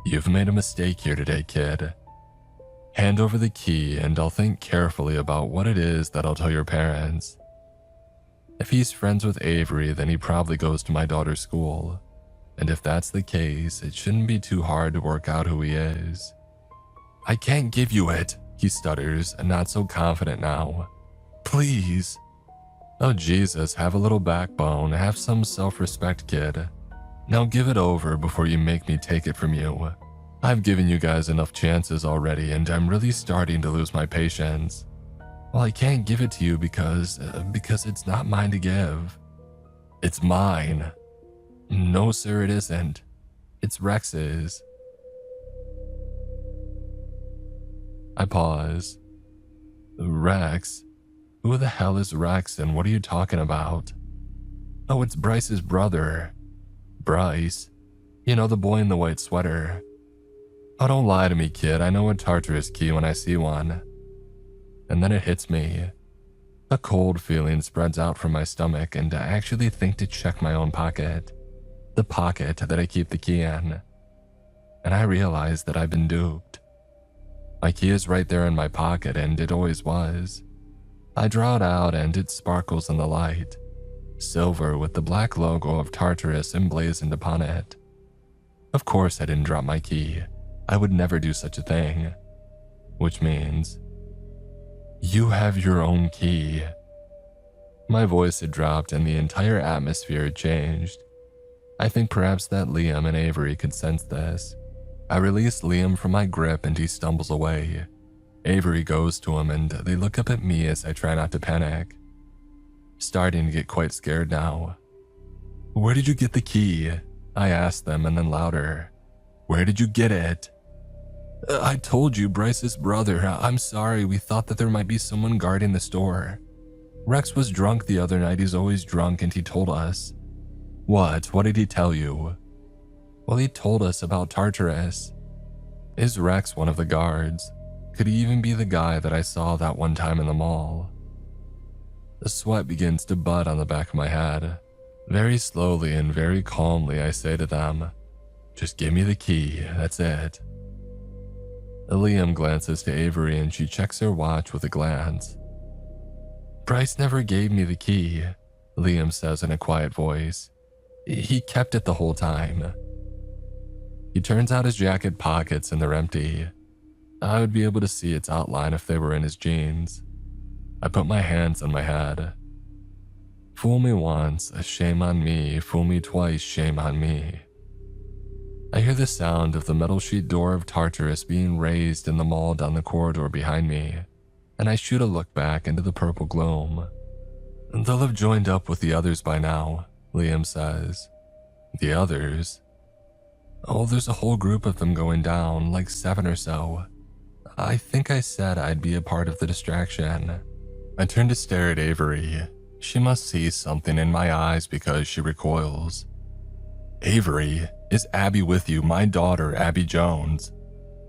You've made a mistake here today, kid. Hand over the key and I'll think carefully about what it is that I'll tell your parents. If he's friends with Avery, then he probably goes to my daughter's school. And if that's the case, it shouldn't be too hard to work out who he is. I can't give you it, he stutters, not so confident now. Please. Oh Jesus, have a little backbone, have some self-respect, kid. Now give it over before you make me take it from you. I've given you guys enough chances already and I'm really starting to lose my patience. Well, I can't give it to you because it's not mine to give. It's mine. No sir, it isn't. It's Rex's. I pause. Rex? Who the hell is Rex and what are you talking about? Oh, it's Bryce's brother. Bryce? You know, the boy in the white sweater. Oh, don't lie to me, kid. I know a Tartarus key when I see one. And then it hits me. A cold feeling spreads out from my stomach and I actually think to check my own pocket. The pocket that I keep the key in. And I realize that I've been duped. My key is right there in my pocket and it always was. I draw it out and it sparkles in the light. Silver with the black logo of Tartarus emblazoned upon it. Of course I didn't drop my key. I would never do such a thing. Which means, you have your own key. My voice had dropped and the entire atmosphere had changed. I think perhaps that Liam and Avery could sense this. I release Liam from my grip and he stumbles away. Avery goes to him and they look up at me as I try not to panic. Starting to get quite scared now. "Where did you get the key?" I ask them, and then louder. "Where did you get it?" "I told you, Bryce's brother. I'm sorry, we thought that there might be someone guarding the store. Rex was drunk the other night, he's always drunk, and he told us." What did he tell you?" "Well, he told us about Tartarus." "Is Rex one of the guards? Could he even be the guy that I saw that one time in the mall?" The sweat begins to bud on the back of my head. Very slowly and very calmly, I say to them, "Just give me the key, that's it." Liam glances to Avery and she checks her watch with a glance. "Bryce never gave me the key," Liam says in a quiet voice. "He kept it the whole time." He turns out his jacket pockets and they're empty. I would be able to see its outline if they were in his jeans. I put my hands on my head. Fool me once, shame on me. Fool me twice, shame on me. I hear the sound of the metal sheet door of Tartarus being raised in the mall down the corridor behind me, and I shoot a look back into the purple gloom. "They'll have joined up with the others by now," Liam says. "The others?" "Oh, there's a whole group of them going down, like 7 or so. I think I said I'd be a part of the distraction." I turn to stare at Avery. She must see something in my eyes because she recoils. "Avery, is Abby with you? My daughter, Abby Jones.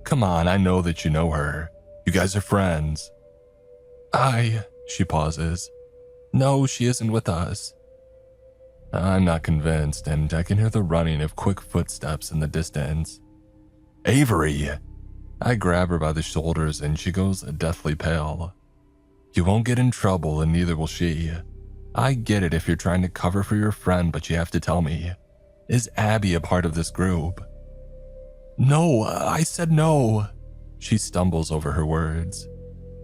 Come on, I know that you know her. You guys are friends." She pauses. "No, she isn't with us." I'm not convinced, and I can hear the running of quick footsteps in the distance. "Avery!" I grab her by the shoulders and she goes deathly pale. "You won't get in trouble and neither will she. I get it if you're trying to cover for your friend, but you have to tell me. Is Abby a part of this group?" "No, I said no." She stumbles over her words.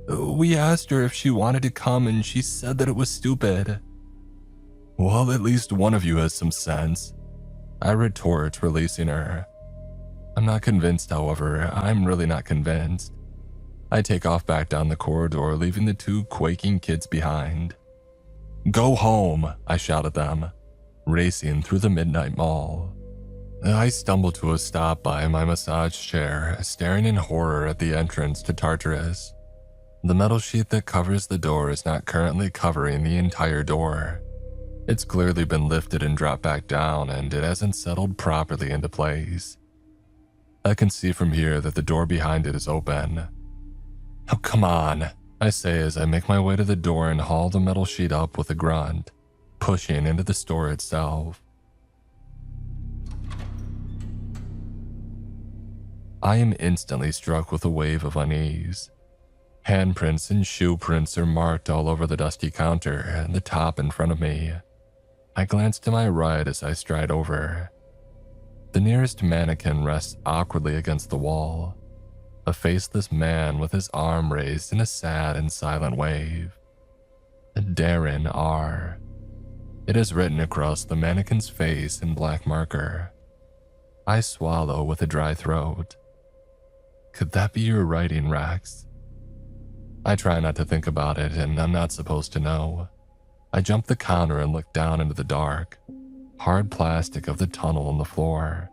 "We asked her if she wanted to come and she said that it was stupid." "Well, at least one of you has some sense," I retort, releasing her. I'm not convinced, however. I'm really not convinced. I take off back down the corridor, leaving the 2 quaking kids behind. "Go home," I shout at them, racing through the midnight mall. I stumble to a stop by my massage chair, staring in horror at the entrance to Tartarus. The metal sheet that covers the door is not currently covering the entire door. It's clearly been lifted and dropped back down, and it hasn't settled properly into place. I can see from here that the door behind it is open. "Oh, come on," I say as I make my way to the door and haul the metal sheet up with a grunt, pushing into the store itself. I am instantly struck with a wave of unease. Handprints and shoe prints are marked all over the dusty counter and the top in front of me. I glance to my right as I stride over. The nearest mannequin rests awkwardly against the wall, a faceless man with his arm raised in a sad and silent wave. Darren R. It is written across the mannequin's face in black marker. I swallow with a dry throat. Could that be your writing, Rex? I try not to think about it, and I'm not supposed to know. I jump the counter and look down into the dark, hard plastic of the tunnel on the floor.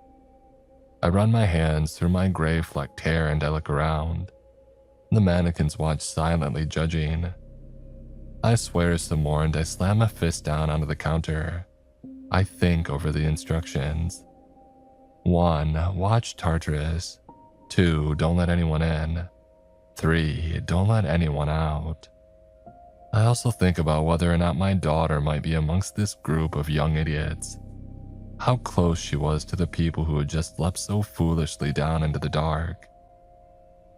I run my hands through my gray flecked hair and I look around. The mannequins watch silently, judging. I swear some more and I slam a fist down onto the counter. I think over the instructions. 1. Watch Tartarus. 2. Don't let anyone in. 3. Don't let anyone out. I also think about whether or not my daughter might be amongst this group of young idiots. How close she was to the people who had just leapt so foolishly down into the dark.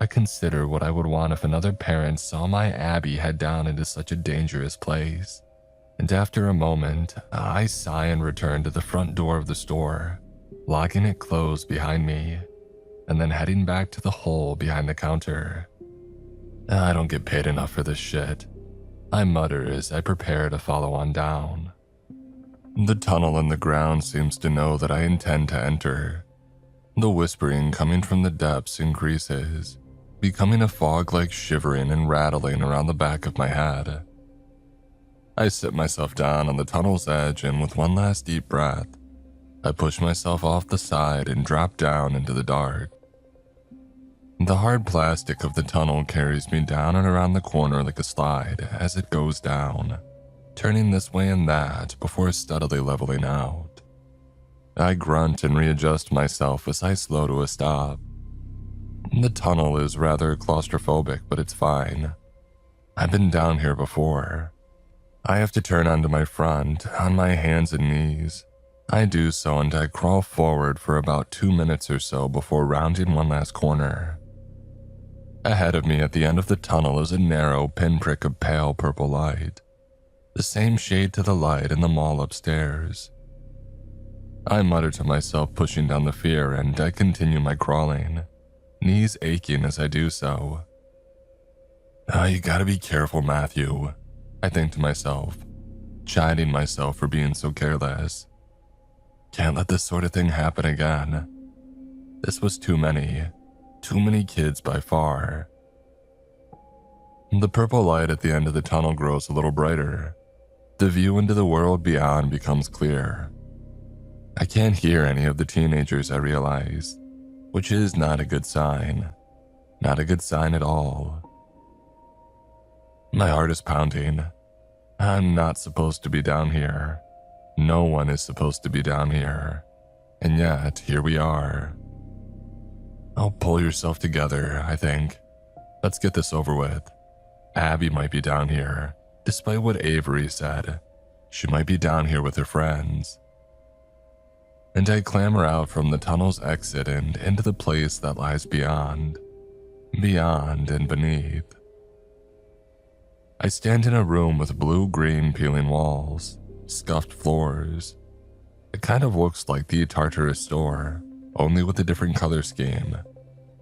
I consider what I would want if another parent saw my Abby head down into such a dangerous place. And after a moment, I sigh and return to the front door of the store, locking it closed behind me, and then heading back to the hole behind the counter. I don't get paid enough for this shit, I mutter as I prepare to follow on down. The tunnel in the ground seems to know that I intend to enter. The whispering coming from the depths increases, becoming a fog-like shivering and rattling around the back of my head. I sit myself down on the tunnel's edge, and with one last deep breath, I push myself off the side and drop down into the dark. The hard plastic of the tunnel carries me down and around the corner like a slide as it goes down, turning this way and that before steadily leveling out. I grunt and readjust myself as I slow to a stop. The tunnel is rather claustrophobic, but it's fine. I've been down here before. I have to turn onto my front, on my hands and knees. I do so and I crawl forward for about 2 minutes or so before rounding one last corner. Ahead of me at the end of the tunnel is a narrow pinprick of pale purple light, the same shade to the light in the mall upstairs. I mutter to myself, pushing down the fear, and I continue my crawling, knees aching as I do so. You gotta be careful, Matthew, I think to myself, chiding myself for being so careless. Can't let this sort of thing happen again. This was too many kids by far. The purple light at the end of the tunnel grows a little brighter. The view into the world beyond becomes clear. I can't hear any of the teenagers, I realize, which is not a good sign. Not a good sign at all. My heart is pounding. I'm not supposed to be down here. No one is supposed to be down here. And yet, here we are. Oh, pull yourself together, I think. Let's get this over with. Abby might be down here, despite what Avery said. She might be down here with her friends. And I clamber out from the tunnel's exit and into the place that lies beyond. Beyond and beneath. I stand in a room with blue-green peeling walls, scuffed floors. It kind of looks like the Tartarus store, only with a different color scheme.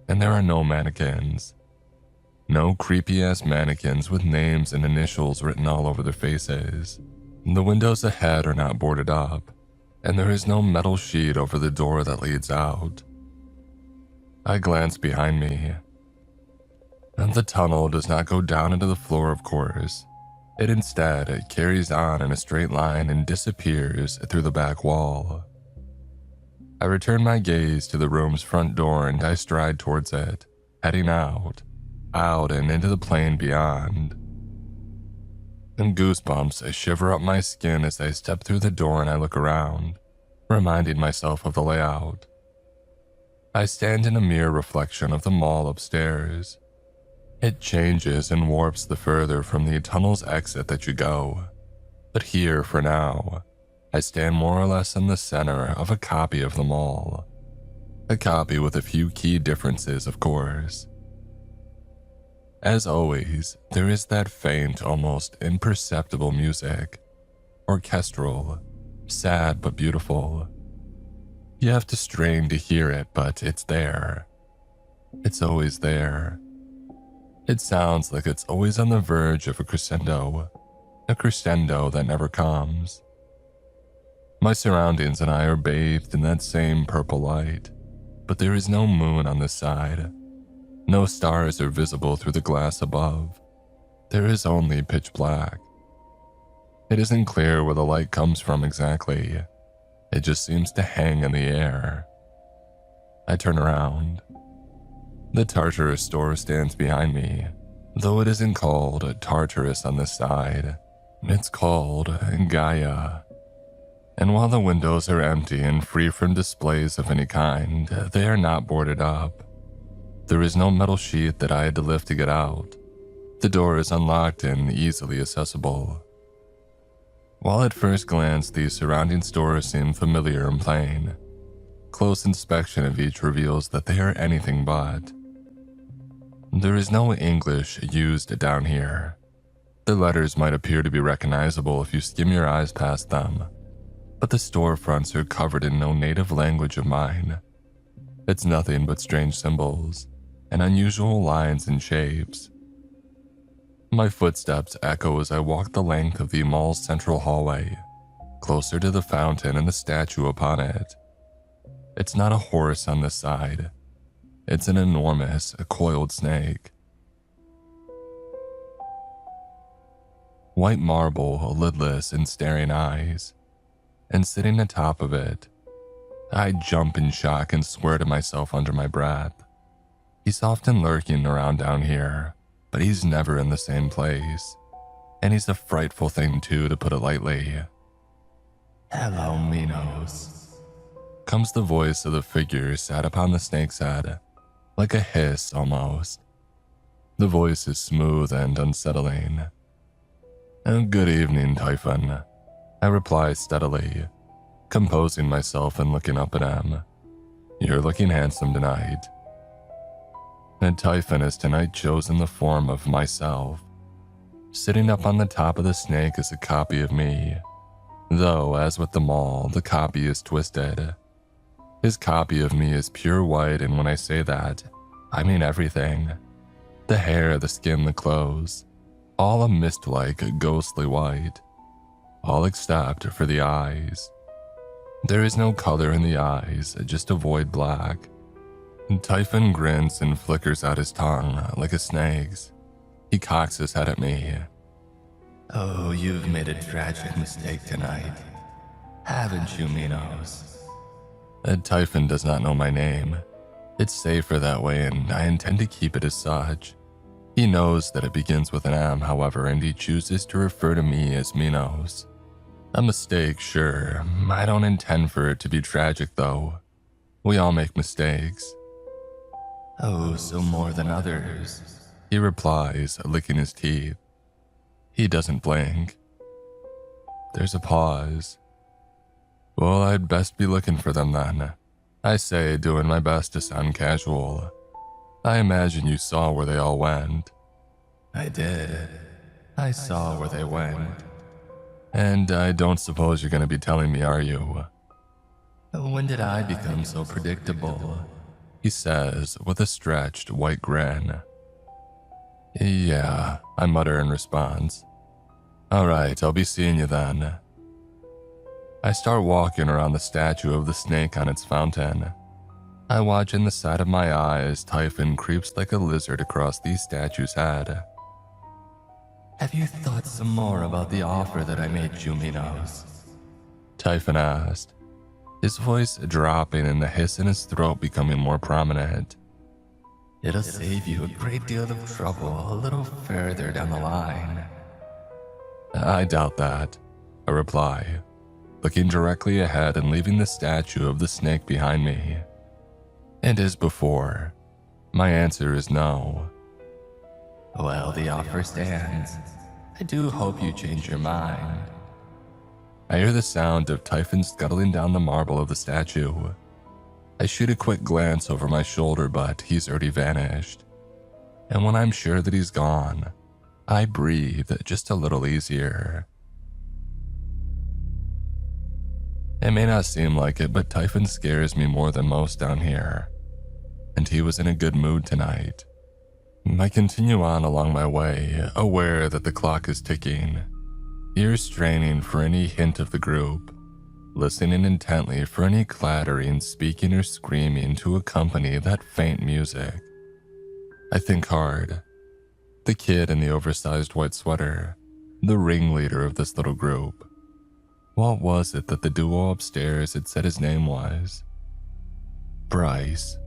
And there are no mannequins. No creepy-ass mannequins with names and initials written all over their faces. The windows ahead are not boarded up, and there is no metal sheet over the door that leads out. I glance behind me. And the tunnel does not go down into the floor, of course. It instead carries on in a straight line and disappears through the back wall. I return my gaze to the room's front door and I stride towards it, heading out and into the plain beyond. And goosebumps shiver up my skin as I step through the door and I look around, reminding myself of the layout. I stand in a mirror reflection of the mall upstairs. It changes and warps the further from the tunnel's exit that you go. But here, for now, I stand more or less in the center of a copy of the mall. A copy with a few key differences, of course. As always, there is that faint, almost imperceptible music. Orchestral, sad but beautiful. You have to strain to hear it, but it's there. It's always there. It sounds like it's always on the verge of a crescendo that never comes. My surroundings and I are bathed in that same purple light, but there is no moon on this side. No stars are visible through the glass above. There is only pitch black. It isn't clear where the light comes from exactly. It just seems to hang in the air. I turn around. The Tartarus store stands behind me, though it isn't called Tartarus on this side. It's called Gaia. And while the windows are empty and free from displays of any kind, they are not boarded up. There is no metal sheet that I had to lift to get out. The door is unlocked and easily accessible. While at first glance the surrounding stores seem familiar and plain, close inspection of each reveals that they are anything but. There is no English used down here. The letters might appear to be recognizable if you skim your eyes past them, but the storefronts are covered in no native language of mine. It's nothing but strange symbols and unusual lines and shapes. My footsteps echo as I walk the length of the mall's central hallway, closer to the fountain and the statue upon it. It's not a horse on this side. It's an enormous, coiled snake. White marble, lidless and staring eyes. And sitting atop of it, I jump in shock and swear to myself under my breath. He's often lurking around down here, but he's never in the same place. And he's a frightful thing too, to put it lightly. "Hello, Minos," comes the voice of the figure sat upon the snake's head, like a hiss almost. The voice is smooth and unsettling. "Good evening, Typhon," I reply steadily, composing myself and looking up at him. "You're looking handsome tonight." And Typhon has tonight chosen the form of myself. Sitting up on the top of the snake is a copy of me, though, as with them all, the copy is twisted. His copy of me is pure white, and when I say that, I mean everything. The hair, the skin, the clothes, all a mist-like, ghostly white. All except for the eyes. There is no color in the eyes, just a void black. Typhon grins and flickers out his tongue like a snake's. He cocks his head at me. "Oh, you've made a tragic mistake tonight, haven't you, Minos?" Typhon does not know my name. It's safer that way, and I intend to keep it as such. He knows that it begins with an M, however, and he chooses to refer to me as Minos. A mistake, sure. I don't intend for it to be tragic, though. We all make mistakes. "Oh, so more than others," he replies, licking his teeth. He doesn't blink. There's a pause. "Well, I'd best be looking for them then," I say, doing my best to sound casual. "I imagine you saw where they all went." "I did. I saw where they went." "And I don't suppose you're going to be telling me, are you?" "When did I become so predictable?" he says with a stretched white grin. "Yeah," I mutter in response. "All right, I'll be seeing you then." I start walking around the statue of the snake on its fountain. I watch in the side of my eye as Typhon creeps like a lizard across the statue's head. "Have you thought some more about the offer that I made you, Minos?" Typhon asked, his voice dropping and the hiss in his throat becoming more prominent. "It'll save you a great deal of trouble a little further down the line." "I doubt that," I reply, looking directly ahead and leaving the statue of the snake behind me. And as before, my answer is no. "Well, the offer stands. I do hope you change your mind." I hear the sound of Typhon scuttling down the marble of the statue. I shoot a quick glance over my shoulder, but he's already vanished. And when I'm sure that he's gone, I breathe just a little easier. It may not seem like it, but Typhon scares me more than most down here. And he was in a good mood tonight. I continue on along my way, aware that the clock is ticking, ears straining for any hint of the group, listening intently for any clattering, speaking, or screaming to accompany that faint music. I think hard. The kid in the oversized white sweater, the ringleader of this little group. What was it that the duo upstairs had said his name was? Bryce.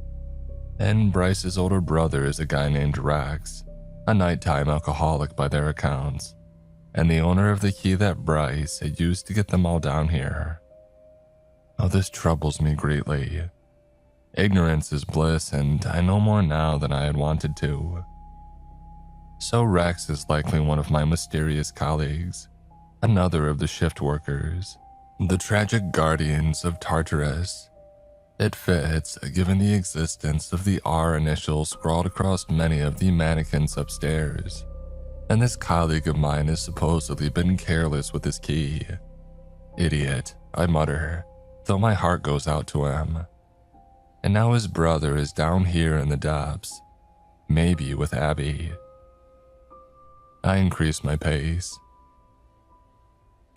And Bryce's older brother is a guy named Rex, a nighttime alcoholic by their accounts, and the owner of the key that Bryce had used to get them all down here. Oh, this troubles me greatly. Ignorance is bliss, and I know more now than I had wanted to. So Rex is likely one of my mysterious colleagues, another of the shift workers, the tragic guardians of Tartarus. It fits, given the existence of the R initial scrawled across many of the mannequins upstairs. And this colleague of mine has supposedly been careless with his key. Idiot, I mutter, though my heart goes out to him. And now his brother is down here in the depths, maybe with Abby. I increase my pace.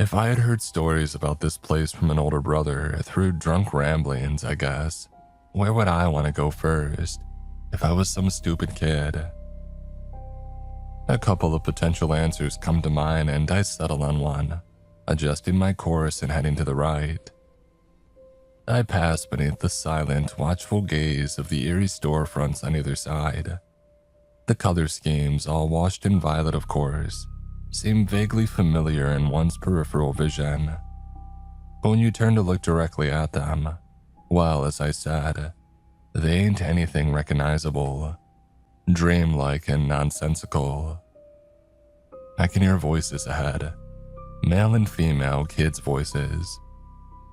If I had heard stories about this place from an older brother through drunk ramblings, I guess, where would I want to go first if I was some stupid kid? A couple of potential answers come to mind and I settle on one, adjusting my course and heading to the right. I pass beneath the silent, watchful gaze of the eerie storefronts on either side. The color schemes, all washed in violet of course, seem vaguely familiar in one's peripheral vision. But when you turn to look directly at them, well, as I said, they ain't anything recognizable, dreamlike and nonsensical. I can hear voices ahead, male and female kids' voices.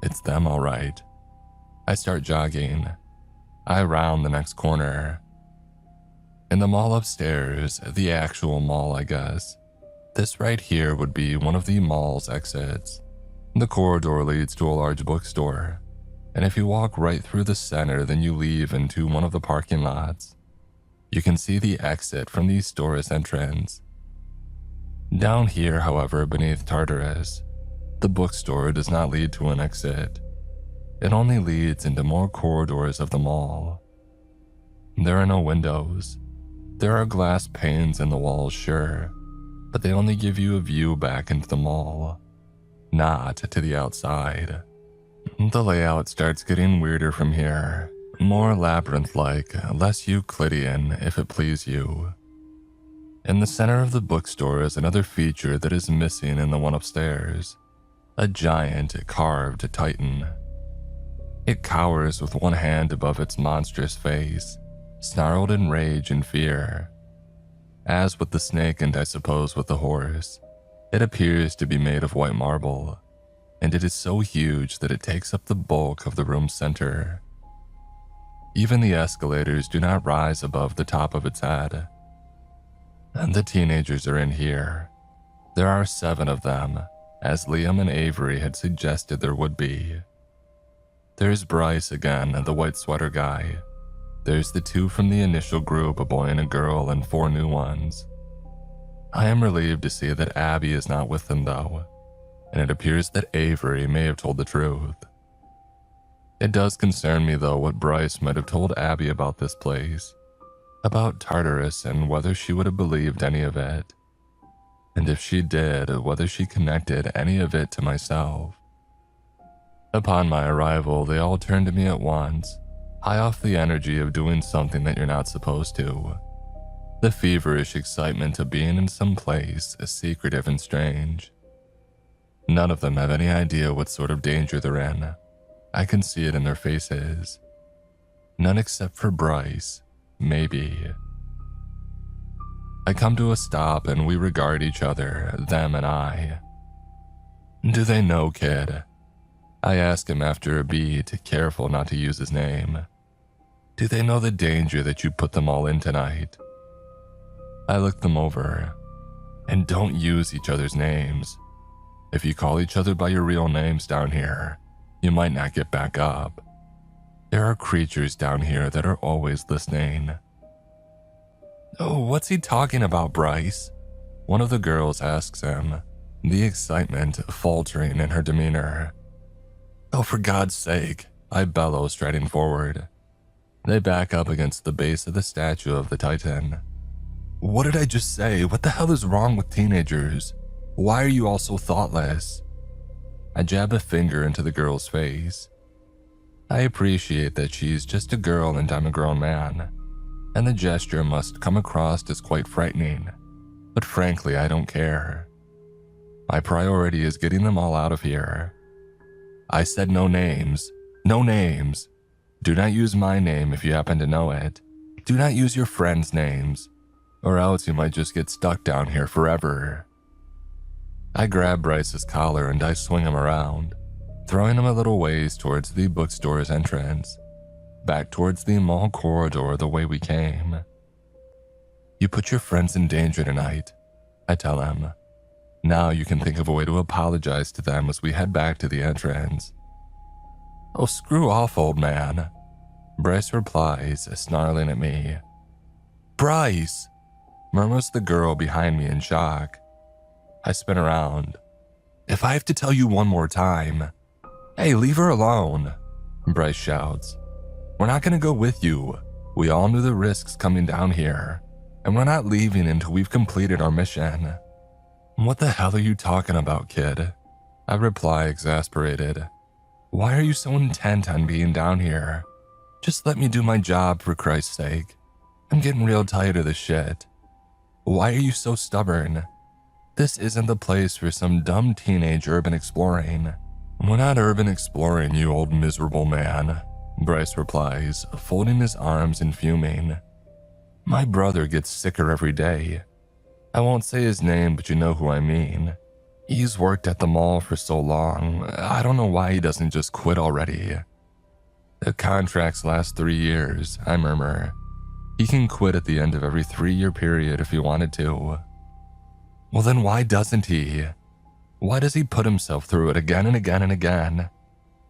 It's them all right. I start jogging. I round the next corner. In the mall upstairs, the actual mall, I guess, this right here would be one of the mall's exits. The corridor leads to a large bookstore, and if you walk right through the center, then you leave into one of the parking lots. You can see the exit from the store's entrance. Down here, however, beneath Tartarus, the bookstore does not lead to an exit. It only leads into more corridors of the mall. There are no windows. There are glass panes in the walls, sure, but they only give you a view back into the mall, not to the outside. The layout starts getting weirder from here, more labyrinth-like, less Euclidean, if it please you. In the center of the bookstore is another feature that is missing in the one upstairs, a giant carved titan. It cowers with one hand above its monstrous face, snarled in rage and fear. As with the snake and I suppose with the horse, it appears to be made of white marble, and it is so huge that it takes up the bulk of the room's center. Even the escalators do not rise above the top of its head. And the teenagers are in here. There are 7 of them, as Liam and Avery had suggested there would be. There's Bryce again, the white sweater guy. There's the 2 from the initial group, a boy and a girl, and 4 new ones. I am relieved to see that Abby is not with them though, and it appears that Avery may have told the truth. It does concern me though what Bryce might have told Abby about this place, about Tartarus, and whether she would have believed any of it. And if she did, whether she connected any of it to myself. Upon my arrival, they all turned to me at once, high off the energy of doing something that you're not supposed to. The feverish excitement of being in some place secretive and strange. None of them have any idea what sort of danger they're in. I can see it in their faces. None except for Bryce, maybe. I come to a stop and we regard each other, them and I. Do they know, kid? I ask him after a beat, careful not to use his name. Do they know the danger that you put them all in tonight? I look them over. And don't use each other's names. If you call each other by your real names down here, you might not get back up. There are creatures down here that are always listening. Oh, what's he talking about, Bryce? One of the girls asks him, the excitement faltering in her demeanor. Oh, for God's sake, I bellow, striding forward. They back up against the base of the statue of the Titan. What did I just say? What the hell is wrong with teenagers? Why are you all so thoughtless? I jab a finger into the girl's face. I appreciate that she's just a girl and I'm a grown man, and the gesture must come across as quite frightening, but frankly, I don't care. My priority is getting them all out of here. I said no names. No names. Do not use my name if you happen to know it. Do not use your friends' names, or else you might just get stuck down here forever. I grab Bryce's collar and I swing him around, throwing him a little ways towards the bookstore's entrance, back towards the mall corridor the way we came. You put your friends in danger tonight, I tell him. Now you can think of a way to apologize to them as we head back to the entrance. Oh, screw off, old man, Bryce replies, snarling at me. Bryce, murmurs the girl behind me in shock. I spin around. If I have to tell you one more time, hey, leave her alone, Bryce shouts. We're not gonna go with you. We all knew the risks coming down here, and we're not leaving until we've completed our mission. What the hell are you talking about, kid? I reply, exasperated. Why are you so intent on being down here? Just let me do my job, for Christ's sake. I'm getting real tired of this shit. Why are you so stubborn? This isn't the place for some dumb teenage urban exploring. We're not urban exploring, you old miserable man, Bryce replies, folding his arms and fuming. My brother gets sicker every day. I won't say his name, but you know who I mean. He's worked at the mall for so long, I don't know why he doesn't just quit already. The contracts last 3 years, I murmur. He can quit at the end of every 3-year period if he wanted to. Well then why doesn't he? Why does he put himself through it again and again and again?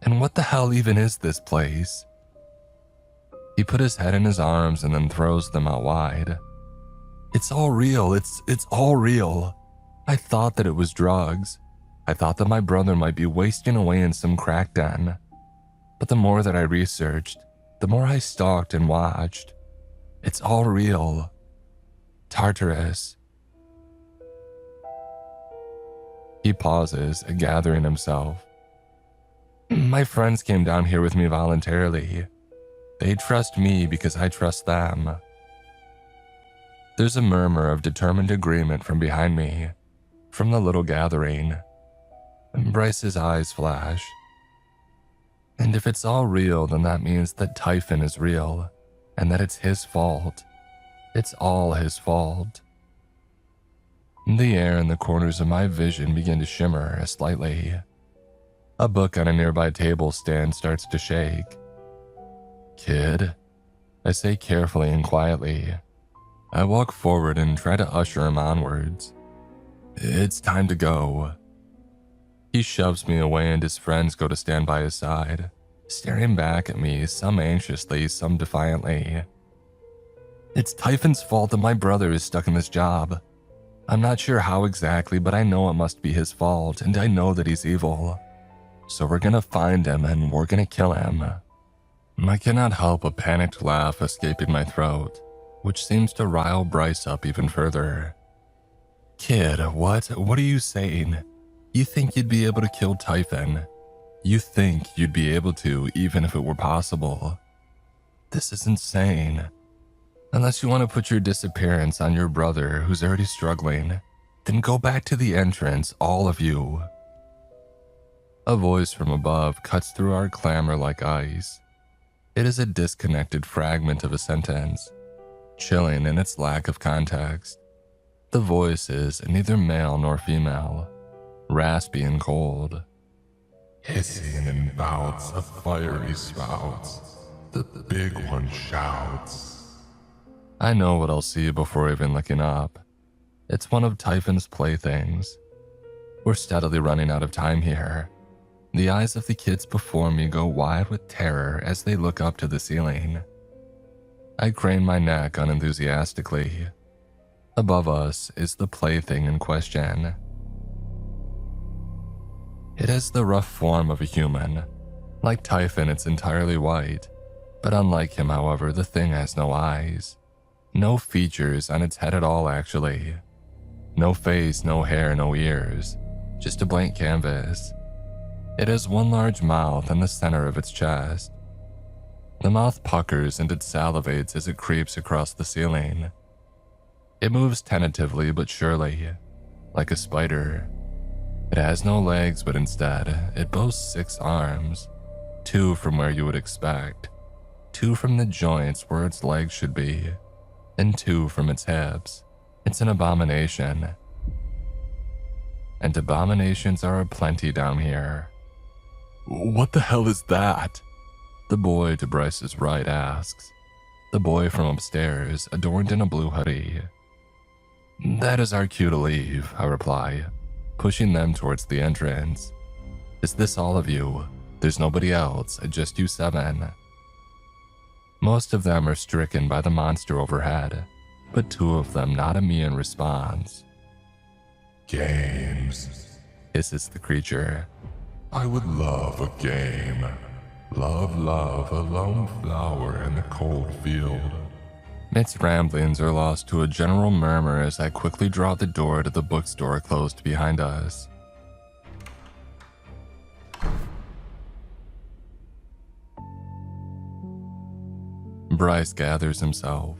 And what the hell even is this place? He put his head in his arms and then throws them out wide. It's all real, it's all real. I thought that it was drugs. I thought that my brother might be wasting away in some crack den. But the more that I researched, the more I stalked and watched. It's all real. Tartarus. He pauses, gathering himself. My friends came down here with me voluntarily. They trust me because I trust them. There's a murmur of determined agreement from behind me, from the little gathering. Bryce's eyes flash. And if it's all real, then that means that Typhon is real, and that it's his fault. It's all his fault. The air in the corners of my vision begin to shimmer slightly. A book on a nearby table stand starts to shake. Kid, I say carefully and quietly. I walk forward and try to usher him onwards. It's time to go. He shoves me away and his friends go to stand by his side, staring back at me, some anxiously, some defiantly. It's Typhon's fault that my brother is stuck in this job. I'm not sure how exactly, but I know it must be his fault, and I know that he's evil. So we're gonna find him and we're gonna kill him. I cannot help a panicked laugh escaping my throat, which seems to rile Bryce up even further. Kid, what are you saying? You think you'd be able to kill Typhon? You think you'd be able to, even if it were possible? This is insane. Unless you want to put your disappearance on your brother who's already struggling, then go back to the entrance, all of you. A voice from above cuts through our clamor like ice. It is a disconnected fragment of a sentence, chilling in its lack of context. The voice is neither male nor female, raspy and cold. Hissing in bouts of fiery spouts, the big one shouts. I know what I'll see before even looking up. It's one of Typhon's playthings. We're steadily running out of time here. The eyes of the kids before me go wide with terror as they look up to the ceiling. I crane my neck unenthusiastically. Above us is the plaything in question. It has the rough form of a human. Like Typhon, it's entirely white, but unlike him, however, the thing has no eyes. No features on its head at all, actually. No face, no hair, no ears. Just a blank canvas. It has one large mouth in the center of its chest. The mouth puckers and it salivates as it creeps across the ceiling. It moves tentatively but surely, like a spider. It has no legs, but instead, it boasts 6 arms. 2 from where you would expect. 2 from the joints where its legs should be. And 2 from its hips. It's an abomination. And abominations are aplenty down here. What the hell is that? The boy to Bryce's right asks. The boy from upstairs, adorned in a blue hoodie. That is our cue to leave, I reply, pushing them towards the entrance. Is this all of you? There's nobody else, just you 7. Most of them are stricken by the monster overhead, but 2 of them nod at me in response. Games. hisses the creature. I would love a game. Love, a lone flower in the cold field. Its ramblings are lost to a general murmur as I quickly draw the door to the bookstore closed behind us. Bryce gathers himself.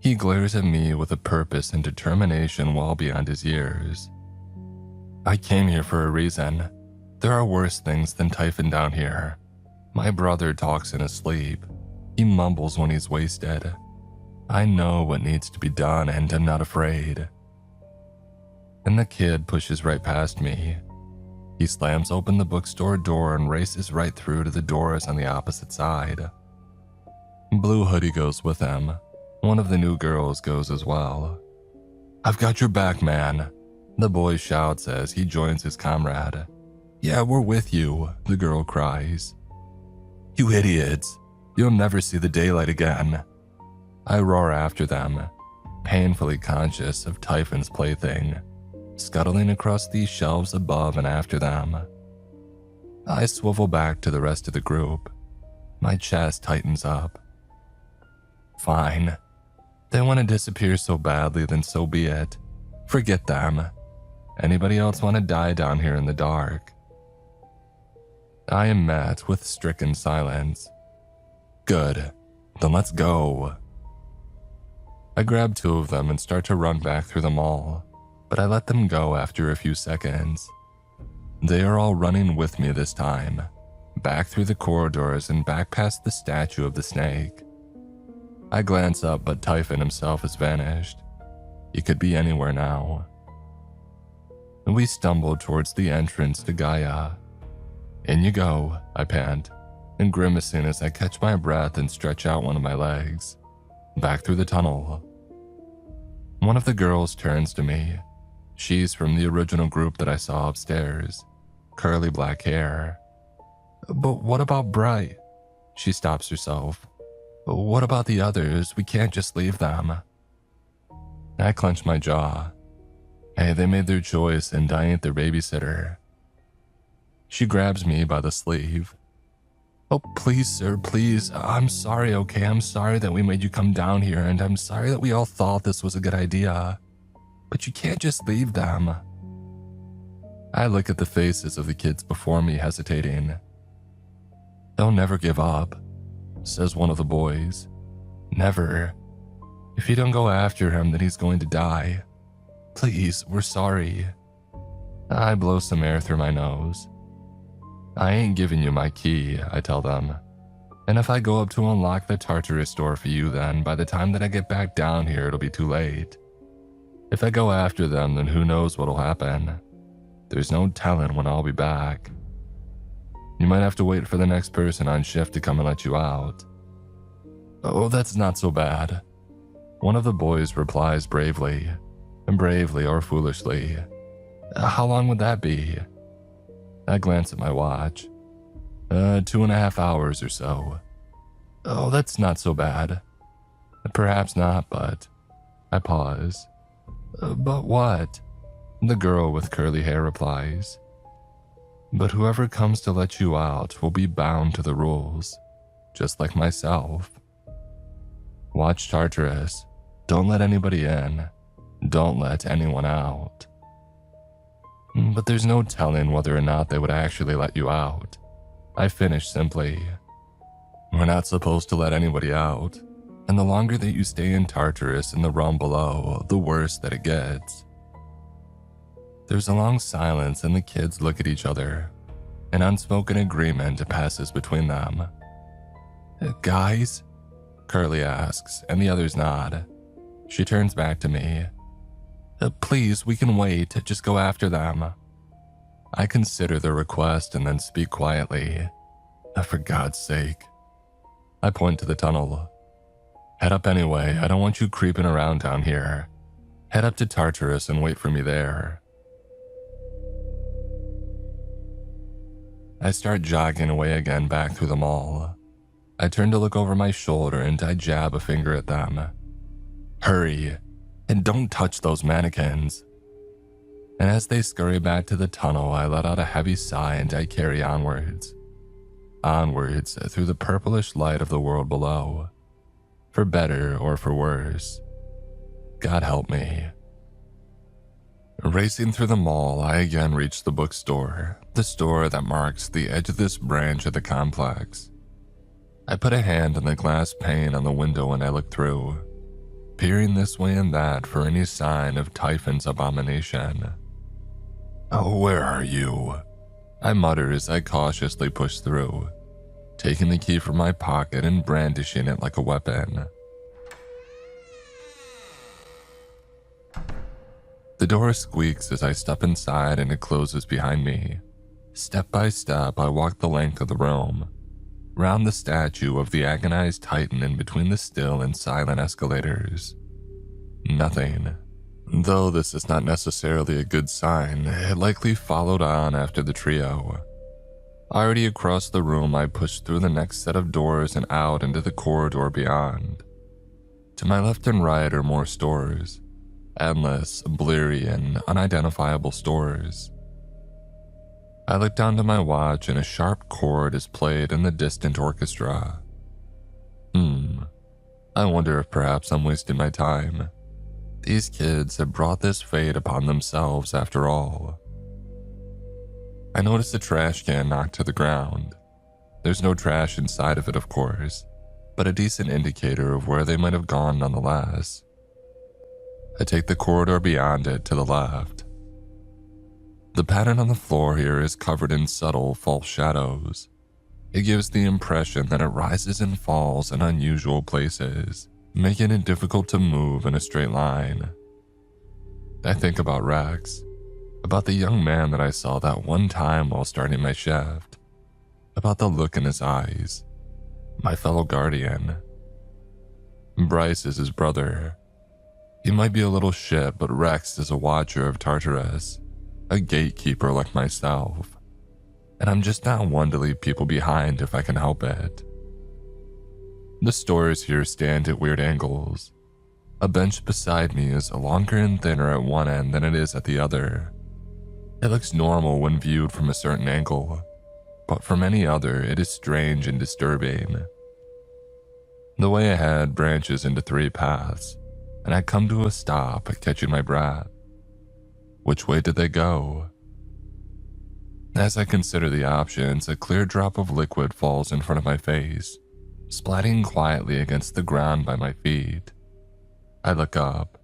He glares at me with a purpose and determination well beyond his years. I came here for a reason. There are worse things than Typhon down here. My brother talks in his sleep. He mumbles when he's wasted. I know what needs to be done and am not afraid. And the kid pushes right past me. He slams open the bookstore door and races right through to the doors on the opposite side. Blue Hoodie goes with him. One of the new girls goes as well. "I've got your back, man," the boy shouts as he joins his comrade. "Yeah, we're with you," the girl cries. "You idiots, you'll never see the daylight again." I roar after them, painfully conscious of Typhon's plaything, scuttling across these shelves above and after them. I swivel back to the rest of the group. My chest tightens up. Fine. They want to disappear so badly, then so be it. Forget them. Anybody else want to die down here in the dark? I am met with stricken silence. Good. Then let's go. I grab two of them and start to run back through the mall, but I let them go after a few seconds. They are all running with me this time, back through the corridors and back past the statue of the snake. I glance up, but Typhon himself has vanished. He could be anywhere now. We stumble towards the entrance to Gaia. "In you go," I pant, and grimacing as I catch my breath and stretch out one of my legs. Back through the tunnel. One of the girls turns to me. She's from the original group that I saw upstairs. Curly black hair. "But what about Bright?" She stops herself. "What about the others? We can't just leave them." I clench my jaw. Hey, they made their choice and I ain't their babysitter. She grabs me by the sleeve. "Oh, please, sir, please. I'm sorry, okay? I'm sorry that we made you come down here, and I'm sorry that we all thought this was a good idea. But you can't just leave them." I look at the faces of the kids before me, hesitating. "They'll never give up," says one of the boys. "Never. If you don't go after him, then he's going to die. Please, we're sorry." I blow some air through my nose. "I ain't giving you my key," I tell them. "And if I go up to unlock the Tartarus door for you, then by the time that I get back down here, it'll be too late. If I go after them, then who knows what'll happen. There's no telling when I'll be back. You might have to wait for the next person on shift to come and let you out." "Oh, that's not so bad." One of the boys replies bravely or foolishly. "How long would that be?" I glance at my watch. 2.5 hours or so." "Oh, that's not so bad." "Perhaps not, but..." I pause. "But what?" The girl with curly hair replies. "But whoever comes to let you out will be bound to the rules, just like myself. Watch Tartarus. Don't let anybody in. Don't let anyone out." "But there's no telling whether or not they would actually let you out." I finish simply. "We're not supposed to let anybody out, and the longer that you stay in Tartarus in the realm below, the worse that it gets." There's a long silence and the kids look at each other. An unspoken agreement passes between them. "Guys?" Curly asks, and the others nod. She turns back to me. "Please, we can wait. Just go after them." I consider the request and then speak quietly. For God's sake. I point to the tunnel. "Head up anyway. I don't want you creeping around down here. Head up to Tartarus and wait for me there." I start jogging away again back through the mall. I turn to look over my shoulder and I jab a finger at them. "Hurry, and don't touch those mannequins." And as they scurry back to the tunnel, I let out a heavy sigh and I carry onwards. Onwards through the purplish light of the world below. For better or for worse. God help me. Racing through the mall, I again reach the bookstore, the store that marks the edge of this branch of the complex. I put a hand on the glass pane on the window and I look through, peering this way and that for any sign of Typhon's abomination. "Oh, where are you?" I mutter as I cautiously push through, taking the key from my pocket and brandishing it like a weapon. The door squeaks as I step inside and it closes behind me. Step by step, I walk the length of the room, round the statue of the agonized Titan in between the still and silent escalators. Nothing. Though this is not necessarily a good sign, it likely followed on after the trio. Already across the room, I push through the next set of doors and out into the corridor beyond. To my left and right are more stores. Endless, bleary, and unidentifiable stores. I look down to my watch and a sharp chord is played in the distant orchestra. I wonder if perhaps I'm wasting my time. These kids have brought this fate upon themselves after all. I notice a trash can knocked to the ground. There's no trash inside of it, of course, but a decent indicator of where they might have gone nonetheless. I take the corridor beyond it to the left. The pattern on the floor here is covered in subtle, false shadows. It gives the impression that it rises and falls in unusual places, making it difficult to move in a straight line. I think about Rex, about the young man that I saw that one time while starting my shift, about the look in his eyes, my fellow guardian. Bryce is his brother. He might be a little shit, but Rex is a watcher of Tartarus, a gatekeeper like myself, and I'm just not one to leave people behind if I can help it. The stores here stand at weird angles. A bench beside me is longer and thinner at one end than it is at the other. It looks normal when viewed from a certain angle, but from any other it is strange and disturbing. The way ahead branches into 3 paths, and I come to a stop, catching my breath. Which way did they go? As I consider the options, a clear drop of liquid falls in front of my face, splatting quietly against the ground by my feet. I look up,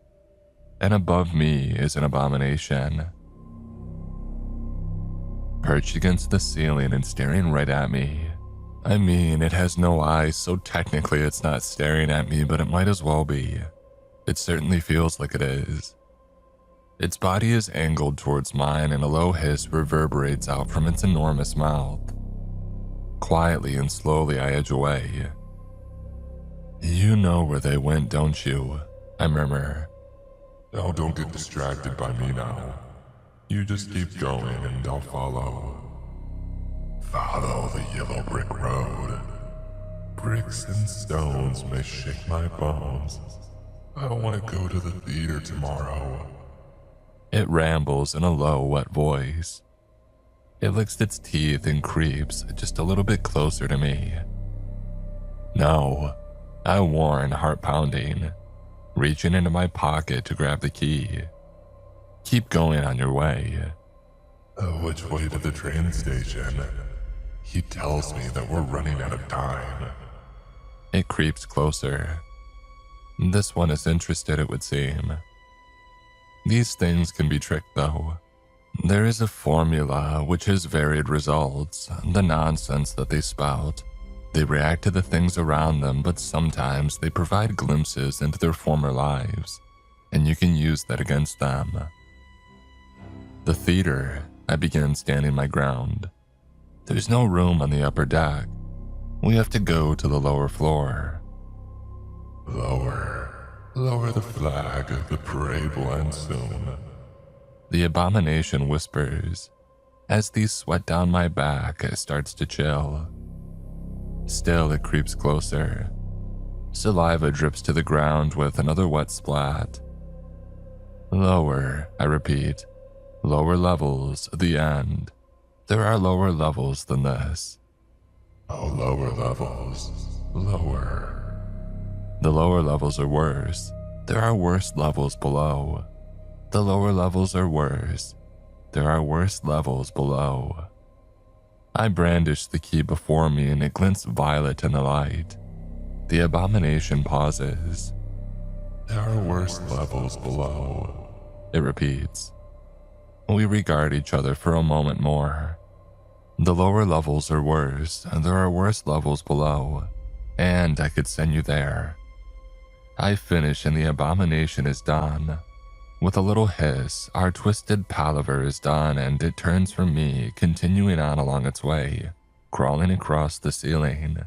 and above me is an abomination. Perched against the ceiling and staring right at me. I mean, it has no eyes, so technically it's not staring at me, but it might as well be. It certainly feels like it is. Its body is angled towards mine and a low hiss reverberates out from its enormous mouth. Quietly and slowly I edge away. "You know where they went, don't you?" I murmur. Oh, don't get distracted by me now. You just keep going and I'll follow. Follow the yellow brick road. Bricks and stones may shake my bones. I want to go to the theater tomorrow. It rambles in a low, wet voice. It licks its teeth and creeps just a little bit closer to me. "No," I warn, heart pounding, reaching into my pocket to grab the key. "Keep going on your way." Which way to the train station? He tells me that we're running out of time. It creeps closer. This one is interested, it would seem. These things can be tricked, though. There is a formula which has varied results, the nonsense that they spout. They react to the things around them, but sometimes they provide glimpses into their former lives, and you can use that against them. The theater, I begin standing my ground. There's no room on the upper deck. We have to go to the lower floor. Lower the flag, the parade will end soon. The abomination whispers, as the sweat down my back starts to chill. Still, it creeps closer. Saliva drips to the ground with another wet splat. "Lower," I repeat. Lower levels, the end. There are lower levels than this. Oh, lower levels. Lower. The lower levels are worse. There are worse levels below. The lower levels are worse. There are worse levels below. I brandish the key before me and it glints violet in the light. The abomination pauses. There are worse levels below. It repeats. We regard each other for a moment more. The lower levels are worse, and there are worse levels below, and I could send you there. I finish and the abomination is done. With a little hiss, our twisted palaver is done and it turns from me, continuing on along its way, crawling across the ceiling.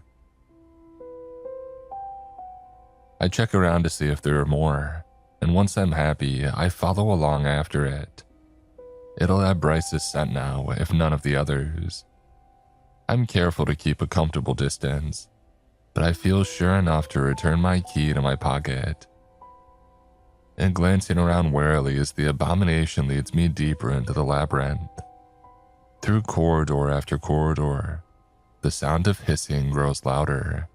I check around to see if there are more, and once I'm happy, I follow along after it. It'll have Bryce's scent now, if none of the others. I'm careful to keep a comfortable distance, but I feel sure enough to return my key to my pocket. And glancing around warily as the abomination leads me deeper into the labyrinth. Through corridor after corridor, the sound of hissing grows louder.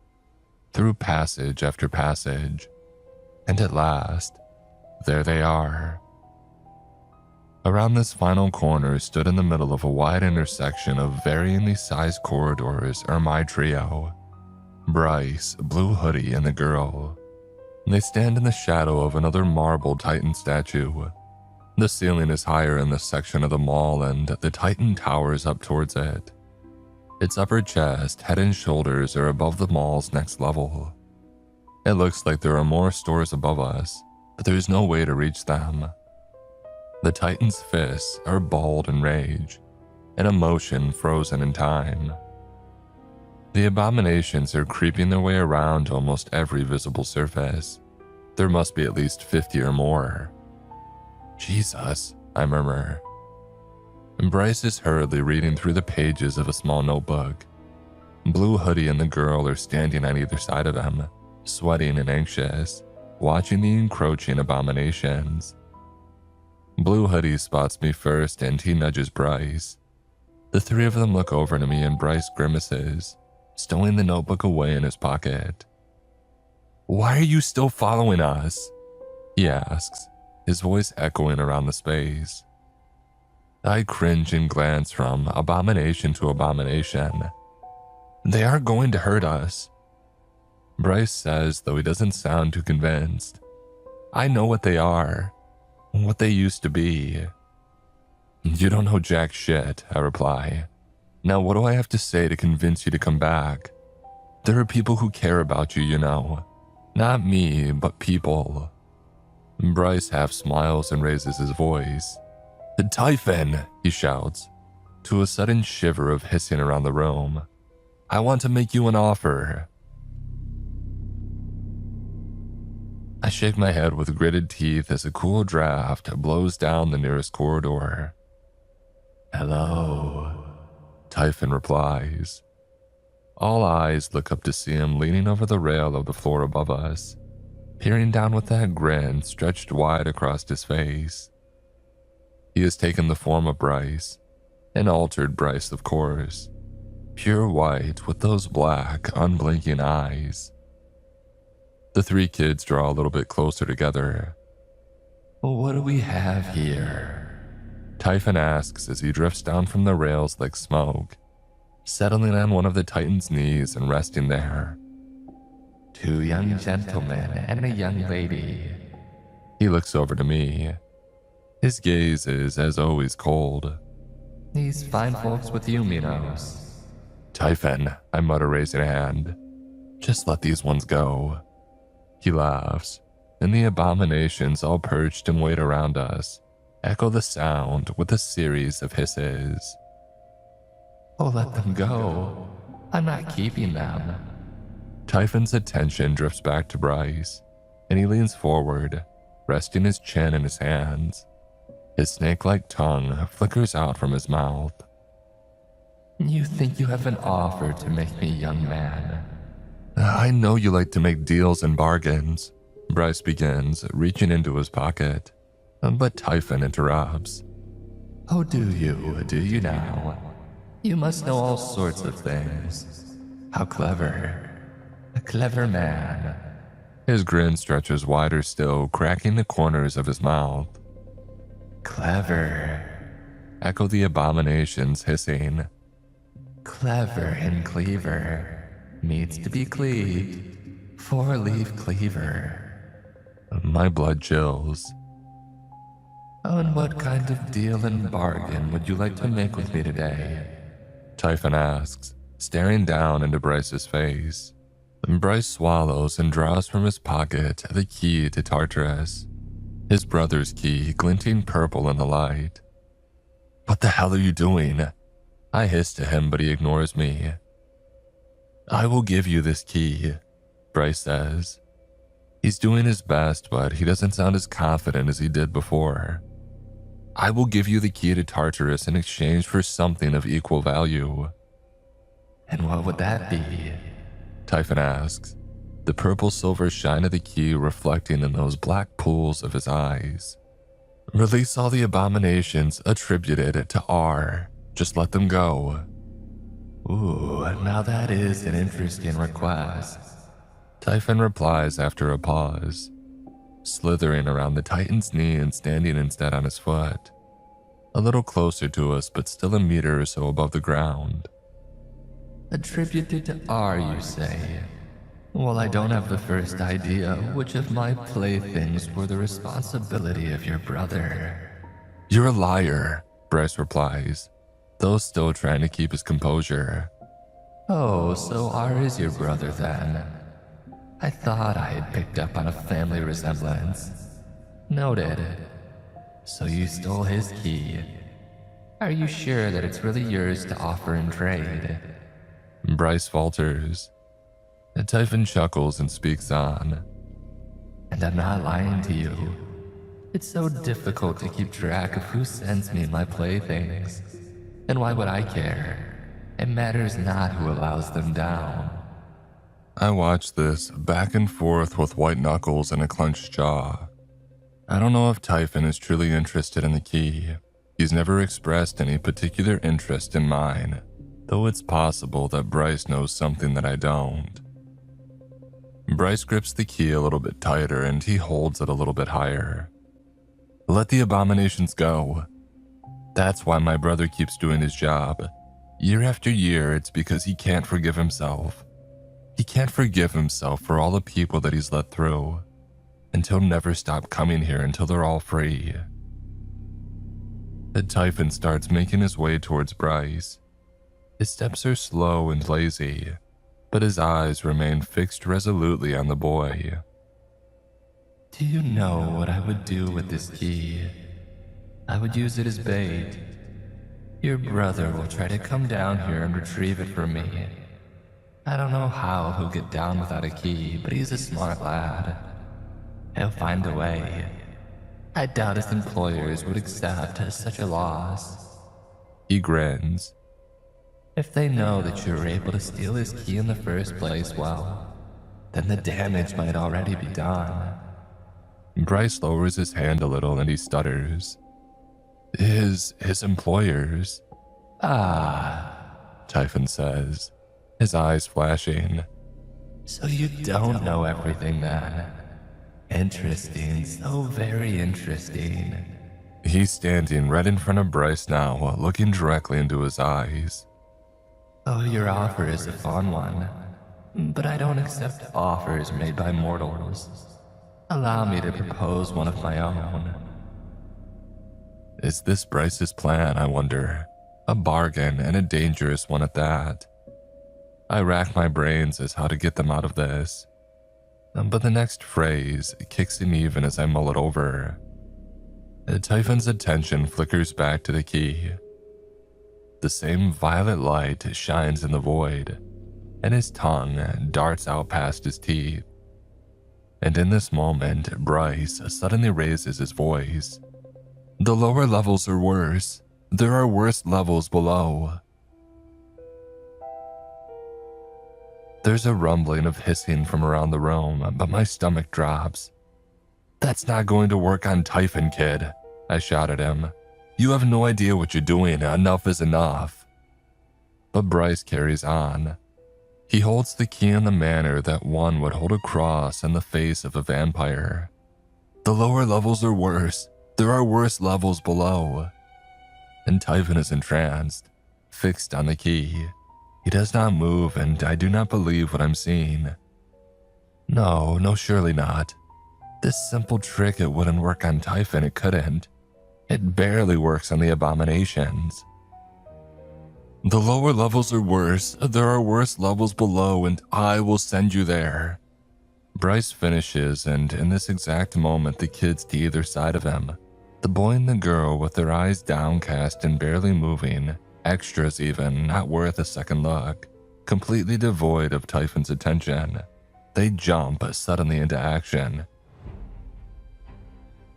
Through passage after passage, and at last, there they are. Around this final corner stood in the middle of a wide intersection of varyingly sized corridors are my trio. Bryce, Blue Hoodie, and the girl. They stand in the shadow of another marble Titan statue. The ceiling is higher in this section of the mall and the Titan towers up towards it. Its upper chest, head and shoulders are above the mall's next level. It looks like there are more stores above us, but there's no way to reach them. The Titan's fists are balled in rage, an emotion frozen in time. The abominations are creeping their way around almost every visible surface. There must be at least 50 or more. Jesus, I murmur. And Bryce is hurriedly reading through the pages of a small notebook. Blue Hoodie and the girl are standing on either side of him, sweating and anxious, watching the encroaching abominations. Blue Hoodie spots me first and he nudges Bryce. The three of them look over to me and Bryce grimaces, stowing the notebook away in his pocket. "Why are you still following us?" he asks, his voice echoing around the space. I cringe and glance from abomination to abomination. "They aren't going to hurt us," Bryce says, though he doesn't sound too convinced. "I know what they are. What they used to be." "You don't know jack shit," I reply. "Now what do I have to say to convince you to come back? There are people who care about you, you know. Not me, but people." Bryce half smiles and raises his voice. "Typhon," he shouts, to a sudden shiver of hissing around the room. "I want to make you an offer." I shake my head with gritted teeth as a cool draft blows down the nearest corridor. "Hello," Typhon replies. All eyes look up to see him leaning over the rail of the floor above us, peering down with that grin stretched wide across his face. He has taken the form of Bryce, an altered Bryce, of course, pure white with those black, unblinking eyes. The three kids draw a little bit closer together. "What do we have here?" Typhon asks as he drifts down from the rails like smoke, settling on one of the Titan's knees and resting there. "Two young gentlemen and a young lady." He looks over to me. His gaze is, as always, cold. "These fine folks with you, Minos." "Typhon," I mutter, raising a hand. "Just let these ones go." He laughs, and the abominations all perched and wait around us echo the sound with a series of hisses. "Oh, let them go. I'm not keeping them." Typhon's attention drifts back to Bryce, and he leans forward, resting his chin in his hands. His snake-like tongue flickers out from his mouth. "You think you have an offer to make me, young man?" "I know you like to make deals and bargains," Bryce begins, reaching into his pocket, but Typhon interrupts. Oh, do you now? You must know all sorts of things. How clever. A clever man. His grin stretches wider still, cracking the corners of his mouth. Clever, echo the abominations, hissing. Clever and cleaver needs to be cleaved. Four-leaf cleaver. My blood chills. Oh, and what kind of deal and bargain would you like to make with me today? Typhon asks, staring down into Bryce's face. Bryce swallows and draws from his pocket the key to Tartarus, his brother's key glinting purple in the light. What the hell are you doing? I hiss to him, but he ignores me. I will give you this key, Bryce says. He's doing his best, but he doesn't sound as confident as he did before. I will give you the key to Tartarus in exchange for something of equal value. And what would that be? Typhon asks, the purple-silver shine of the key reflecting in those black pools of his eyes. Release all the abominations attributed to R. Just let them go. Ooh, now that is an interesting request. Typhon replies after a pause, slithering around the Titan's knee and standing instead on his foot. A little closer to us, but still a meter or so above the ground. Attributed to R, you say? Well, I don't have the first idea which of my playthings were the responsibility of your brother. You're a liar, Bryce replies, though still trying to keep his composure. Oh, so R is your brother then? I thought I had picked up on a family resemblance. Noted. So you stole his key. Are you sure that it's really yours to offer in trade? Bryce falters. Typhon chuckles and speaks on. And I'm not lying to you. It's so difficult to keep track of who sends me my playthings. And why would I care? It matters not who allows them down. I watch this back and forth with white knuckles and a clenched jaw. I don't know if Typhon is truly interested in the key. He's never expressed any particular interest in mine, though it's possible that Bryce knows something that I don't. Bryce grips the key a little bit tighter and he holds it a little bit higher. Let the abominations go. That's why my brother keeps doing his job. Year after year, it's because he can't forgive himself. He can't forgive himself for all the people that he's let through, and he'll never stop coming here until they're all free. The Typhon starts making his way towards Bryce. His steps are slow and lazy, but his eyes remain fixed resolutely on the boy. Do you know what I would do with this key? I would use it as bait. Your brother will try to come down here and retrieve it from me. I don't know how he'll get down without a key, but he's a smart lad. He'll find a way. I doubt his employers would accept such a loss. He grins. If they know that you were able to steal his key in the first place, well, then the damage might already be done. Bryce lowers his hand a little and he stutters. His employers? Ah, Typhon says, his eyes flashing. So you don't know everything then? Interesting, so very interesting. He's standing right in front of Bryce now, looking directly into his eyes. Oh, your offer is a fun one, but I don't accept offers made by mortals. Allow me to propose one of my own. Is this Bryce's plan, I wonder? A bargain, and a dangerous one at that. I rack my brains as how to get them out of this. But the next phrase kicks in even as I mull it over. Typhon's attention flickers back to the key. The same violet light shines in the void, and his tongue darts out past his teeth. And in this moment, Bryce suddenly raises his voice. The lower levels are worse. There are worse levels below. There's a rumbling of hissing from around the room, but my stomach drops. That's not going to work on Typhon, kid, I shout at him. You have no idea what you're doing. Enough is enough. But Bryce carries on. He holds the key in the manner that one would hold a cross in the face of a vampire. The lower levels are worse. There are worse levels below. And Typhon is entranced, fixed on the key. He does not move, and I do not believe what I'm seeing. No, surely not. This simple trick, it wouldn't work on Typhon, it couldn't. It barely works on the abominations. The lower levels are worse. There are worse levels below, and I will send you there. Bryce finishes, and in this exact moment, the kids to either side of him, the boy and the girl with their eyes downcast and barely moving, extras even, not worth a second look, completely devoid of Typhon's attention, they jump suddenly into action.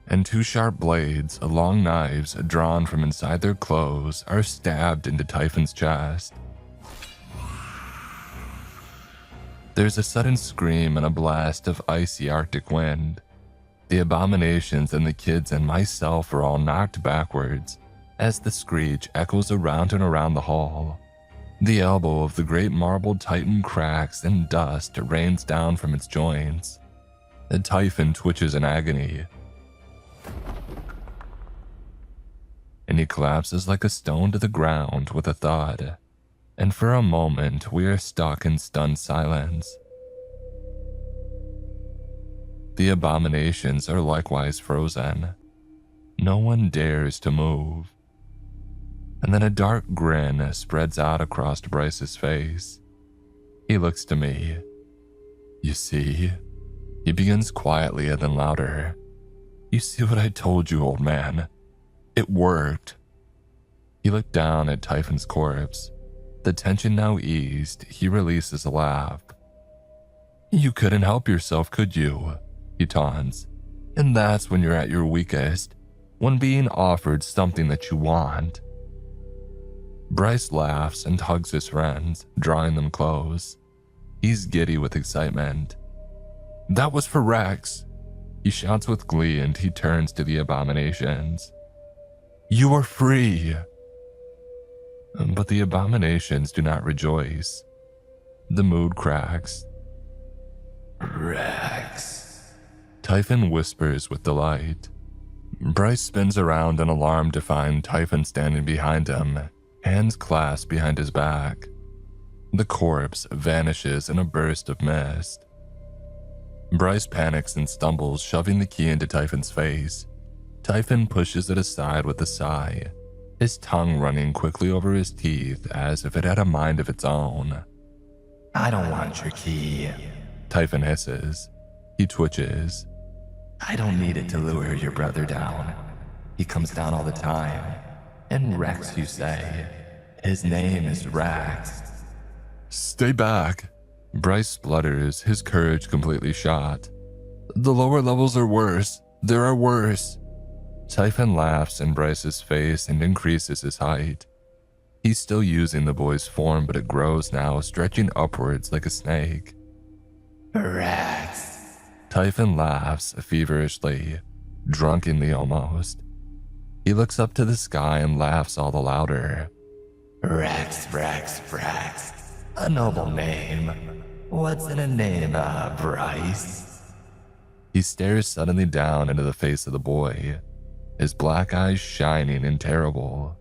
And two sharp blades, long knives drawn from inside their clothes, are stabbed into Typhon's chest. There's a sudden scream and a blast of icy Arctic wind. The abominations and the kids and myself are all knocked backwards as the screech echoes around and around the hall. The elbow of the great marble Titan cracks and dust rains down from its joints. The Typhon twitches in agony, and he collapses like a stone to the ground with a thud. And for a moment, we are stuck in stunned silence. The abominations are likewise frozen. No one dares to move. And then a dark grin spreads out across Bryce's face. He looks to me. You see? He begins quietly and then louder. You see what I told you, old man? It worked. He looked down at Typhon's corpse. The tension now eased, he releases a laugh. You couldn't help yourself, could you? He taunts. And that's when you're at your weakest, when being offered something that you want. Bryce laughs and hugs his friends, drawing them close. He's giddy with excitement. That was for Rex. He shouts with glee and he turns to the abominations. You are free. But the abominations do not rejoice. The mood cracks. Rex. Typhon whispers with delight. Bryce spins around in alarm to find Typhon standing behind him, hands clasped behind his back. The corpse vanishes in a burst of mist. Bryce panics and stumbles, shoving the key into Typhon's face. Typhon pushes it aside with a sigh, his tongue running quickly over his teeth as if it had a mind of its own. I don't want your key, Typhon hisses. He twitches. I don't need it to lure your brother down. He comes down all the time. And Rex, you say. His name is Rex. Stay back. Bryce splutters, his courage completely shot. The lower levels are worse. There are worse. Typhon laughs in Bryce's face and increases his height. He's still using the boy's form, but it grows now, stretching upwards like a snake. Rex. Typhon laughs feverishly, drunkenly almost. He looks up to the sky and laughs all the louder. Rex. A noble name. What's in a name, Bryce? He stares suddenly down into the face of the boy, his black eyes shining and terrible.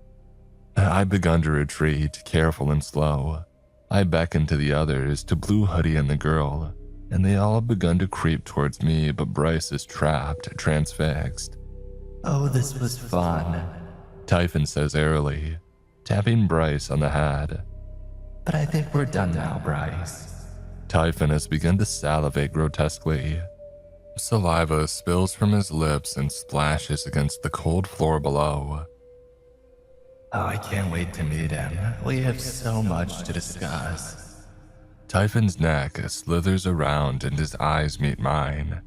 I've begun to retreat, careful and slow. I beckon to the others, to Blue Hoodie and the girl, and they all have begun to creep towards me, but Bryce is trapped, transfixed. Oh, this was fun, Typhon says airily, tapping Bryce on the head. But I think we're done now, Bryce. Typhon has begun to salivate grotesquely. Saliva spills from his lips and splashes against the cold floor below. Oh, I can't wait to meet him. We have so much to discuss. Typhon's neck slithers around and his eyes meet mine.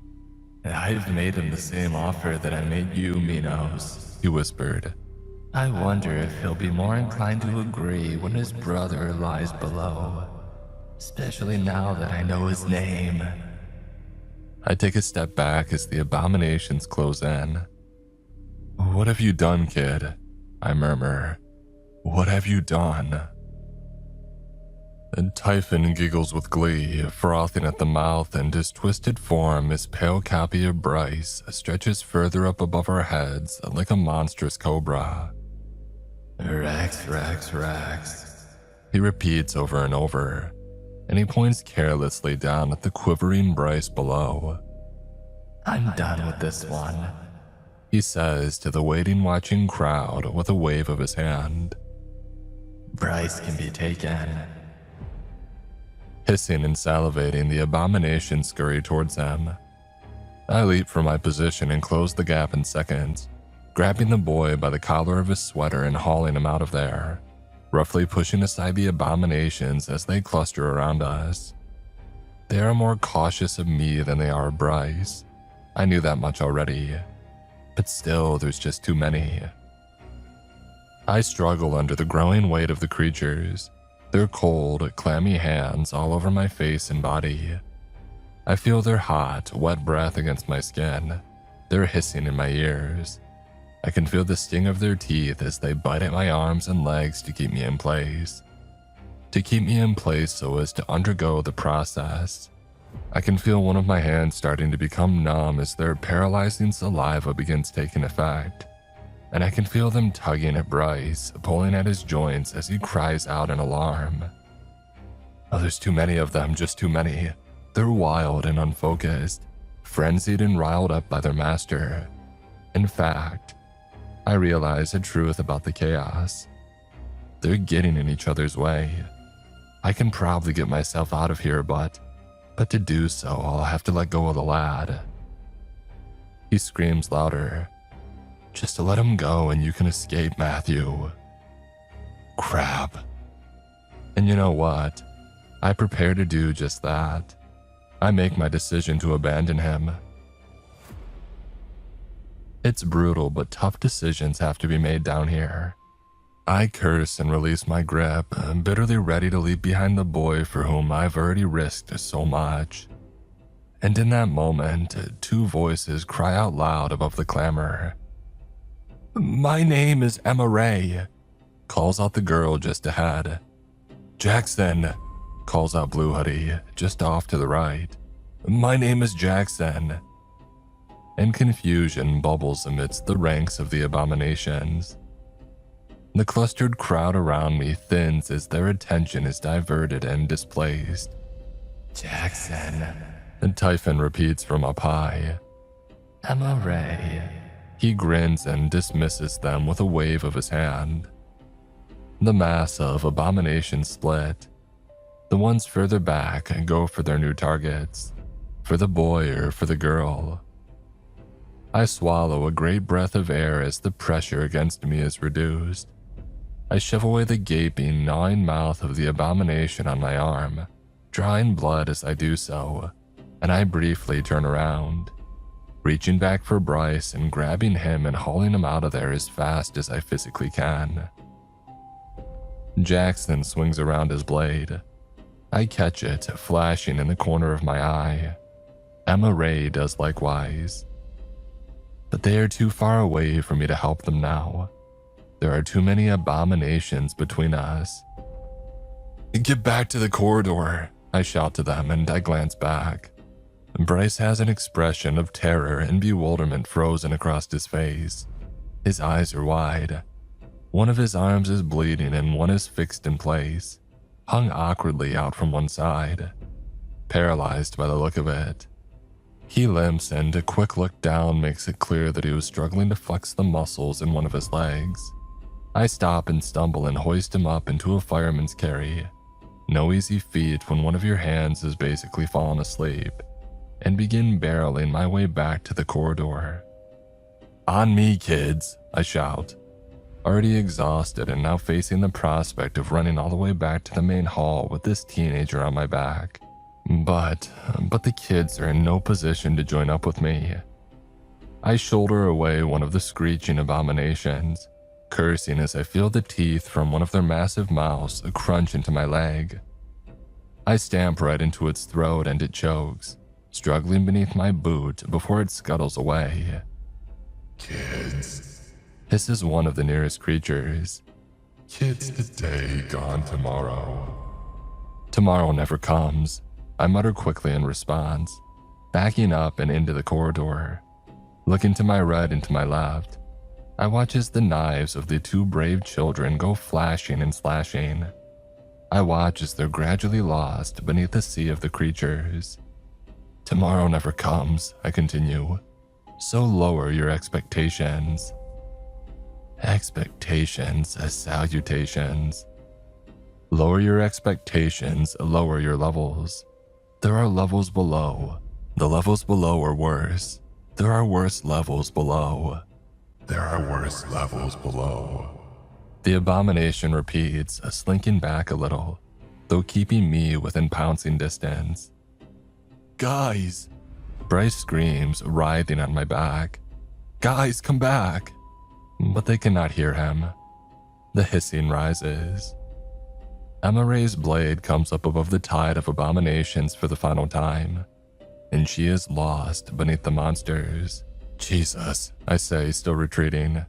I've made him the same offer that I made you, Minos, he whispered. I wonder if he'll be more inclined to agree when his brother lies below. Especially now that I know his name. I take a step back as the abominations close in. What have you done, kid? I murmur. What have you done? And Typhon giggles with glee, frothing at the mouth, and his twisted form, his pale copy of Bryce, stretches further up above our heads like a monstrous cobra. Rex, Rex, Rex. He repeats over and over, and he points carelessly down at the quivering Bryce below. I'm done with this one, he says to the waiting, watching crowd with a wave of his hand. Bryce can be taken. Hissing and salivating, the abomination scurry towards him. I leap from my position and close the gap in seconds, grabbing the boy by the collar of his sweater and hauling him out of there, roughly pushing aside the abominations as they cluster around us. They are more cautious of me than they are of Bryce. I knew that much already, but still there's just too many. I struggle under the growing weight of the creatures, their cold, clammy hands all over my face and body. I feel their hot, wet breath against my skin, their hissing in my ears. I can feel the sting of their teeth as they bite at my arms and legs to keep me in place. To keep me in place so as to undergo the process. I can feel one of my hands starting to become numb as their paralyzing saliva begins taking effect. And I can feel them tugging at Bryce, pulling at his joints as he cries out in alarm. Oh, there's too many of them, just too many. They're wild and unfocused, frenzied and riled up by their master. In fact, I realize a truth about the chaos. They're getting in each other's way. I can probably get myself out of here, but to do so, I'll have to let go of the lad. He screams louder. Just to let him go and you can escape, Matthew. Crap. And you know what? I prepare to do just that. I make my decision to abandon him. It's brutal, but tough decisions have to be made down here. I curse and release my grip, bitterly ready to leave behind the boy for whom I've already risked so much. And in that moment, two voices cry out loud above the clamor. My name is Emma Ray, calls out the girl just ahead. Jackson, calls out Blue Hoodie, just off to the right. My name is Jackson. And confusion bubbles amidst the ranks of the abominations. The clustered crowd around me thins as their attention is diverted and displaced. Jackson, and Typhon repeats from up high. Emma Ray. He grins and dismisses them with a wave of his hand. The mass of abominations split. The ones further back go for their new targets, for the boy or for the girl. I swallow a great breath of air as the pressure against me is reduced. I shove away the gaping, gnawing mouth of the abomination on my arm, drawing blood as I do so, and I briefly turn around, reaching back for Bryce and grabbing him and hauling him out of there as fast as I physically can. Jackson swings around his blade. I catch it, flashing in the corner of my eye. Emma Ray does likewise. But they are too far away for me to help them now. There are too many abominations between us. Get back to the corridor, I shout to them, and I glance back. Bryce has an expression of terror and bewilderment frozen across his face. His eyes are wide. One of his arms is bleeding and one is fixed in place, hung awkwardly out from one side, paralyzed by the look of it. He limps, and a quick look down makes it clear that he was struggling to flex the muscles in one of his legs. I stop and stumble and hoist him up into a fireman's carry. No easy feat when one of your hands has basically fallen asleep, and begin barreling my way back to the corridor. On me, kids, I shout, already exhausted and now facing the prospect of running all the way back to the main hall with this teenager on my back. But the kids are in no position to join up with me. I shoulder away one of the screeching abominations, cursing as I feel the teeth from one of their massive mouths crunch into my leg. I stamp right into its throat and it chokes, struggling beneath my boot before it scuttles away. Kids, hisses one of the nearest creatures. Kids today, gone tomorrow. Tomorrow never comes, I mutter quickly in response, backing up and into the corridor. Looking to my right and to my left, I watch as the knives of the two brave children go flashing and slashing. I watch as they're gradually lost beneath the sea of the creatures. Tomorrow never comes, I continue, so lower your expectations. Expectations as salutations. Lower your expectations, lower your levels. There are levels below. The levels below are worse. There are worse levels below. There are worse levels below. The abomination repeats, slinking back a little, though keeping me within pouncing distance. Guys! Bryce screams, writhing on my back. Guys, come back! But they cannot hear him. The hissing rises. Emma Ray's blade comes up above the tide of abominations for the final time, and she is lost beneath the monsters. Jesus, I say, still retreating.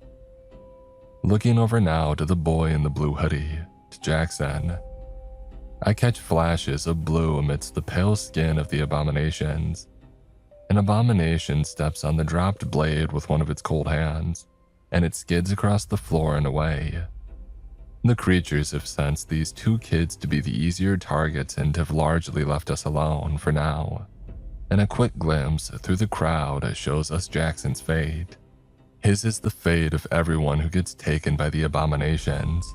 Looking over now to the boy in the blue hoodie, to Jackson. I catch flashes of blue amidst the pale skin of the abominations. An abomination steps on the dropped blade with one of its cold hands, and it skids across the floor and away. The creatures have sensed these two kids to be the easier targets and have largely left us alone for now. And a quick glimpse through the crowd shows us Jackson's fate. His is the fate of everyone who gets taken by the abominations.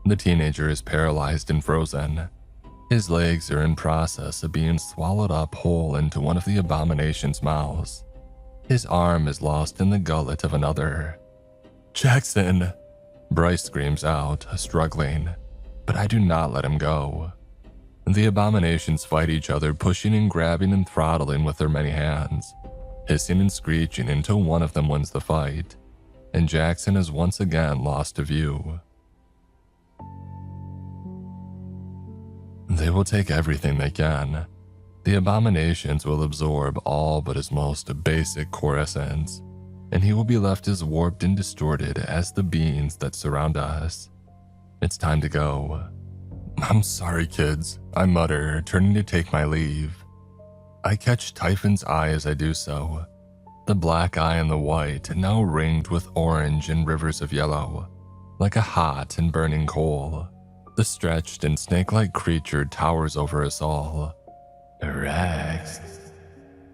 The teenager is paralyzed and frozen. His legs are in process of being swallowed up whole into one of the abomination's mouths. His arm is lost in the gullet of another. Jackson! Bryce screams out, struggling, but I do not let him go. The abominations fight each other, pushing and grabbing and throttling with their many hands, hissing and screeching until one of them wins the fight, and Jackson is once again lost to view. They will take everything they can. The abominations will absorb all but his most basic core essence, and he will be left as warped and distorted as the beings that surround us. It's time to go. I'm sorry, kids, I mutter, turning to take my leave. I catch Typhon's eye as I do so, the black eye and the white, now ringed with orange and rivers of yellow, like a hot and burning coal. The stretched and snake-like creature towers over us all. Rex,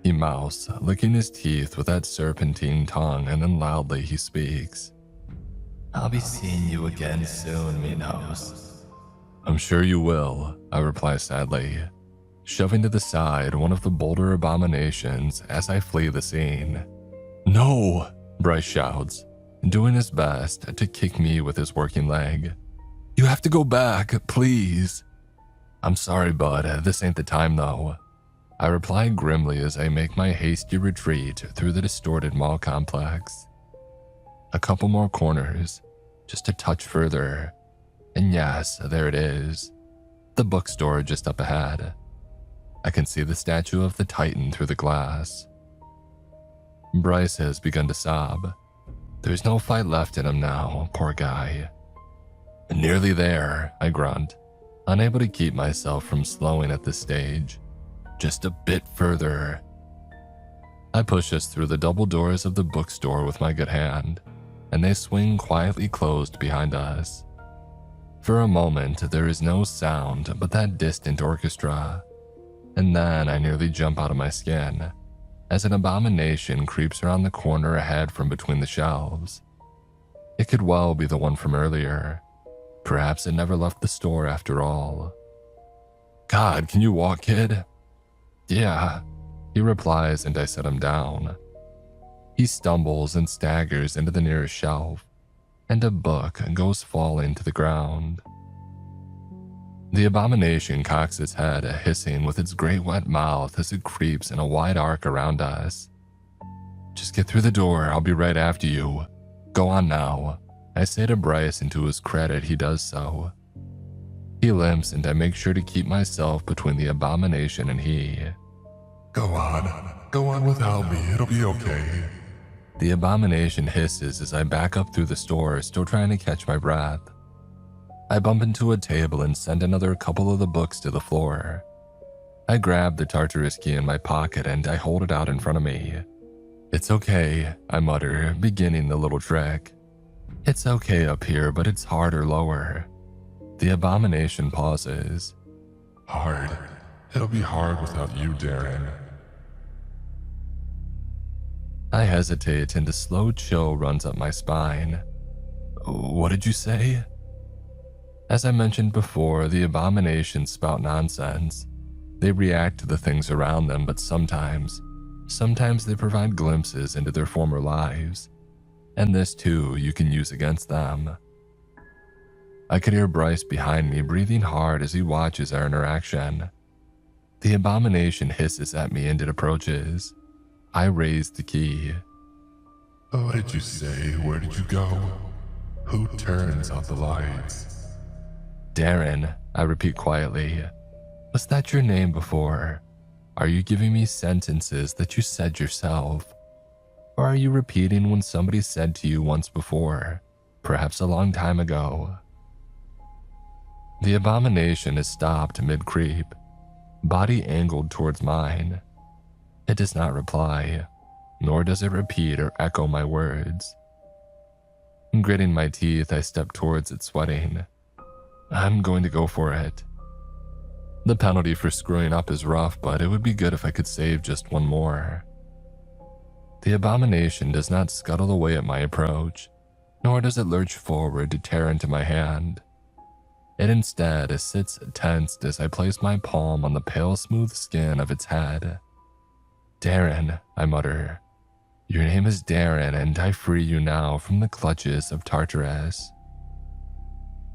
he mouths, licking his teeth with that serpentine tongue, and then loudly he speaks. I'll be seeing you again soon, Minos. I'm sure you will, I reply sadly, shoving to the side one of the bolder abominations as I flee the scene. No, Bryce shouts, doing his best to kick me with his working leg. You have to go back, please. I'm sorry, bud, this ain't the time though. I reply grimly as I make my hasty retreat through the distorted mall complex. A couple more corners, just a touch further, and yes, there it is. The bookstore just up ahead. I can see the statue of the Titan through the glass. Bryce has begun to sob. There's no fight left in him now, poor guy. Nearly there, I grunt, unable to keep myself from slowing at this stage. Just a bit further. I push us through the double doors of the bookstore with my good hand, and they swing quietly closed behind us. For a moment, there is no sound but that distant orchestra, and then I nearly jump out of my skin as an abomination creeps around the corner ahead from between the shelves. It could well be the one from earlier. Perhaps it never left the store after all. God, can you walk, kid? Yeah, he replies, and I set him down. He stumbles and staggers into the nearest shelf, and a book goes falling to the ground. The abomination cocks its head, hissing with its great wet mouth as it creeps in a wide arc around us. Just get through the door, I'll be right after you. Go on now, I say to Bryce, and to his credit, he does so. He limps, and I make sure to keep myself between the abomination and he. Go on without me, it'll be okay. The abomination hisses as I back up through the store, still trying to catch my breath. I bump into a table and send another couple of the books to the floor. I grab the Tartarus key in my pocket and I hold it out in front of me. "It's okay," I mutter, beginning the little trick. "It's okay up here, but it's harder lower." The abomination pauses. Hard. It'll be hard without you, Darren. I hesitate and a slow chill runs up my spine. "What did you say?" As I mentioned before, the abominations spout nonsense. They react to the things around them, but sometimes they provide glimpses into their former lives. And this too you can use against them. I could hear Bryce behind me breathing hard as he watches our interaction. The abomination hisses at me and it approaches. I raise the key. What did you say? Where did you go? Who turns out the lights? "Darren," I repeat quietly. "Was that your name before? Are you giving me sentences that you said yourself? Or are you repeating when somebody said to you once before, perhaps a long time ago?" The abomination is stopped mid-creep, body angled towards mine. It does not reply, nor does it repeat or echo my words. Gritting my teeth, I step towards it, sweating. I'm going to go for it. The penalty for screwing up is rough, but it would be good if I could save just one more. The abomination does not scuttle away at my approach, nor does it lurch forward to tear into my hand. It instead sits tensed as I place my palm on the pale smooth skin of its head. "Darren," I mutter. "Your name is Darren, and I free you now from the clutches of Tartarus."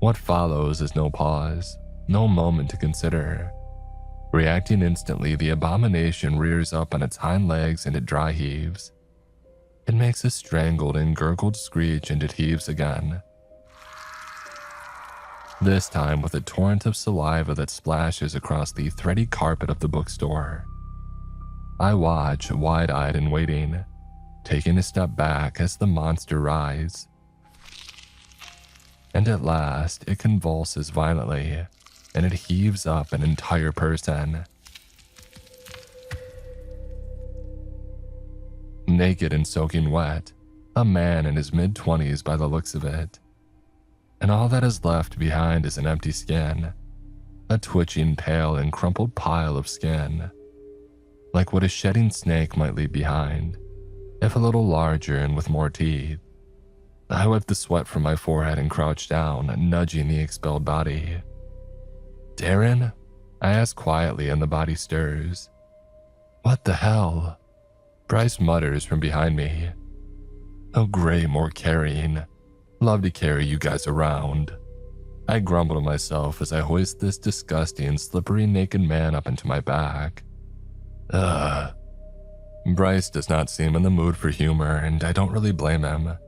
What follows is no pause, no moment to consider. Reacting instantly, the abomination rears up on its hind legs and it dry heaves. It makes a strangled and gurgled screech and it heaves again. This time with a torrent of saliva that splashes across the thready carpet of the bookstore. I watch, wide-eyed and waiting, taking a step back as the monster writhes. And at last, it convulses violently, and it heaves up an entire person. Naked and soaking wet, a man in his mid-20s by the looks of it. And all that is left behind is an empty skin, a twitching, pale, and crumpled pile of skin, like what a shedding snake might leave behind, if a little larger and with more teeth. I wipe the sweat from my forehead and crouch down, nudging the expelled body. "Darren?" I ask quietly, and the body stirs. "What the hell?" Bryce mutters from behind me. "Oh great, more carrying. Love to carry you guys around." I grumble to myself as I hoist this disgusting, slippery, naked man up into my back. Ugh. Bryce does not seem in the mood for humor, and I don't really blame him.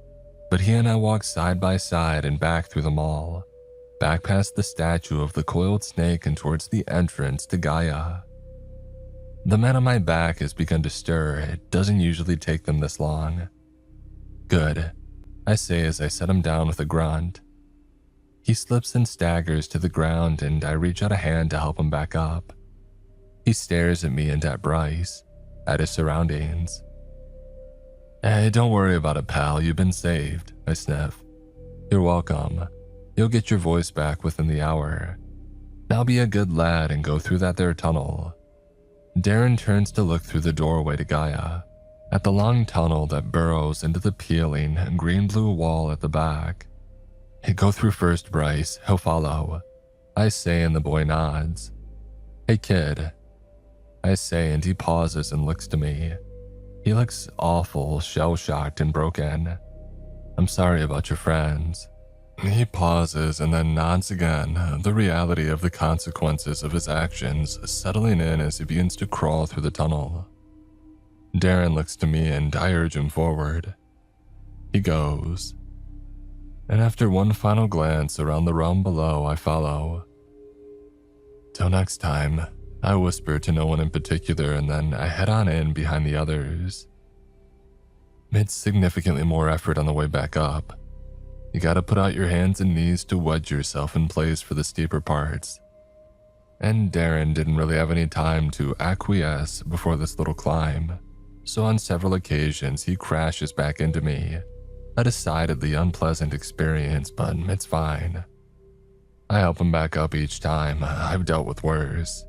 But he and I walk side by side and back through the mall, back past the statue of the coiled snake and towards the entrance to Gaia. The man on my back has begun to stir. It doesn't usually take them this long. "Good," I say as I set him down with a grunt. He slips and staggers to the ground, and I reach out a hand to help him back up. He stares at me and at Bryce, at his surroundings. "Hey, don't worry about it, pal. You've been saved," I sniff. "You're welcome. You'll get your voice back within the hour. Now be a good lad and go through that there tunnel." Darren turns to look through the doorway to Gaia, at the long tunnel that burrows into the peeling green-blue wall at the back. "Hey, go through first, Bryce. He'll follow," I say, and the boy nods. "Hey, kid," I say, and he pauses and looks to me. He looks awful, shell-shocked and broken. "I'm sorry about your friends." He pauses and then nods again, the reality of the consequences of his actions settling in as he begins to crawl through the tunnel. Darren looks to me and I urge him forward. He goes. And after one final glance around the realm below, I follow. "Till next time," I whisper to no one in particular, and then I head on in behind the others. It's significantly more effort on the way back up. You gotta put out your hands and knees to wedge yourself in place for the steeper parts. And Darren didn't really have any time to acquiesce before this little climb, so on several occasions he crashes back into me. A decidedly unpleasant experience, but it's fine. I help him back up each time. I've dealt with worse.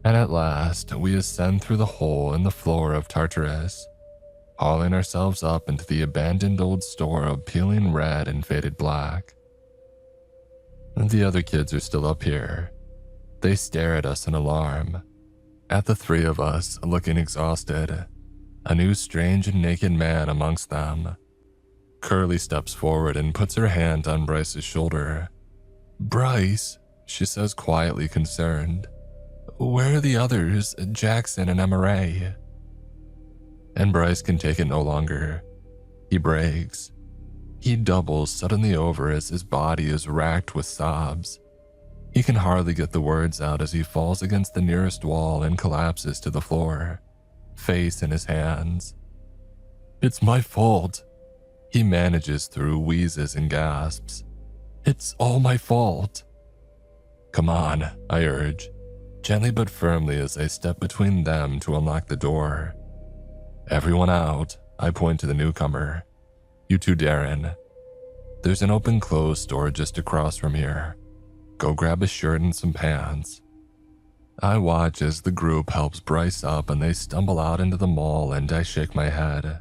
And at last, we ascend through the hole in the floor of Tartarus, hauling ourselves up into the abandoned old store of peeling red and faded black. The other kids are still up here. They stare at us in alarm, at the three of us looking exhausted, a new strange and naked man amongst them. Curly steps forward and puts her hand on Bryce's shoulder. "Bryce," she says quietly concerned. "Where are the others, Jackson and Emma Ray?" And Bryce can take it no longer. He breaks. He doubles suddenly over as his body is racked with sobs. He can hardly get the words out as he falls against the nearest wall and collapses to the floor, face in his hands. "It's my fault," he manages through wheezes and gasps. "It's all my fault." "Come on," I urge, gently but firmly as I step between them to unlock the door. "Everyone out," I point to the newcomer. "You too, Darren. There's an open clothes store just across from here. Go grab a shirt and some pants." I watch as the group helps Bryce up and they stumble out into the mall, and I shake my head.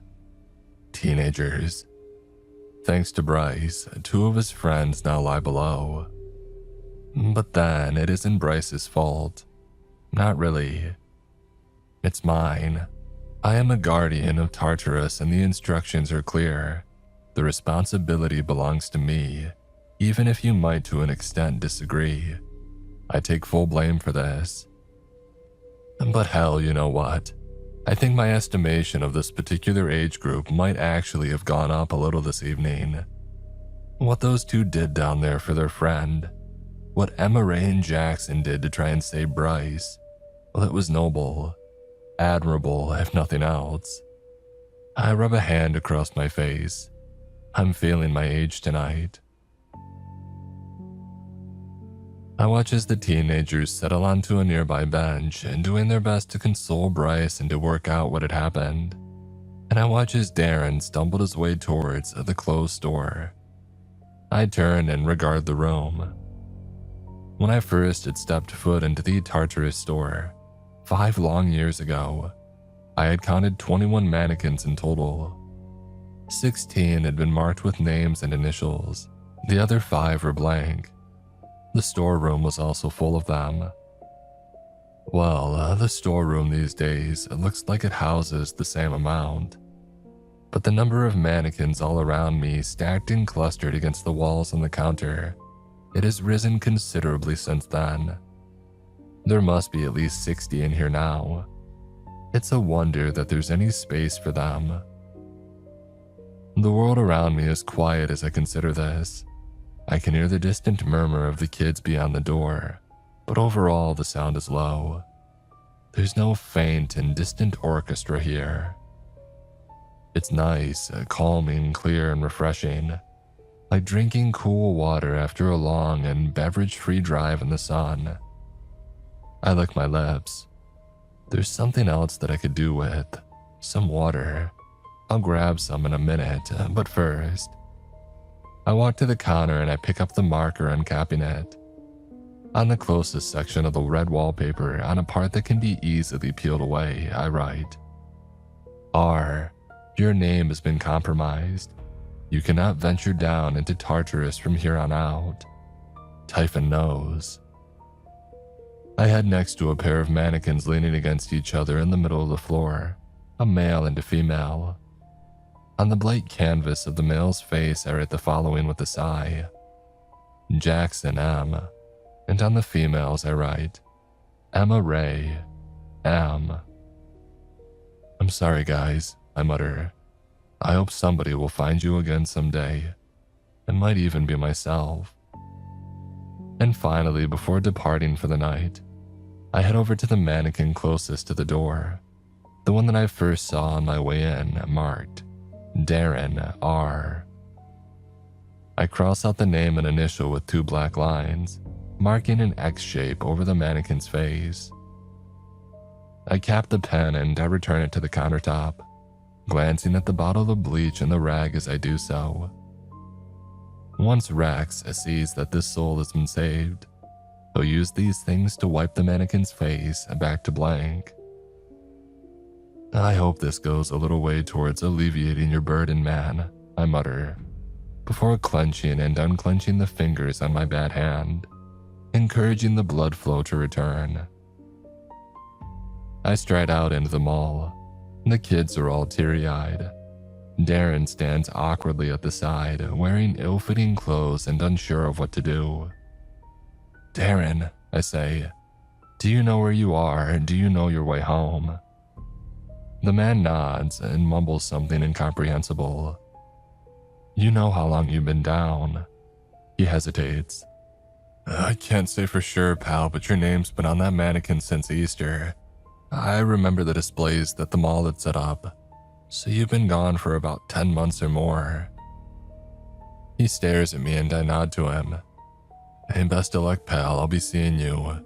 Teenagers. Thanks to Bryce, two of his friends now lie below. But then it isn't Bryce's fault. Not really. It's mine. I am a guardian of Tartarus and the instructions are clear. The responsibility belongs to me, even if you might to an extent disagree. I take full blame for this. But hell, you know what? I think my estimation of this particular age group might actually have gone up a little this evening. What those two did down there for their friend, what Emma Ray and Jackson did to try and save Bryce, well, it was noble, admirable if nothing else. I rub a hand across my face. I'm feeling my age tonight. I watch as the teenagers settle onto a nearby bench and doing their best to console Bryce and to work out what had happened. And I watch as Darren stumbled his way towards the clothes store. I turn and regard the room. When I first had stepped foot into the Tartarus store, 5 long years ago, I had counted 21 mannequins in total. 16 had been marked with names and initials. The other 5 were blank. The storeroom was also full of them. Well, the storeroom these days looks like it houses the same amount. But the number of mannequins all around me stacked and clustered against the walls on the counter, it has risen considerably since then. There must be at least 60 in here now. It's a wonder that there's any space for them. The world around me is quiet as I consider this. I can hear the distant murmur of the kids beyond the door, but overall the sound is low. There's no faint and distant orchestra here. It's nice, calming, clear, and refreshing, like drinking cool water after a long and beverage-free drive in the sun. I lick my lips. There's something else that I could do with. Some water. I'll grab some in a minute, but first, I walk to the counter and I pick up the marker uncapping it. On the closest section of the red wallpaper, on a part that can be easily peeled away, I write, "R, your name has been compromised. You cannot venture down into Tartarus from here on out. Typhon knows." I head next to a pair of mannequins leaning against each other in the middle of the floor, a male and a female. On the blank canvas of the male's face, I write the following with a sigh: Jackson M. And on the females, I write Emma Ray M. "I'm sorry, guys," I mutter. "I hope somebody will find you again someday. It might even be myself." And finally, before departing for the night, I head over to the mannequin closest to the door. The one that I first saw on my way in, marked Darren R. I cross out the name and initial with 2 black lines, marking an X shape over the mannequin's face. I cap the pen and I return it to the countertop, glancing at the bottle of bleach and the rag as I do so. Once Rex sees that this soul has been saved, he'll use these things to wipe the mannequin's face back to blank. I hope this goes a little way towards alleviating your burden, man, I mutter, before clenching and unclenching the fingers on my bad hand, encouraging the blood flow to return. I stride out into the mall. The kids are all teary-eyed. Darren stands awkwardly at the side, wearing ill-fitting clothes and unsure of what to do. Darren, I say, do you know where you are? Do you know your way home? The man nods and mumbles something incomprehensible. You know how long you've been down. He hesitates. I can't say for sure, pal, but your name's been on that mannequin since Easter. I remember the displays that the mall had set up, so you've been gone for about 10 months or more. He stares at me and I nod to him. Hey, best of luck, pal, I'll be seeing you.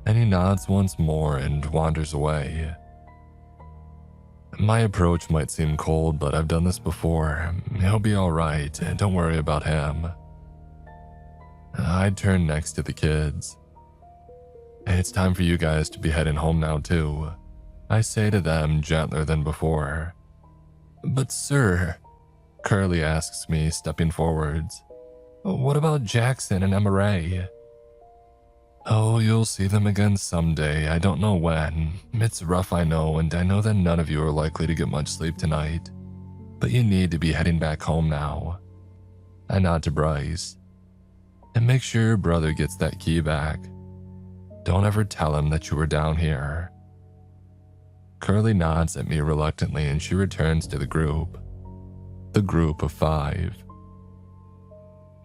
And he nods once more and wanders away. My approach might seem cold, but I've done this before. He'll be alright, don't worry about him. I turn next to the kids. It's time for you guys to be heading home now too, I say to them gentler than before. But sir, Curly asks me, stepping forwards. What about Jackson and Emma Ray? Oh, you'll see them again someday, I don't know when. It's rough, I know, and I know that none of you are likely to get much sleep tonight. But you need to be heading back home now. I nod to Bryce. And make sure your brother gets that key back. Don't ever tell him that you were down here. Curly nods at me reluctantly and she returns to the group. The group of 5.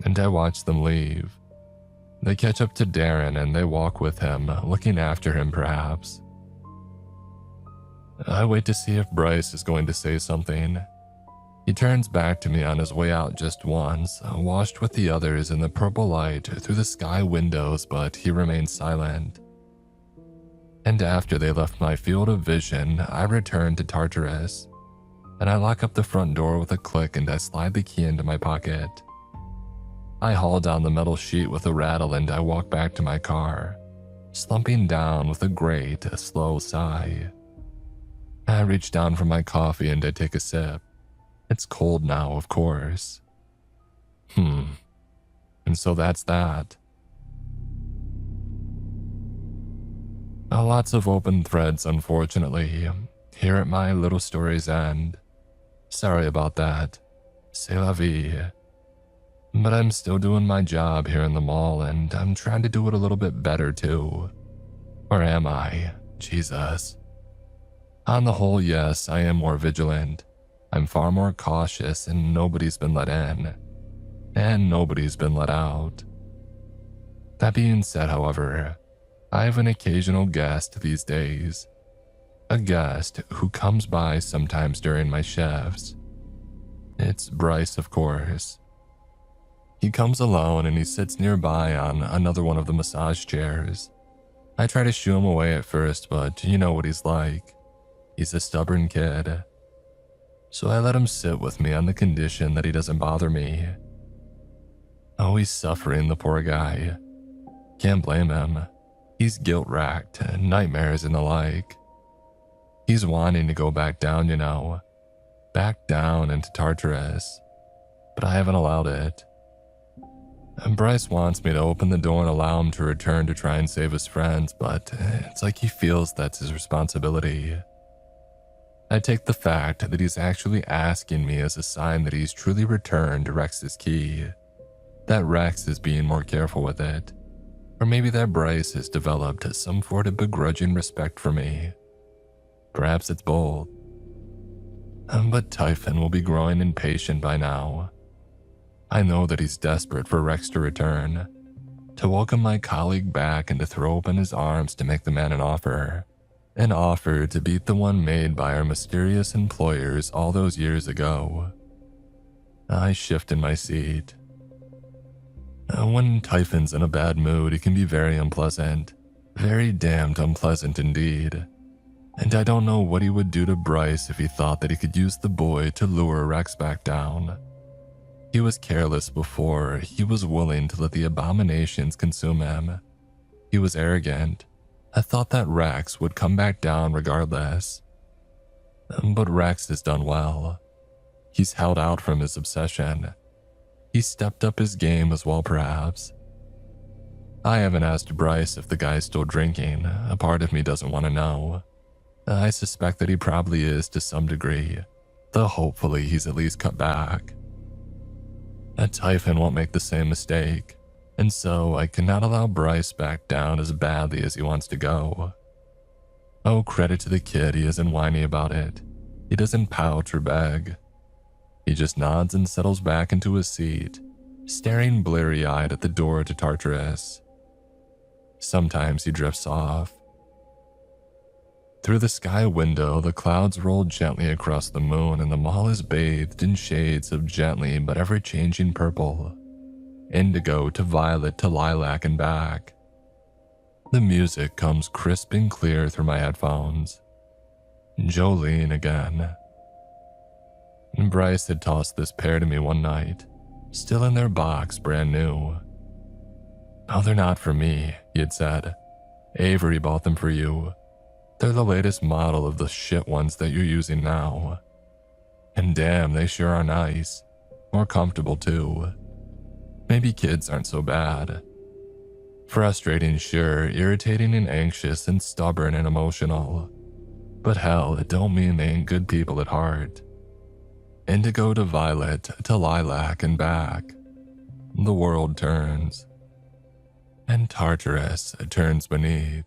And I watch them leave. They catch up to Darren and they walk with him, looking after him perhaps. I wait to see if Bryce is going to say something. He turns back to me on his way out just once, washed with the others in the purple light through the sky windows, but he remains silent. And after they left my field of vision, I return to Tartarus, and I lock up the front door with a click and I slide the key into my pocket. I haul down the metal sheet with a rattle and I walk back to my car, slumping down with a great, slow sigh. I reach down for my coffee and I take a sip. It's cold now, of course. And so that's that. Lots of open threads, unfortunately, here at my little story's end. Sorry about that. C'est la vie. But I'm still doing my job here in the mall, and I'm trying to do it a little bit better too. Or am I? Jesus. On the whole, yes, I am more vigilant. I'm far more cautious, and nobody's been let in. And nobody's been let out. That being said, however, I have an occasional guest these days. A guest who comes by sometimes during my shifts. It's Bryce, of course. He comes alone and he sits nearby on another one of the massage chairs. I try to shoo him away at first, but you know what he's like. He's a stubborn kid. So I let him sit with me on the condition that he doesn't bother me. Oh, he's suffering, the poor guy. Can't blame him. He's guilt-racked, nightmares and the like. He's wanting to go back down, you know. Back down into Tartarus. But I haven't allowed it. And Bryce wants me to open the door and allow him to return to try and save his friends, but it's like he feels that's his responsibility. I take the fact that he's actually asking me as a sign that he's truly returned Rex's key. That Rex is being more careful with it. Or maybe that Bryce has developed some sort of begrudging respect for me. Perhaps it's both. But Typhon will be growing impatient by now. I know that he's desperate for Rex to return, to welcome my colleague back and to throw open his arms to make the man an offer, an offer to beat the one made by our mysterious employers all those years ago. I shift in my seat. When Typhon's in a bad mood, he can be very unpleasant. Very damned unpleasant indeed. And I don't know what he would do to Bryce if he thought that he could use the boy to lure Rex back down. He was careless before. He was willing to let the abominations consume him. He was arrogant. I thought that Rex would come back down regardless. But Rex has done well. He's held out from his obsession. He stepped up his game as well, perhaps. I haven't asked Bryce if the guy's still drinking. A part of me doesn't want to know. I suspect that he probably is to some degree, though hopefully he's at least cut back. Typhon won't make the same mistake, and so I cannot allow Bryce back down as badly as he wants to go. Oh, credit to the kid, he isn't whiny about it. He doesn't pout or beg. He just nods and settles back into his seat, staring bleary-eyed at the door to Tartarus. Sometimes he drifts off. Through the sky window, the clouds roll gently across the moon and the mall is bathed in shades of gently but ever-changing purple. Indigo to violet to lilac and back. The music comes crisp and clear through my headphones. Jolene again. Bryce had tossed this pair to me one night, still in their box, brand new. "Oh, they're not for me," he had said. "Avery bought them for you. They're the latest model of the shit ones that you're using now. And damn, they sure are nice. More comfortable too. Maybe kids aren't so bad. Frustrating, sure, irritating and anxious and stubborn and emotional. But hell, it don't mean they ain't good people at heart. Indigo to violet to lilac and back. The world turns. And Tartarus turns beneath.